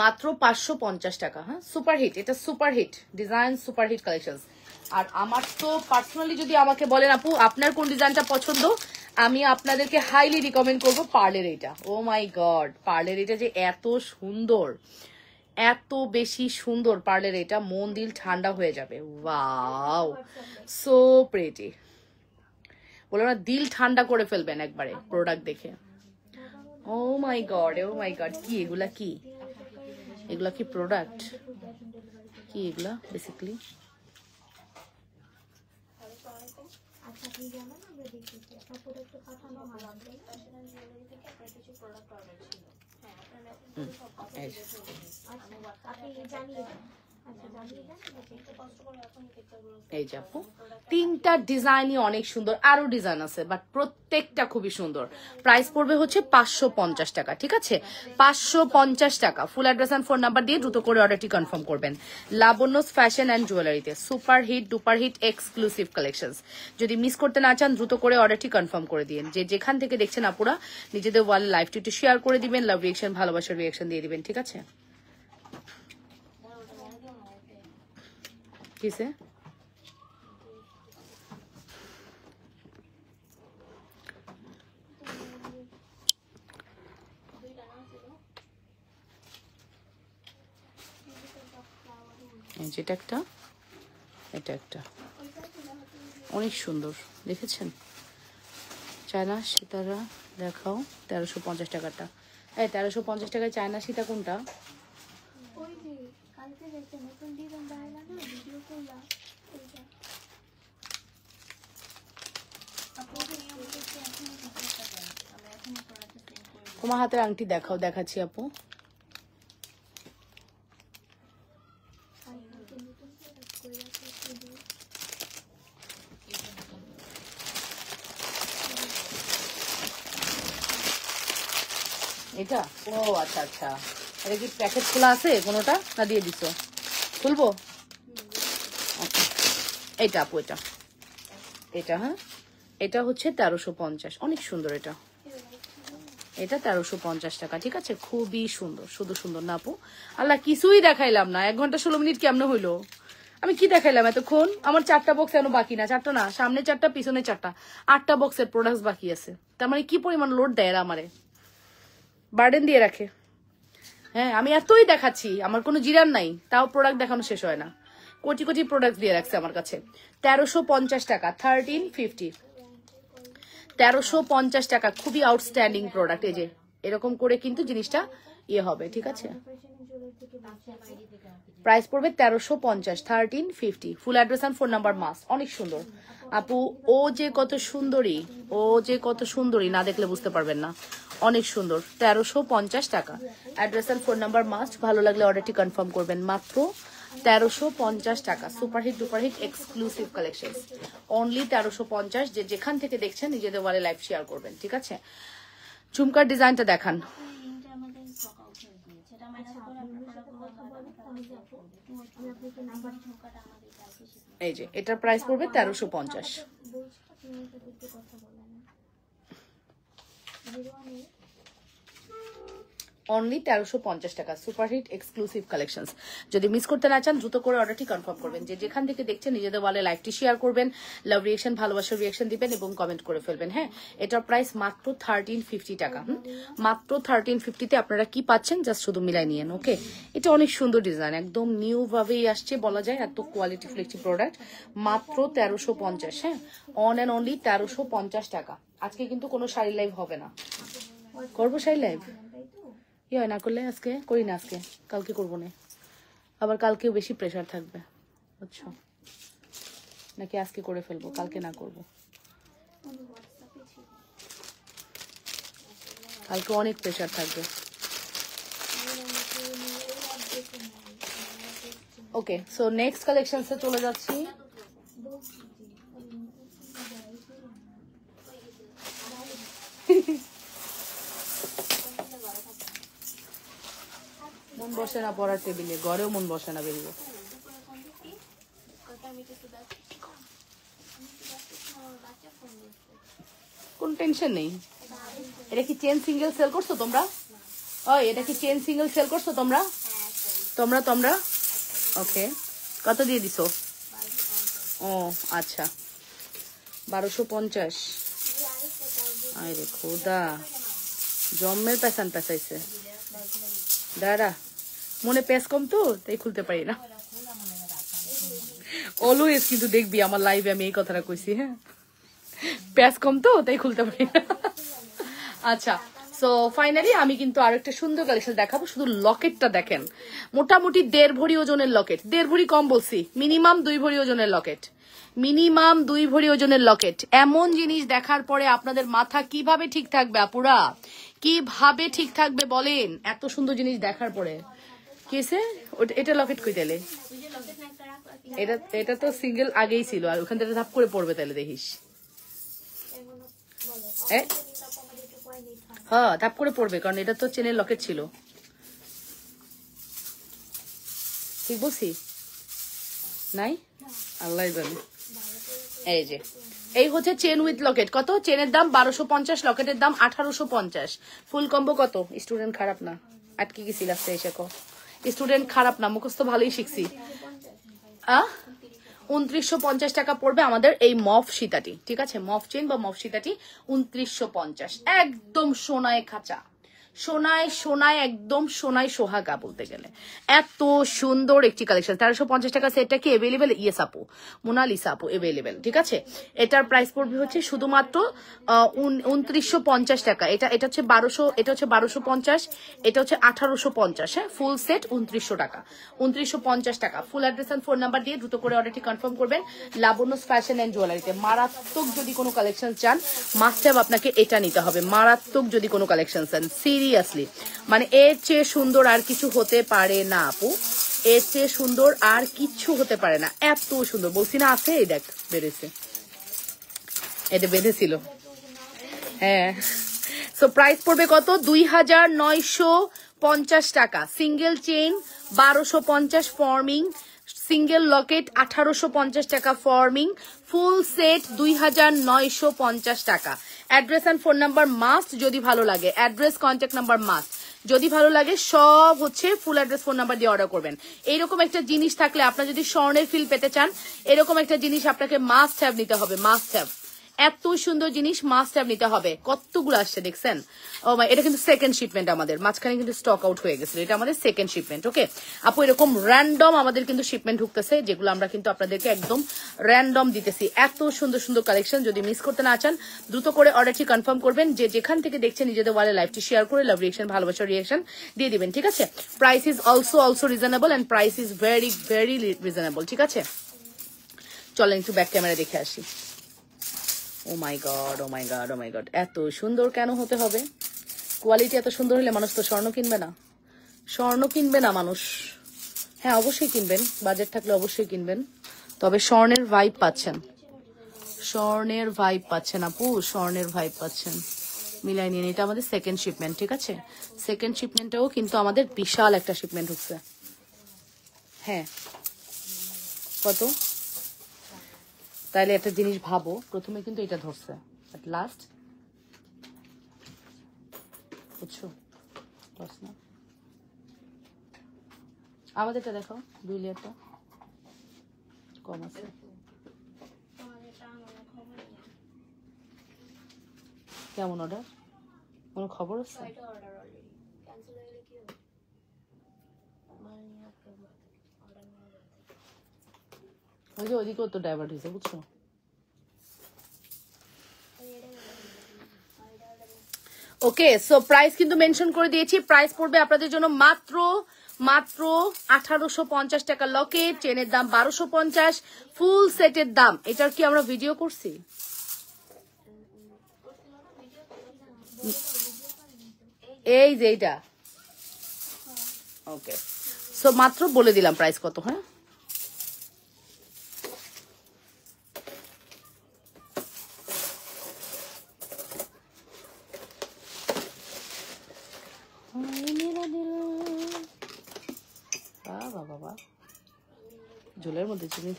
Speaker 1: মাত্র 550 টাকা। হ্যাঁ, সুপারহিট, এটা সুপারহিট ডিজাইন, সুপারহিট কালেকশন। আর আমার তো পার্সোনালি যদি আমাকে বলেন আপু আপনার কোন ডিজাইনটা পছন্দ, আমি আপনাদেরকে হাইলি রিকমেন্ড করবো পার্লের এটা। ও মাই গড, পার্লের এটা যে এত সুন্দর, এত বেশি সুন্দর পার্লের এটা, মন দিল ঠান্ডা হয়ে যাবে। ওয়াও, সো প্রিটি, বলো না, দিল ঠান্ডা করে ফেলবেন একবারে প্রোডাক্ট দেখে। ও my God, oh my god, কি এগুলা, কি এগুলা, কি প্রোডাক্ট, কি এগুলা বেসিক্যালি? এই যে আপু, তিনটা ডিজাইনই অনেক সুন্দর, আরো ডিজাইন আছে বাট প্রত্যেকটা খুবই সুন্দর। প্রাইস পড়বে হচ্ছে 550 টাকা, ঠিক আছে, 550 টাকা। Full address and phone number দিয়ে দ্রুত করে অর্ডারটি কনফার্ম করবেন। লাবণ্যস ফ্যাশন অ্যান্ড জুয়েলারিতে super hit duper hit exclusive collection. যদি মিস করতে না চান দ্রুত করে অর্ডারটি কনফার্ম করে দিন। যে যেখান থেকে দেখছেন আপুরা নিজেদের ওয়ালে লাইভটি একটু শেয়ার করে দিবেন, লাভ রিয়েকশন ভালোবাসার রিয়েকশন দিয়ে দিবেন, ঠিক আছে। কিসে যেটা একটা, এটা একটা অনেক সুন্দর, দেখেছেন? চায়না সীতারা দেখাও, 1350 টাকাটা। এই 1350 টাকায় চায়না সীতা কোনটা? তোমার হাতের আংটি দেখাও, দেখাচ্ছি আপু। এটা, ও আচ্ছা আচ্ছা, এটা কি প্যাকেট খোলা আছে কোনোটা, না দিয়ে দিছো? খুলবো, এটা আপু, এটা এটা হ্যাঁ, এটা হচ্ছে 1350, অনেক সুন্দর এটা, এটা 1350 টাকা, ঠিক আছে, খুবই সুন্দর, শুধু সুন্দর না আপু? আল্লাহ, কিছুই দেখাইলাম না, 1 ঘন্টা 16 মিনিট কেমনে হইলো? আমি কি দেখাইলাম এতক্ষণ? আমার 4টা বক্স এখনো বাকি না, 4টা না, সামনে 4টা পিছনে 4টা, 8টা বক্সের প্রোডাক্ট বাকি আছে। তার মানে কি পরিমাণ লোড দেয় এরা আমারে, বার্ডেন দিয়ে রাখে। হ্যাঁ, আমি এতই দেখাচ্ছি, আমার কোনো জিরান নাই, তাও প্রোডাক্ট দেখানো শেষ হয় না। কোটি কোটি প্রোডাক্ট দিয়ে রাখছে আমার কাছে। 1350 টাকা, 1350, 1350 টাকা, খুবই আউটস্ট্যান্ডিং প্রোডাক্ট। এই যে এরকম করে কিন্তু জিনিসটা ইয়ে হবে, ঠিক আছে। প্রাইস পড়বে 1350, 1350। Full address and phone number must. অনেক সুন্দর আপু, ও যে কত সুন্দরী, ও যে কত সুন্দরী, না দেখলে বুঝতে পারবেন না, অনেক সুন্দর। 1350 টাকা, address and phone number must. ভালো লাগলে অর্ডারটি কনফার্ম করবেন। মাত্র 1350 টাকা, super hit duper hit exclusive collection, only 1350। যে যেখান থেকে দেখছেন নিজেদের ওয়ালে লাইভ শেয়ার করবেন, ঠিক আছে। ঝুমকার ডিজাইনটা দেখান। এই যে এটার প্রাইস পড়বে 1350, অনলি 1350 টাকা, সুপারহিট এক্সক্লুসিভ কালেকশন। যদি মিস করতে না চান দ্রুত করে অর্ডারটি কনফার্ম করবেন। যে যেখান থেকে দেখছেন নিজেদের ওয়ালে লাইভটি শেয়ার করবেন, লাভ রিয়েকশন ভালোবাসার রিয়েকশন দিবেন এবং কমেন্ট করে ফেলবেন। হ্যাঁ, এটার প্রাইস মাত্র 1350 টাকা। মাত্র 1350-তে আপনারা কি পাচ্ছেন জাস্ট শুধু মিলাই নিয়েন, ওকে। এটা অনেক সুন্দর ডিজাইন, একদম নিউ ভাবেই আসছে বলা যায়, এত কোয়ালিটি ফ্লেক্সি প্রোডাক্ট। মাত্র 1350, হ্যাঁ, অন অ্যান্ড অনলি 1350 টাকা। আজকে কিন্তু কোনো শাড়ি লাইভ হবে না, করবো শাড়ি লাইভ, কি হয় না করলে, আজকে করি না, আজকে কালকে করবো না, আবার কালকেও বেশি প্রেশার থাকবে, বুঝছো, নাকি আজকে করে ফেলবো, কালকে না করবো, কালকে অনেক প্রেশার থাকবে। ওকে, সো নেক্সট কালেকশনসে চলে যাচ্ছি। বসে না পড়ার টেবিলে, ঘরেও মন বসে না বেরিয়ে। কোন টেনশন নেই। এটা কি চেন সিঙ্গেল সেল করছো তোমরা? ওই এটা কি চেন সিঙ্গেল সেল করছো তোমরা? তোমরা ওকে, কত দিয়ে দিছো? ও আচ্ছা, 1250। আরে খোদা, জম্মের পেছান পেছাইছে। দাঁড়া, মনে পেস কম তো তাই খুলতে পারি না। অলওয়েজ কিন্তু দেখবি আমার লাইভে আমি এই কথাটা কইছি, হ্যাঁ, পেস কম তো তাই খুলতে পারি না। আচ্ছা, সো ফাইনালি আমি কিন্তু আরেকটা সুন্দর কালেকশন দেখাবো। শুধু লকেটটা দেখেন, মোটামুটি 1.5 ভরি ওজনের লকেট। 1.5 ভরি কম বলছি, মিনিমাম 2 ভরি ওজনের লকেট, মিনিমাম 2 ভরি ওজনের লকেট। এমন জিনিস দেখার পরে আপনাদের মাথা কিভাবে ঠিক থাকবে আপুরা? কিভাবে ঠিক থাকবে বলেন এত সুন্দর জিনিস দেখার পরে? কিসে এটা লকেট কই তাইলে? এটা তো সিঙ্গেল আগেই ছিল, আর ওখান থেকে ধাপ করে পড়বে তাহলে দেখিস। হ্যাঁ, ধাপ করে পড়বে, কারণ এটা তো চেনের লকেট ছিল। ঠিক বলছি নাই? আল্লাহ জানে। এই যে এই হচ্ছে চেন উইথ লকেট। কত? চেনের দাম 1250, লকেটের দাম 1850। ফুল কম্বো কত? স্টুডেন্ট খারাপ না, আটকে গেছি লাস্টে এসে। স্টুডেন্ট খারাপ না, মুখস্থ ভালোই শিখছি। 2950 টাকা পড়বে আমাদের এই মফ সীতাটি। ঠিক আছে, মফ চেন বা মফ সীতাটি 2950। একদম সোনায় খাঁচা, সোনায় সোনায়, একদম সোনায় সোহাগা বলতে গেলে। এত সুন্দর একটি কালেকশন। 1350 টাকা সেটটা কি এভেলেবেল? ইয়েস আপু, মোনালিসা আপু এভেলেবেল। ঠিক আছে, এটার প্রাইস পড়বে হচ্ছে শুধুমাত্র 2950 টাকা। এটা হচ্ছে 1200, এটা হচ্ছে 1250, এটা হচ্ছে 1850। হ্যাঁ, ফুল সেট 2900 টাকা, 2950 টাকা। Full address and phone number দিয়ে দ্রুত করে অর্ডারটি কনফার্ম করবেন লাবণ্যস ফ্যাশন এন্ড জুয়েলারিতে। মারাত্মক যদি কোনো কালেকশন চান, মাস্ট হ্যাভ আপনাকে এটা নিতে হবে। মারাত্মক যদি কোনো কালেকশন চান, সিরিয়াসলি, মানে এর চেয়ে সুন্দর আর কিছু হতে পারে না আপু, এর চেয়ে সুন্দর আর কিছু হতে পারে না। এত সুন্দর বলছি না, আছে এই দেখ বেড়েছে, এটা বেঁধেছিল। হ্যাঁ, সো প্রাইস পড়বে কত? 2950 টাকা। Single chain 1250 forming, single locket 1850 টাকা ফর্মিং, ফুল সেট 2950 টাকা। Address and phone number must, যদি ভালো লাগে অ্যাড্রেস কন্ট্যাক্ট নাম্বার মাস্ট, যদি ভালো লাগে সব হচ্ছে ফুল অ্যাড্রেস ফোন নাম্বার দিয়ে অর্ডার করবেন। এইরকম একটা জিনিস থাকলে, আপনার যদি স্বর্ণের ফিল পেতে চান, এরকম একটা জিনিস আপনাকে মাস্ট হ্যাভ নিতে হবে, মাস্ট হ্যাভ। এত সুন্দর জিনিস মাস্ট হ্যাভ নিতে হবে। কতগুলো আসছে দেখছেন? ও মাই, এটা কিন্তু সেকেন্ড শিপমেন্ট আমাদের, মাঝখানে কিন্তু স্টক আউট হয়ে গেছে, এটা আমাদের সেকেন্ড শিপমেন্ট। ওকে আপু, এরকম র্যান্ডম আমাদের কিন্তু শিপমেন্ট ঢুকতেছে, যেগুলো আমরা কিন্তু আপনাদেরকে একদম র্যান্ডম দিতেছি। এত সুন্দর সুন্দর কালেকশন, যদি মিস করতে না চান দ্রুত করে অর্ডারটি কনফার্ম করবেন। যে যেখান থেকে দেখছেন নিজেদের ওয়ালে লাইভটি শেয়ার করে লাভ রিয়েকশন, ভালোবাসার রিয়েকশন দিয়ে দিবেন। ঠিক আছে, price is also reasonable and price is very reasonable. ঠিক আছে, চলেন একটু ব্যাক ক্যামেরা দেখে আসি। Oh my God, oh my God, oh my God, এত সুন্দর কেন হতে হবে? কোয়ালিটি এত সুন্দর হলে মানুষ তো স্বর্ণ কিনবে না? স্বর্ণ কিনবে না মানুষ? হ্যাঁ অবশ্যই কিনবেন, বাজেট থাকলে অবশ্যই কিনবেন, তবে স্বর্ণের ভাইব পাচ্ছেন, স্বর্ণের ভাইব পাচ্ছেন আপু, স্বর্ণের ভাইব পাচ্ছেন। মিলাই নিন, এটা আমাদের সেকেন্ড শিপমেন্ট। ঠিক আছে, সেকেন্ড শিপমেন্টেও কিন্তু আমাদের বিশাল একটা শিপমেন্ট হচ্ছে। হ্যাঁ, কত? তাইলে একটা জিনিস ভাবো, প্রথমে কিন্তু এটা ধরছে, বাট লাস্ট, বুঝছো? না, আমাদেরটা দেখো, 2 লেয়ারটা কম আছে। কেমন অর্ডার? কোনো খবর আছে? ওই যে ওইদিকেও তো ডাইভার্ট হয়েছে, বুঝছো? ওকে, সো প্রাইস কিন্তু মেনশন করে দিয়েছি। প্রাইস পড়বে আপনাদের জন্য মাত্র 1850 টাকা লকেট, চেনের দাম 1250, ফুল সেটের দাম, এটার কি আমরা ভিডিও করছি? এই যে এইটা। ওকে, সো মাত্র বলে দিলাম প্রাইস কত। হ্যাঁ, ঝোলের মধ্যে চিনি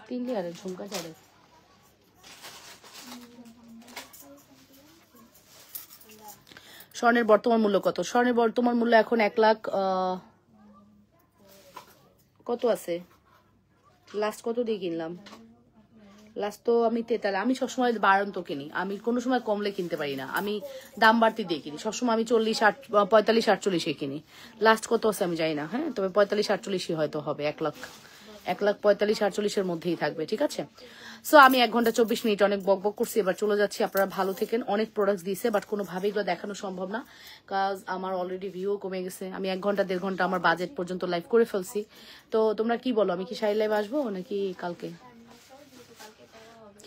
Speaker 1: 3 লেয়ারের ঝুমকা চালের। স্বর্ণের বর্তমান মূল্য কত? স্বর্ণের বর্তমান মূল্য এখন 1 লাখ কত আছে, লাস্ট কত দিয়ে কিনলাম, লাস্ট তো আমি 43। আমি সবসময় বাড়ন্ত কিনি, আমি কোনো সময় কমলে কিনতে পারি না, আমি দাম বাড়তি দিয়ে কিনি সবসময়। আমি 40, 45, 48 কিনি। লাস্ট কত আছে আমি জানি না, হ্যাঁ, তবে 45, 48 হয়তো হবে। 1 লাখ 45, 48 মধ্যেই থাকবে, ঠিক আছে। সো আমি 1 ঘন্টা 24 মিনিট অনেক বকবক করছি, এবার চলে যাচ্ছি। আপনারা ভালো থাকেন। অনেক প্রোডাক্টস দিয়েছে, বাট কোনোভাবেই এগুলো দেখানো সম্ভব না, কাজ আমার অলরেডি ভিউ কমে গেছে। আমি 1 ঘন্টা 1.5 ঘন্টা আমার বাজেট পর্যন্ত লাইভ করে ফেলছি। তো তোমরা কি বলো, আমি কি শাড়ি লাইভ আসবো নাকি কালকে?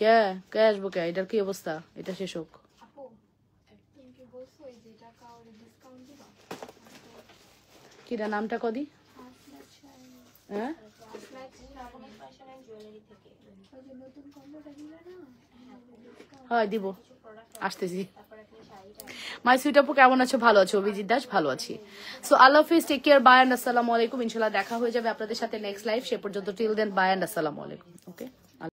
Speaker 1: কে কে আসবো কে? এটার কি অবস্থা? এটা শেষ হোক। কিরা নামটা কদি? হ্যাঁ হয় দিব, আসতেছি। মাই সুইট আপু কেমন আছো? ভালো আছো? অভিজিৎ দাস ভালো আছি। সো আল্লাহ হাফিজ, টেক কেয়ার, বাই এন্ড আসসালামু আলাইকুম। ইনশাআল্লাহ দেখা হয়ে যাবে আপনাদের সাথে নেক্সট লাইভ। সে পর্যন্ত টিল দেন বাই এন্ড আসসালামু আলাইকুম। ওকে।